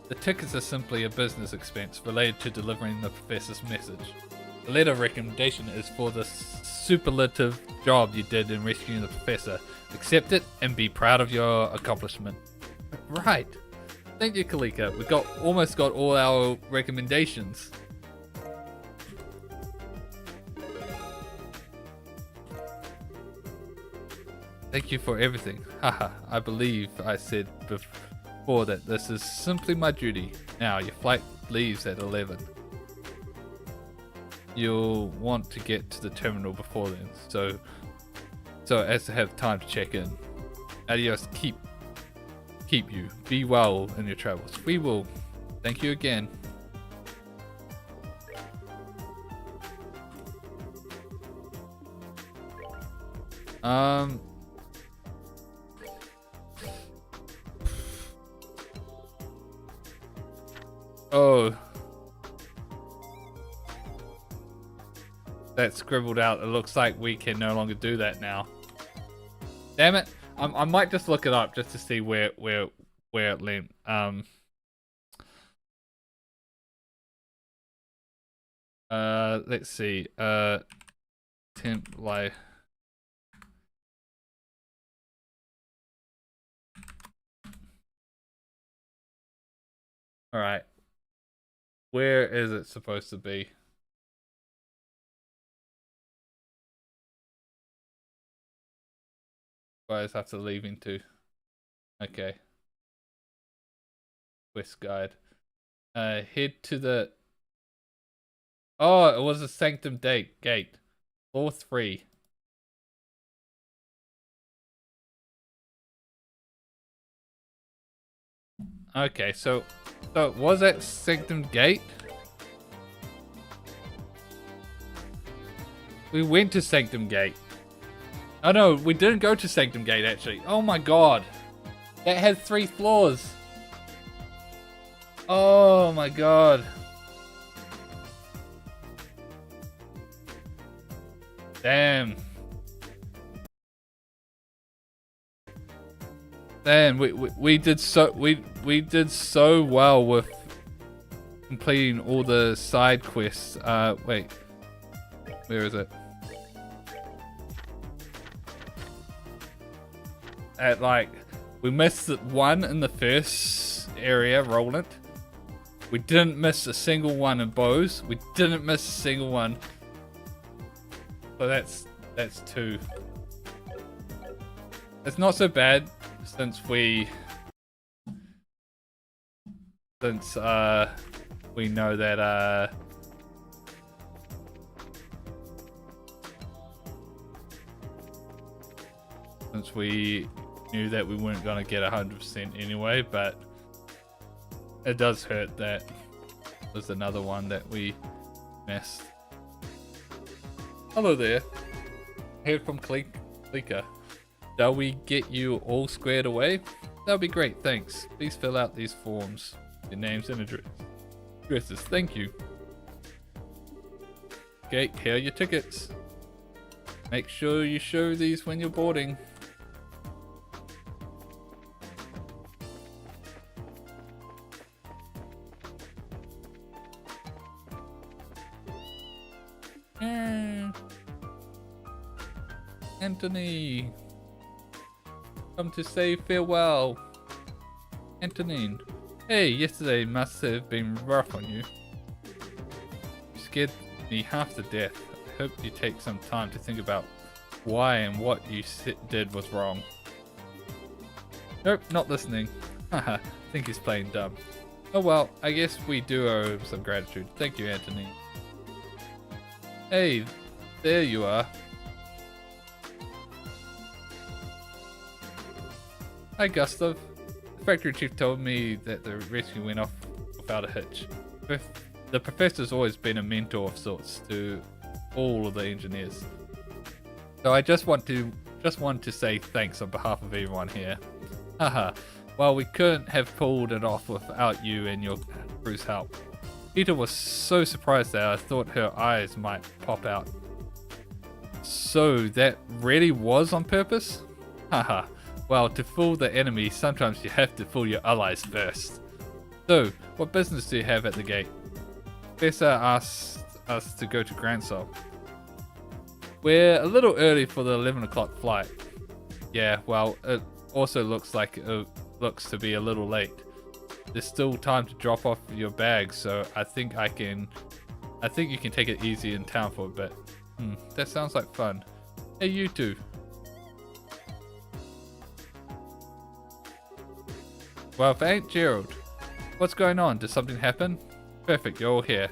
[SPEAKER 3] The tickets are simply a business expense related to delivering the professor's message. The letter of recommendation is for the superlative job you did in rescuing the professor. Accept it and be proud of your accomplishment. Right. Thank you, Kalika. We almost got all our recommendations. Thank you for everything. Haha, I believe I said before that this is simply my duty. Now, your flight leaves at 11. you'll want to get to the terminal before then, so as to have time to check in. Adios, keep you. Be well in your travels. We will. Thank you again. Oh. That's scribbled out. It looks like we can no longer do that now. Damn it. I might just look it up just to see where it went. Let's see. Temp life. All right. Where is it supposed to be? Guys have to leave into. Okay. Quest guide. Head to the. Oh, it was a Sanctum gate. Floor 3. Okay, so was that Sanctum Gate? We went to Sanctum Gate. Oh no, we didn't go to Sanctum Gate actually. Oh my god. That had 3 floors. Oh my god. Damn. Damn, we did so well with completing all the side quests. Wait. Where is it? We missed one in the first area, Roland. We didn't miss a single one in Bose. We didn't miss a single one. So that's 2. It's not so bad since we know that since we knew that we weren't gonna get 100% anyway, but it does hurt that there's another one that we missed. Hello there. Heard from Clicker. Shall we get you all squared away? That'll be great, thanks. Please fill out these forms. Your names and addresses. Thank you. Okay, here are your tickets. Make sure you show these when you're boarding. Anthony, come to say farewell. Antonine, hey, yesterday must have been rough on you. You scared me half to death. I hope you take some time to think about why and what you did was wrong. Nope, not listening. Haha, think he's playing dumb. Oh well, I guess we do owe him some gratitude. Thank you, Anthony. Hey, there you are. Hi, Gustav. The factory chief told me that the rescue went off without a hitch. The professor's always been a mentor of sorts to all of the engineers. So I just want to say thanks on behalf of everyone here. Haha. Well, we couldn't have pulled it off without you and your crew's help. Peter was so surprised that I thought her eyes might pop out. So that really was on purpose? Haha. Well, to fool the enemy, sometimes you have to fool your allies first. So, what business do you have at the gate? Professor asked us to go to Gransol. We're a little early for the 11 o'clock flight. Yeah, well, it also looks like it looks to be a little late. There's still time to drop off your bags, so I think you can take it easy in town for a bit. That sounds like fun. Hey, you two. Well, if it ain't Gerald. What's going on? Did something happen? Perfect, you're all here.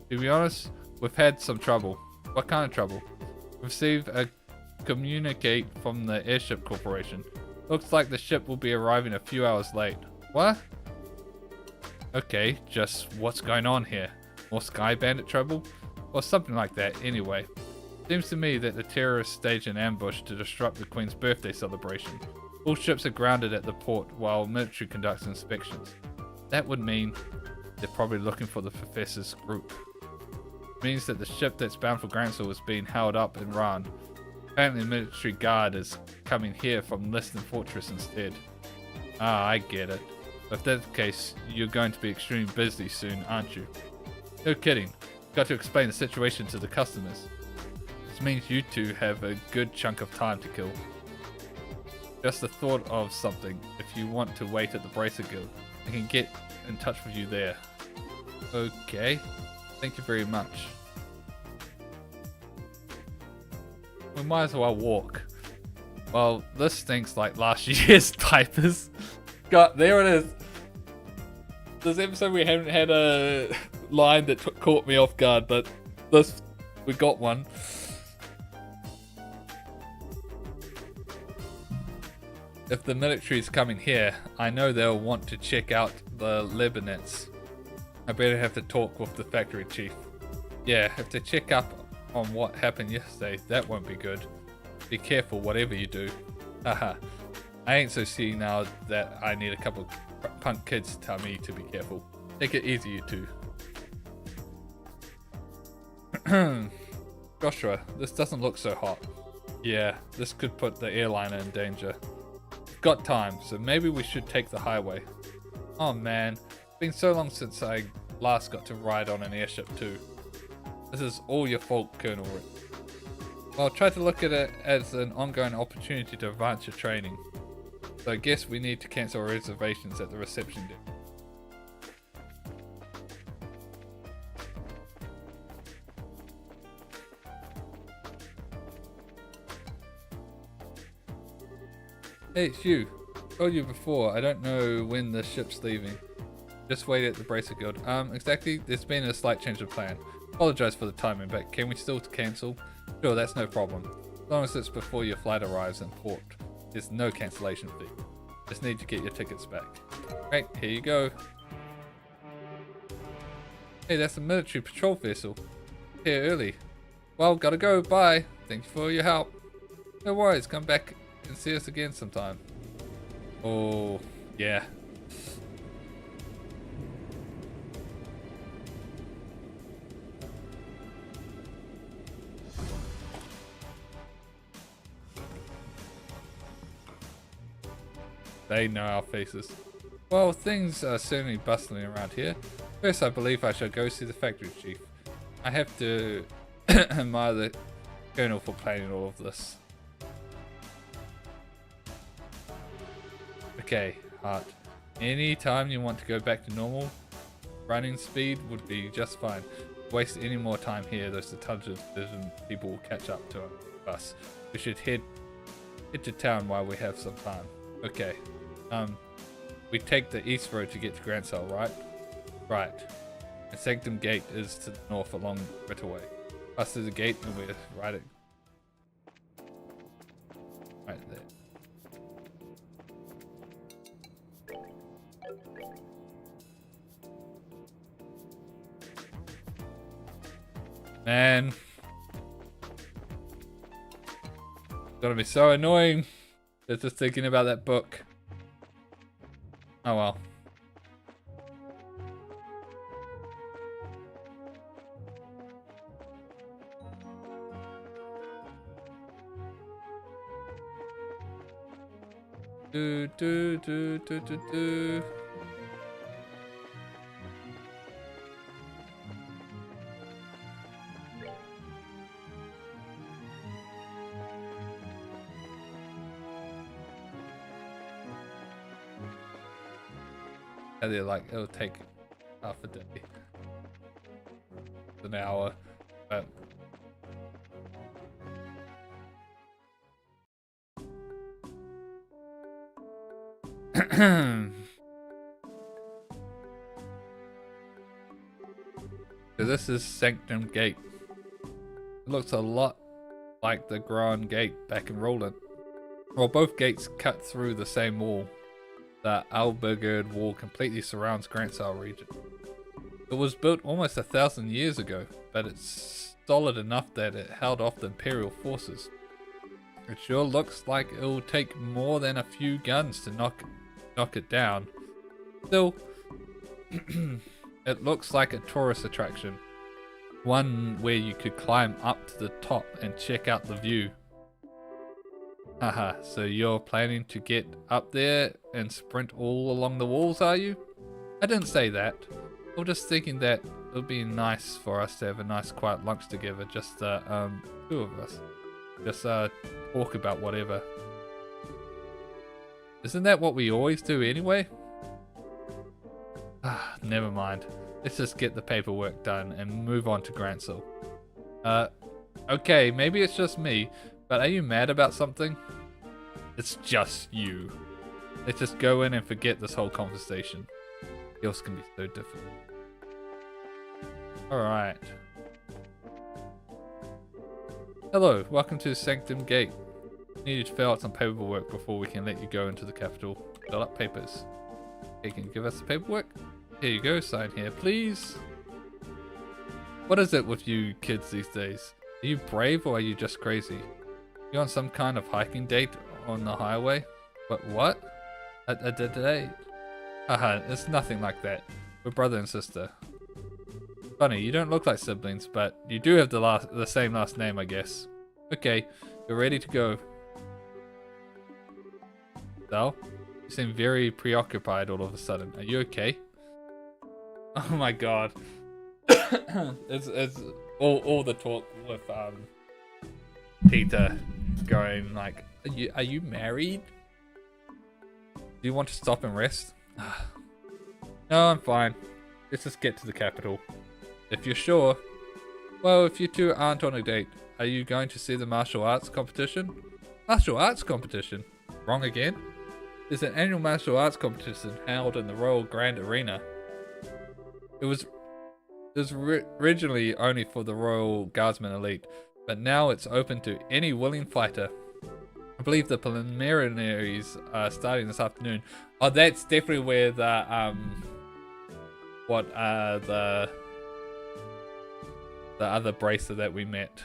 [SPEAKER 3] To be honest, We've had some trouble. What kind of trouble? Received a communicate from the Airship Corporation. Looks like the ship will be arriving a few hours late. What? Okay, just what's going on here? More Sky Bandit trouble? Or something like that, anyway. Seems to me that the terrorists staged an ambush to disrupt the Queen's birthday celebration. All ships are grounded at the port while military conducts inspections. That would mean they're probably looking for the Professor's group. It means that the ship that's bound for Grantsville is being held up in Ran. Apparently the military guard is coming here from Liston Fortress instead. Ah, I get it. If that's the case, you're going to be extremely busy soon, aren't you? No kidding. Got to explain the situation to the customers. This means you two have a good chunk of time to kill. Just the thought of something. If you want to wait at the Bracer Guild, I can get in touch with you there. Okay. Thank you very much. We might as well walk. Well, this stinks like last year's diapers. God, there it is. This episode we haven't had a line that caught me off guard, but this, we got one. If the military's coming here, I know they'll want to check out the Lebanese. I better have to talk with the factory chief. Yeah, have to check up on what happened yesterday. That won't be good. Be careful whatever you do. Haha. I ain't so senile that I need a couple of punk kids to tell me to be careful. Take it easy, you two. Joshua, this doesn't look so hot. Yeah, this could put the airliner in danger. We've got time, so maybe we should take the highway. Oh man, it's been so long since I last got to ride on an airship too. This is all your fault, Colonel Rick. Well, try to look at it as an ongoing opportunity to advance your training. So I guess we need to cancel our reservations at the reception desk. Hey, it's you. Told you before, I don't know when the ship's leaving. Just wait at the Bracer Guild. Exactly, there's been a slight change of plan. Apologize for the timing, but can we still cancel? Sure, that's no problem. As long as it's before your flight arrives in port. There's no cancellation fee. Just need to get your tickets back. Right, here you go. Hey, that's a military patrol vessel. Here early. Well, gotta go, bye. Thank you for your help. No worries, come back and see us again sometime. Oh, yeah. They know our faces. Well, things are certainly bustling around here. First, I believe I shall go see the factory chief. I have to admire the colonel for planning all of this. Okay, Hart. Anytime you want to go back to normal, running speed would be just fine. Waste any more time here, those intelligent people will catch up to us. We should head to town while we have some time. Okay. We take the east road to get to Grantsville, right? Right. And Sanctum Gate is to the north along Ritterway. Us to the gate and we're right there. Man. It's gonna be so annoying. Just thinking about that book. Oh well. Do do do do do do. And they're like, it'll take half a day, an hour, but So this is Sanctum Gate. It looks a lot like the Grand Gate back in Roland. While both gates cut through the same wall, the Albergerd wall completely surrounds Grantsau region. It was built almost 1,000 years ago, but it's solid enough that it held off the Imperial forces. It sure looks like it'll take more than a few guns to knock it down. Still, it looks like a tourist attraction. One where you could climb up to the top and check out the view. Haha, so you're planning to get up there and sprint all along the walls, are you? I didn't say that. I was just thinking that it would be nice for us to have a nice quiet lunch together, just the two of us. Just talk about whatever. Isn't that what we always do anyway? Ah, never mind. Let's just get the paperwork done and move on to Grantsau. Okay, maybe it's just me, but are you mad about something? It's just you. Let's just go in and forget this whole conversation. Else can be so difficult. Alright. Hello, welcome to Sanctum Gate. Need you to fill out some paperwork before we can let you go into the capital. Fill up papers. Okay, can you give us the paperwork? Here you go, sign here, please. What is it with you kids these days? Are you brave or are you just crazy? You on some kind of hiking date on the highway? But what? A date? Haha, it's nothing like that. We're brother and sister. Funny, you don't look like siblings, but you do have the same last name, I guess. Okay, you're ready to go. Sal, you seem very preoccupied all of a sudden. Are you okay? Oh my god. it's all the talk with Peter going like, are you married? Do you want to stop and rest? No, I'm fine. Let's just get to the capital. If you're sure. Well, if you two aren't on a date, are you going to see the martial arts competition? Martial arts competition? Wrong again? There's an annual martial arts competition held in the Royal Grand Arena. It was originally only for the Royal Guardsmen Elite, but now it's open to any willing fighter. I believe the preliminaries are starting this afternoon. Oh, that's definitely where the other bracer that we met,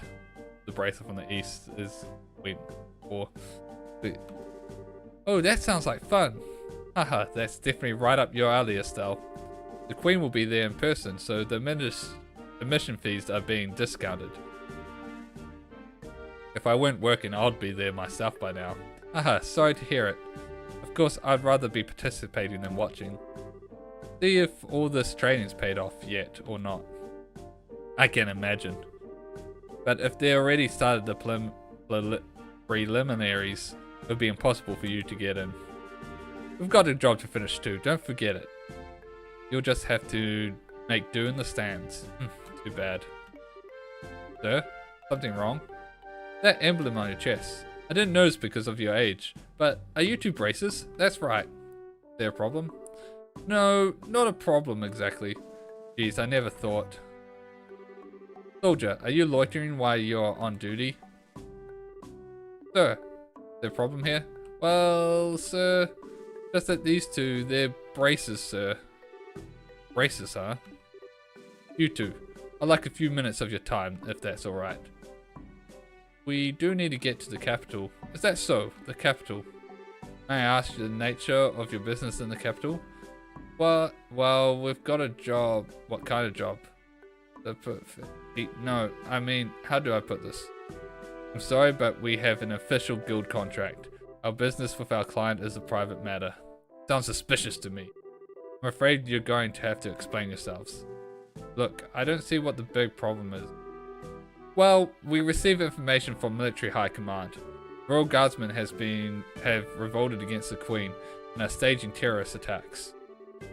[SPEAKER 3] the bracer from the east, is went for. Oh, that sounds like fun. Haha, that's definitely right up your alley, Estelle. The Queen will be there in person, so the admission fees are being discounted. If I weren't working, I'd be there myself by now. Haha, sorry to hear it. Of course, I'd rather be participating than watching. See if all this training's paid off yet or not. I can imagine. But if they already started the preliminaries, it would be impossible for you to get in. We've got a job to finish too, don't forget it. You'll just have to make do in the stands. Too bad. Sir, something wrong? That emblem on your chest. I didn't notice because of your age, but are you two braces? That's right. Is there a problem? No, not a problem exactly. Geez, I never thought. Soldier, are you loitering while you're on duty? Sir, is there a problem here? Well, sir, just that these two, they're braces, sir. Braces, huh? You two, I'd like a few minutes of your time, if that's alright. We do need to get to the capital. Is that so? The capital? May I ask you the nature of your business in the capital? Well, we've got a job. What kind of job? No, I mean, how do I put this? I'm sorry, but we have an official guild contract. Our business with our client is a private matter. Sounds suspicious to me. I'm afraid you're going to have to explain yourselves. Look, I don't see what the big problem is. Well, we receive information from military high command. Royal Guardsmen have revolted against the Queen and are staging terrorist attacks.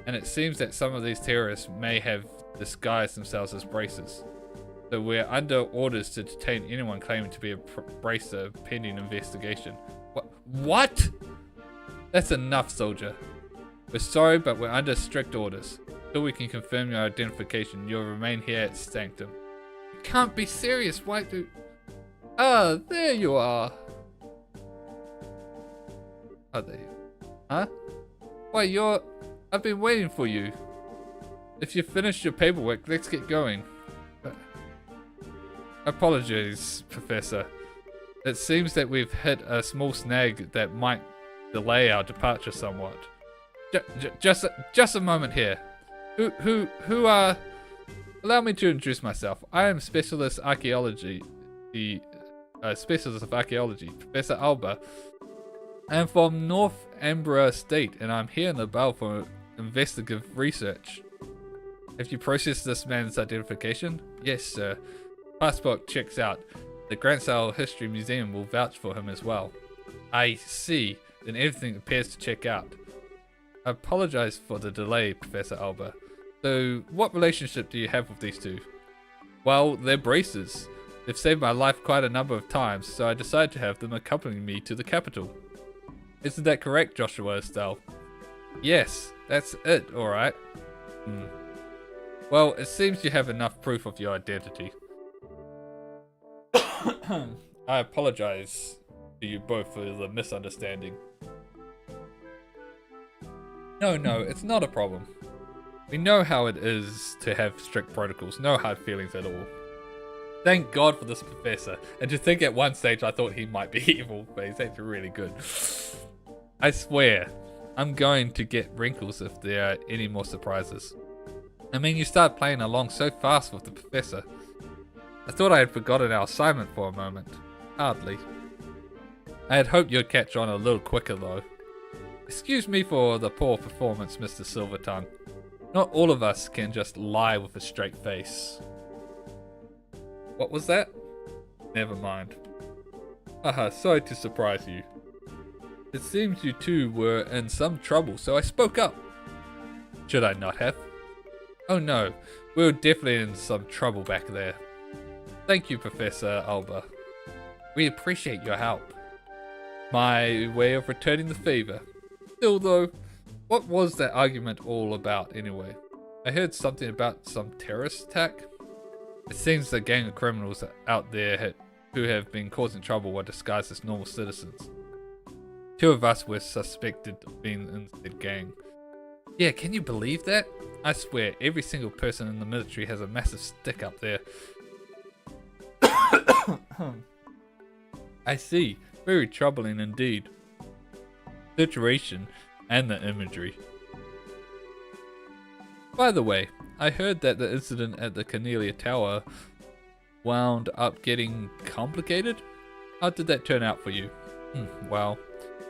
[SPEAKER 3] And it seems that some of these terrorists may have disguised themselves as braces. So we're under orders to detain anyone claiming to be a bracer pending investigation. What? That's enough, soldier. We're sorry, but we're under strict orders. Till we can confirm your identification, you'll remain here at Sanctum. You can't be serious, why do... Ah, there you are. Oh, there you are. Huh? Why, you're... I've been waiting for you. If you finished your paperwork, let's get going. Apologies, Professor. It seems that we've hit a small snag that might delay our departure somewhat. Just a moment here. Who are... Allow me to introduce myself. I am Specialist Archaeology, Specialist of Archaeology, Professor Alba. I am from North Ambra State, and I'm here in the Bell for investigative research. Have you processed this man's identification? Yes, sir. Passport checks out. The Grand Sail History Museum will vouch for him as well. I see. Then everything appears to check out. I apologize for the delay, Professor Alba. So, what relationship do you have with these two? Well, they're braces. They've saved my life quite a number of times, so I decided to have them accompany me to the capital. Isn't that correct, Joshua Estelle? Yes, that's it, alright. Well, it seems you have enough proof of your identity. I apologize to you both for the misunderstanding. No, it's not a problem. We know how it is to have strict protocols, no hard feelings at all. Thank God for this professor. And to think at one stage I thought he might be evil, but he's actually really good. I swear, I'm going to get wrinkles if there are any more surprises. I mean, you start playing along so fast with the professor. I thought I had forgotten our assignment for a moment. Hardly. I had hoped you'd catch on a little quicker though. Excuse me for the poor performance, Mr. Silvertongue. Not all of us can just lie with a straight face. What was that? Never mind. Haha, sorry to surprise you. It seems you two were in some trouble, so I spoke up. Should I not have? Oh no, we were definitely in some trouble back there. Thank you, Professor Alba. We appreciate your help. My way of returning the favor. Still though, what was that argument all about anyway? I heard something about some terrorist attack. It seems the gang of criminals out there who have been causing trouble were disguised as normal citizens. 2 of us were suspected of being in the gang. Yeah, can you believe that? I swear, every single person in the military has a massive stick up there. I see. Very troubling indeed. Situation and the imagery. By the way, I heard that the incident at the Cornelia Tower wound up getting complicated. How did that turn out for you? Well,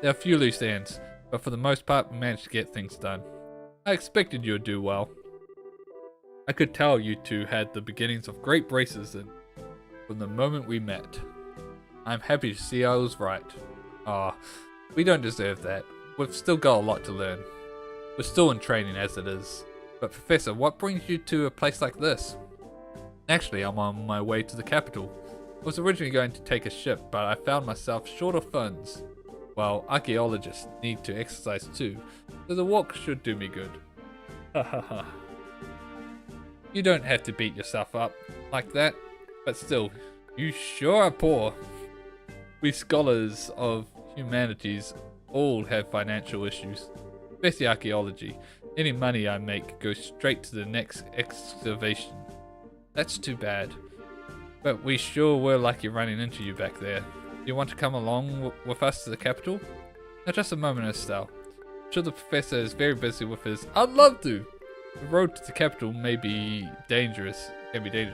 [SPEAKER 3] there are a few loose ends, but for the most part we managed to get things done. I expected you would do well. I could tell you two had the beginnings of great braces from the moment we met. I'm happy to see I was right. We don't deserve that. We've still got a lot to learn. We're still in training as it is. But Professor, what brings you to a place like this? Actually, I'm on my way to the capital. I was originally going to take a ship, but I found myself short of funds. Well, archaeologists need to exercise too, so the walk should do me good. Hahaha. You don't have to beat yourself up like that, but still, you sure are poor. We scholars of humanities all have financial issues, especially archaeology. Any money I make goes straight to the next excavation. That's too bad. But we sure were lucky running into you back there. Do you want to come along with us to the capital? Now just a moment, Estelle. I'm sure the professor is very busy with his... I'd love to! The road to the capital may be dangerous,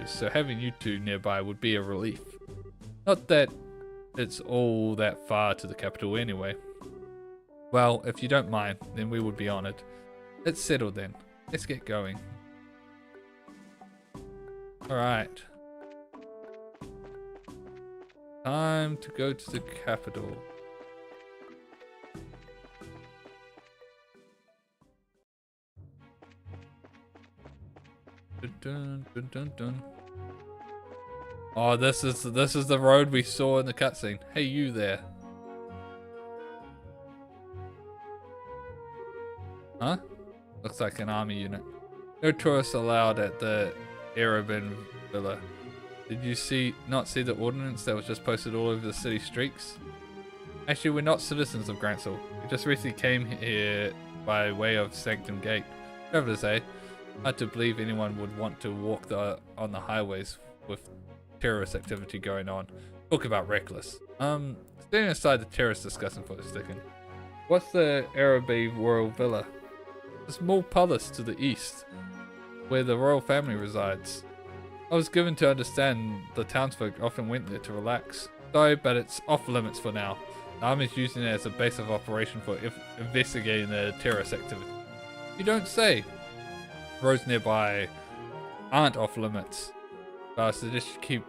[SPEAKER 3] so having you two nearby would be a relief. Not that it's all that far to the capital anyway. Well, if you don't mind, then we would be honored. It's settled then. Let's get going. Alright. Time to go to the capital. Dun, dun, dun, dun. Oh, this is the road we saw in the cutscene. Hey, you there. Huh? Looks like an army unit. No tourists allowed at the Araban Villa. Did you not see the ordinance that was just posted all over the city streets? Actually, we're not citizens of Grantsell. We just recently came here by way of Sanctum Gate. Travelers, eh? Hard to believe anyone would want to walk on the highways with terrorist activity going on. Talk about reckless. Standing aside the terrorist discussion for a second. What's the Arabe Royal Villa? A small palace to the east, where the royal family resides. I was given to understand the townsfolk often went there to relax. Sorry, but it's off limits for now. The army's using it as a base of operation for investigating the terrorist activity. You don't say. Roads nearby aren't off limits, but I suggest you keep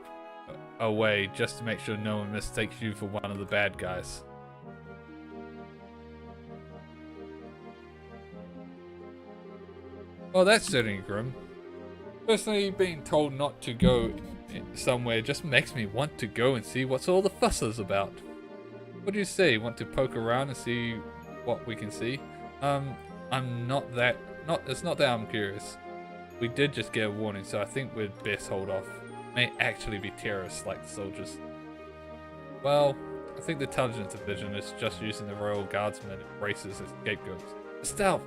[SPEAKER 3] away just to make sure no one mistakes you for one of the bad guys. Well, that's certainly grim. Personally, being told not to go somewhere just makes me want to go and see what's all the fuss is about. What do you say? Want to poke around and see what we can see? It's not that I'm curious. We did just get a warning, so I think we'd best hold off. May actually be terrorists like the soldiers. Well, I think the intelligence division is just using the royal guardsmen and bracers as scapegoats. Stealth!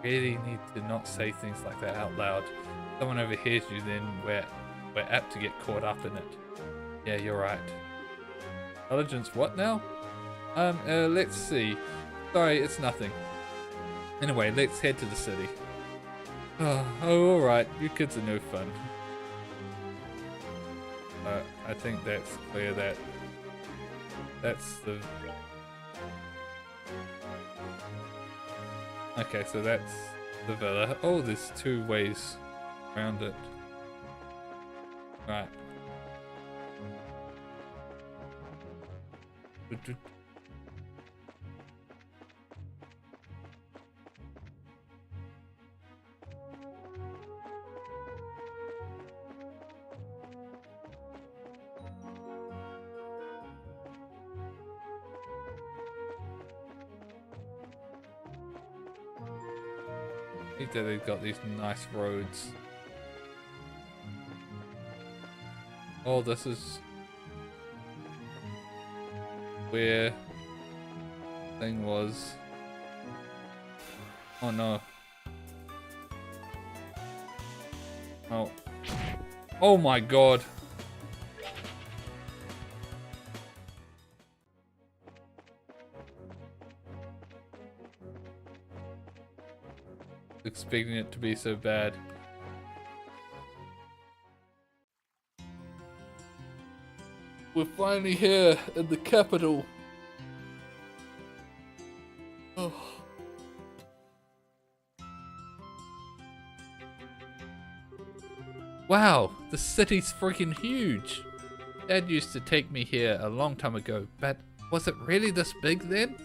[SPEAKER 3] Really need to not say things like that out loud. If someone overhears you, then we're apt to get caught up in it. Yeah, you're right. Intelligence what now? Let's see. Sorry, it's nothing. Anyway, let's head to the city. Oh, alright. You kids are no fun. I think that's clear that that's the... Okay, so that's the villa. Oh, there's two ways around it. Right. I think that they've got these nice roads. Oh, this is where thing was. Oh no. Oh. Oh my god. Expecting it to be so bad. We're finally here in the capital. Oh. Wow, the city's freaking huge. Dad used to take me here a long time ago, but was it really this big then?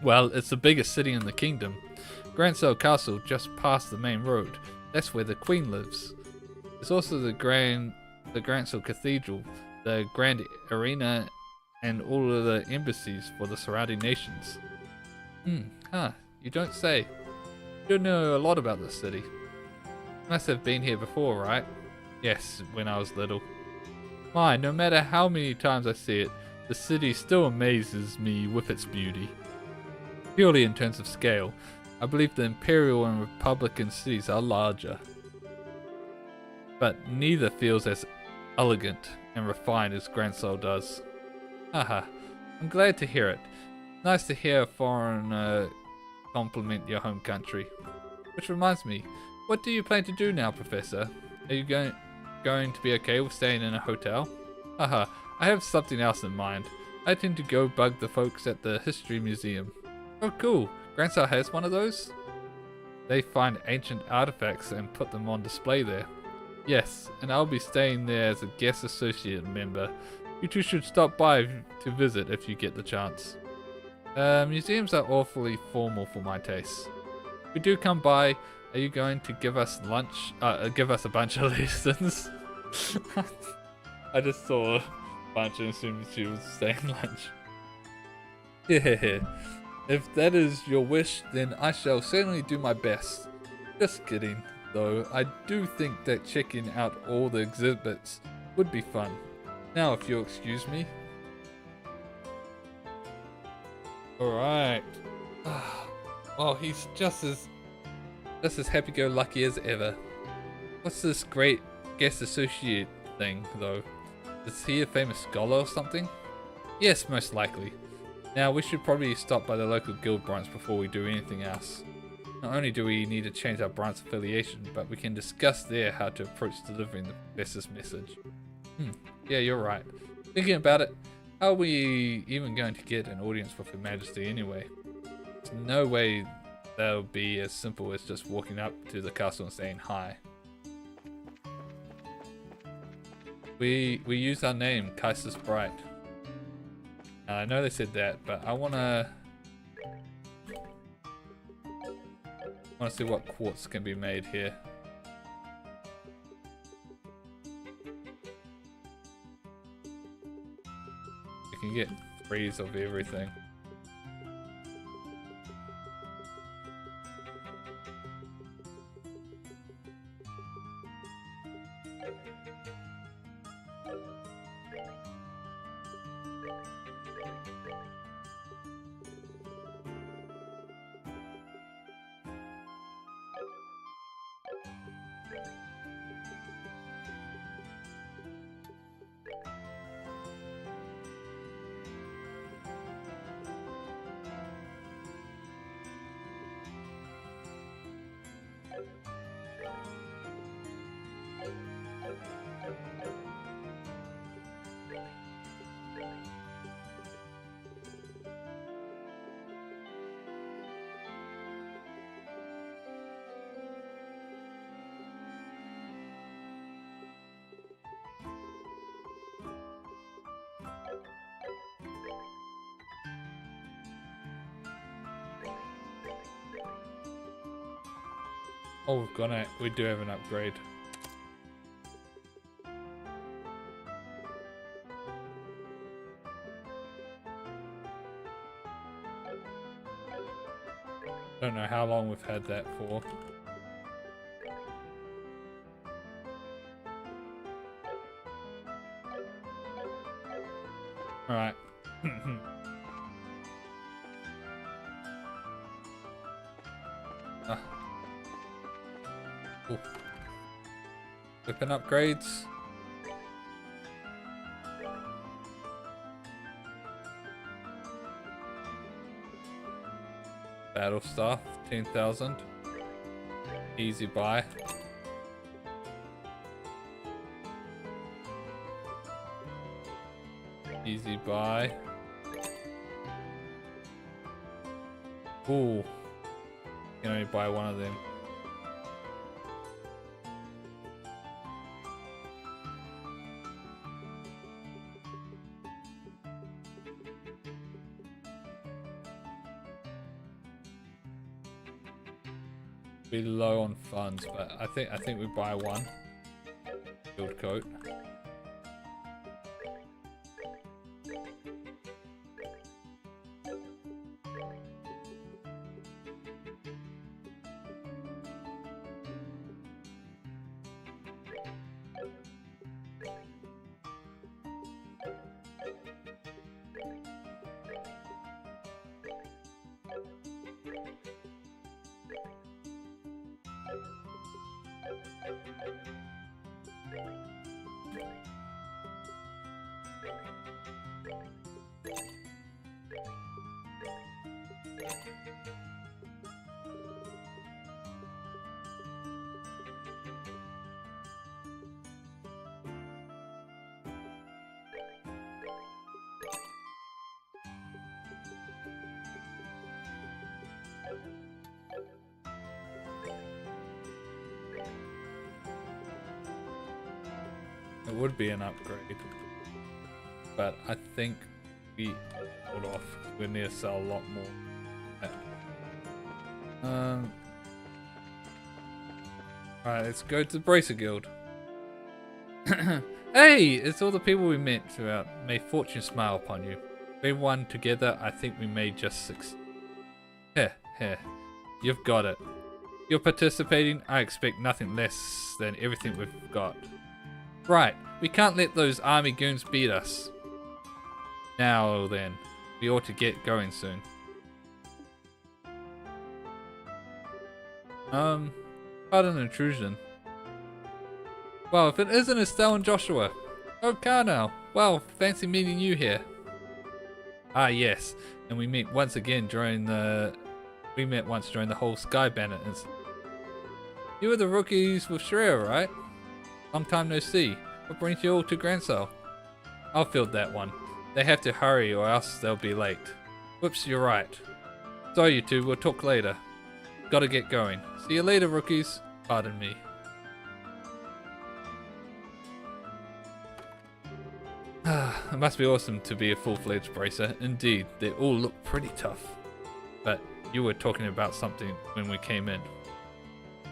[SPEAKER 3] Well, it's the biggest city in the kingdom. Grantsell Castle just past the main road. That's where the Queen lives. There's also the Grantsell Cathedral, the Grand Arena, and all of the embassies for the surrounding nations. You don't say. You don't know a lot about this city. Must have been here before, right? Yes, when I was little. My, no matter how many times I see it, the city still amazes me with its beauty. Purely in terms of scale, I believe the Imperial and Republican cities are larger. But neither feels as elegant and refined as Grantsell does. Haha, I'm glad to hear it. Nice to hear a foreigner compliment your home country. Which reminds me, what do you plan to do now, Professor? Are you going to be okay with staying in a hotel? Haha, I have something else in mind. I tend to go bug the folks at the History Museum. Oh cool, Grantsell has one of those? They find ancient artifacts and put them on display there. Yes, and I'll be staying there as a guest associate member. You two should stop by to visit if you get the chance. Museums are awfully formal for my taste. If we do come by, are you going to give us lunch? Give us a bunch of lessons? I just saw a bunch and assumed she was saying lunch. Yeah. If that is your wish, then I shall certainly do my best. Just kidding, though. I do think that checking out all the exhibits would be fun. Now, if you'll excuse me. Alright. Well, he's just as happy-go-lucky as ever. What's this great guest associate thing, though? Is he a famous scholar or something? Yes, most likely. Now, we should probably stop by the local guild branch before we do anything else. Not only do we need to change our branch affiliation, but we can discuss there how to approach delivering the professor's message. Yeah, you're right. Thinking about it, how are we even going to get an audience with Her Majesty anyway? There's no way that'll be as simple as just walking up to the castle and saying hi. We use our name, Kaiser's Bright. I know they said that, but I wanna see what quartz can be made here. You can get 3s of everything. Oh, we do have an upgrade. Don't know how long we've had that for. Alright. Cool. Weapon upgrades. Battle staff, 10,000. Easy buy. Easy buy. Ooh. You can only buy one of them. Be low on funds, but I think we buy one. Field coat. It would be an upgrade, but I think we hold off. We need to sell a lot more. Alright, let's go to the Bracer Guild. Hey, it's all the people we met throughout. May fortune smile upon you. Everyone together, I think we may just succeed. Heh, heh. You've got it. You're participating? I expect nothing less than everything we've got. Right, we can't let those army goons beat us. Now then, we ought to get going soon. Pardon intrusion. Well, if it isn't Estelle and Joshua. Oh, Carnell. Well, fancy meeting you here. Ah, yes, and we met once during the whole Sky Banner incident. You were the rookies with Shreya, right? Long time no see. What brings you all to Grancel? I'll field that one. They have to hurry or else they'll be late. Whoops, you're right. Sorry you two, we'll talk later. Gotta get going. See you later, rookies. Pardon me. It must be awesome to be a full-fledged bracer. Indeed, they all look pretty tough. But you were talking about something when we came in.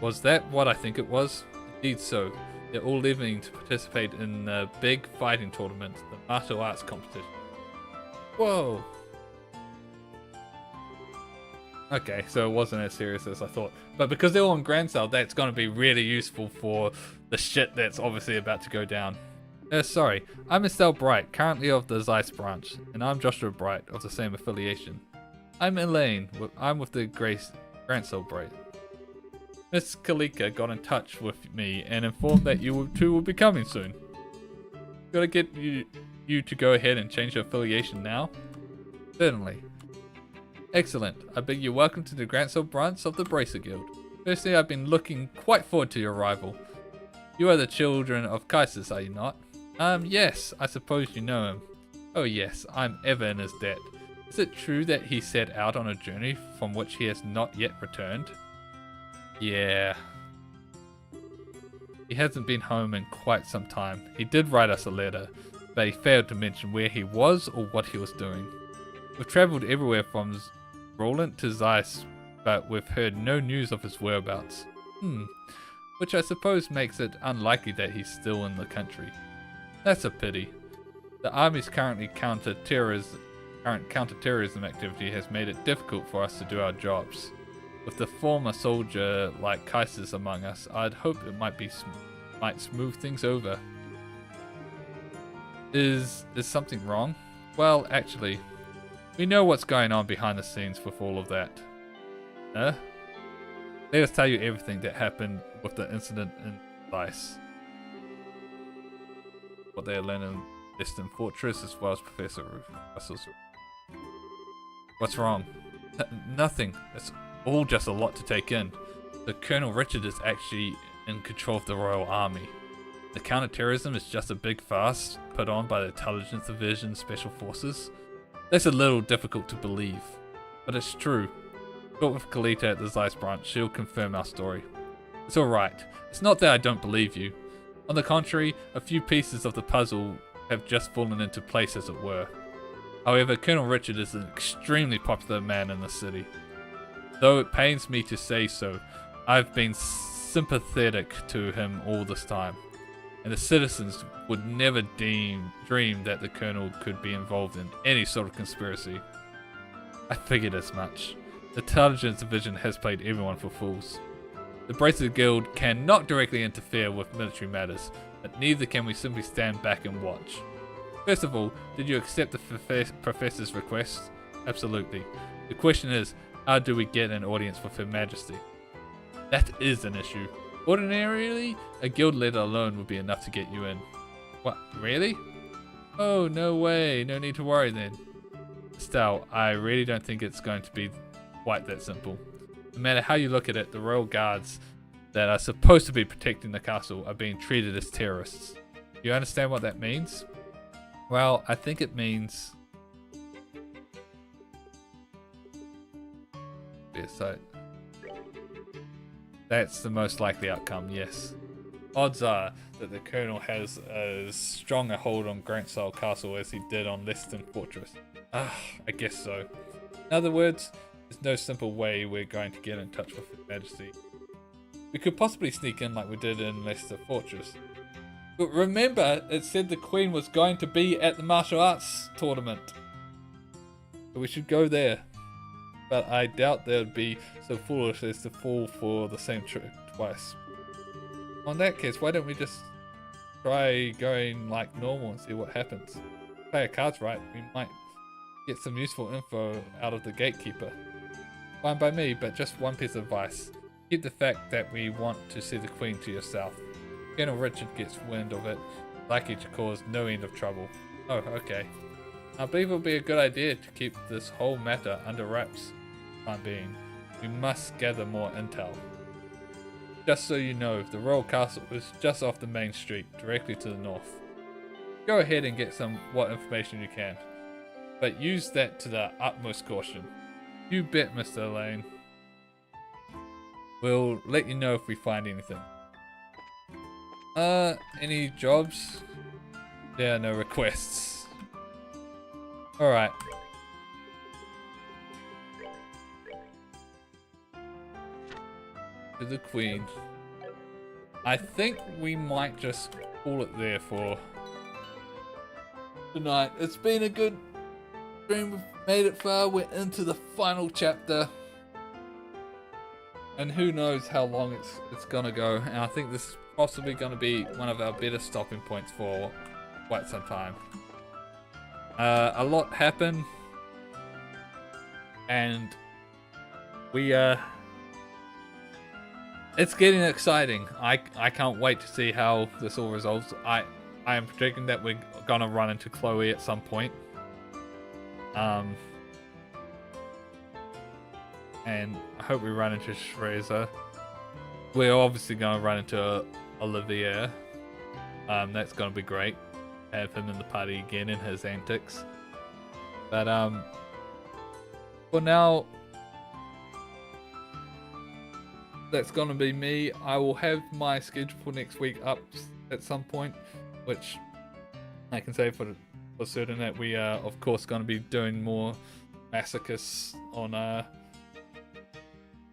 [SPEAKER 3] Was that what I think it was? Indeed so. They're all leaving to participate in a big fighting tournament, the martial arts competition. Whoa! Okay, so it wasn't as serious as I thought. But because they're all on Grancel, that's going to be really useful for the shit that's obviously about to go down. Sorry, I'm Estelle Bright, currently of the Zeiss branch, and I'm Joshua Bright, of the same affiliation. I'm Elaine, I'm with the Grancel Bright. Miss Kalika got in touch with me and informed that you two will be coming soon. Gotta get you to go ahead and change your affiliation now? Certainly. Excellent. I bid you welcome to the Grancel branch of the Bracer Guild. Firstly, I've been looking quite forward to your arrival. You are the children of Kaisis, are you not? Yes, I suppose you know him. Oh yes, I'm ever in his debt. Is it true that he set out on a journey from which he has not yet returned? Yeah. He hasn't been home in quite some time. He did write us a letter, but he failed to mention where he was or what he was doing. We've travelled everywhere from Roland to Zeiss, but we've heard no news of his whereabouts. Which I suppose makes it unlikely that he's still in the country. That's a pity. The army's current counter-terrorism activity has made it difficult for us to do our jobs. With the former soldier like Kaisis among us, I'd hope it might smooth things over. Is something wrong? Well, actually, we know what's going on behind the scenes with all of that. Let us tell you everything that happened with the incident in Zeiss. What they learned in Distant Fortress, as well as Professor Russell's. What's wrong? Nothing. It's all just a lot to take in. The Colonel Richard is actually in control of the Royal Army. The counter-terrorism is just a big farce put on by the Intelligence Division Special Forces. That's a little difficult to believe, but it's true. Talk with Kalita at the Zeiss branch, she'll confirm our story. It's alright. It's not that I don't believe you. On the contrary, a few pieces of the puzzle have just fallen into place, as it were. However, Colonel Richard is an extremely popular man in the city. Though it pains me to say so, I've been sympathetic to him all this time, and the citizens would never dream that the Colonel could be involved in any sort of conspiracy. I figured as much. The Intelligence Division has played everyone for fools. The Bracer Guild cannot directly interfere with military matters, but neither can we simply stand back and watch. First of all, did you accept the Professor's request? Absolutely. The question is, how do we get an audience with Her Majesty? That is an issue. Ordinarily, a guild letter alone would be enough to get you in. What, really? Oh, no way. No need to worry then. Estelle, I really don't think it's going to be quite that simple. No matter how you look at it, the royal guards that are supposed to be protecting the castle are being treated as terrorists. Do you understand what that means? Well, I think it means... So that's the most likely outcome, yes. Odds are that the Colonel has as strong a hold on Grancel Castle as he did on Leston Fortress. I guess so. In other words, there's no simple way we're going to get in touch with His Majesty. We could possibly sneak in like we did in Leicester Fortress. But remember, it said the Queen was going to be at the martial arts tournament. So we should go there. but I doubt they would be so foolish as to fall for the same trick twice. In that case, why don't we just try going like normal and see what happens? Play our cards right, we might get some useful info out of the gatekeeper. Fine by me, but just one piece of advice. Keep the fact that we want to see the Queen to yourself. Colonel Richard gets wind of it, likely to cause no end of trouble. Oh, okay. I believe it would be a good idea to keep this whole matter under wraps for the time being. We must gather more intel. Just so you know, the royal castle is just off the main street, directly to the north. Go ahead and get what information you can, but use that to the utmost caution. You bet, Mr. Lane. We'll let you know if we find anything. Any jobs? There are no requests. Alright. To the Queen. I think we might just call it there for tonight. It's been a good stream. We've made it far. We're into the final chapter. And who knows how long it's gonna go. And I think this is possibly gonna be one of our better stopping points for quite some time. A lot happened. And we it's getting exciting. I can't wait to see how this all resolves. I am predicting that we're gonna run into Chloe at some point. And I hope we run into Shreza. We're obviously gonna run into Olivier. That's gonna be great. Have him in the party again in his antics. But for now, that's gonna be me. I will have my schedule for next week up at some point, which I can say for certain that we are of course gonna be doing more masochists on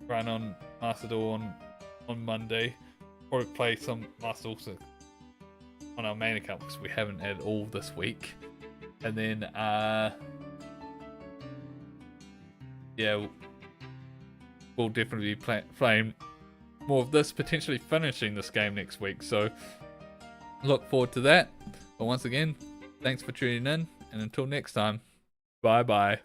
[SPEAKER 3] run on Master Duel on Monday. Probably play some Master also on our main account because we haven't had all this week. And then yeah, we'll definitely be playing more of this, potentially finishing this game next week. So look forward to that. But once again, thanks for tuning in, and until next time, bye bye.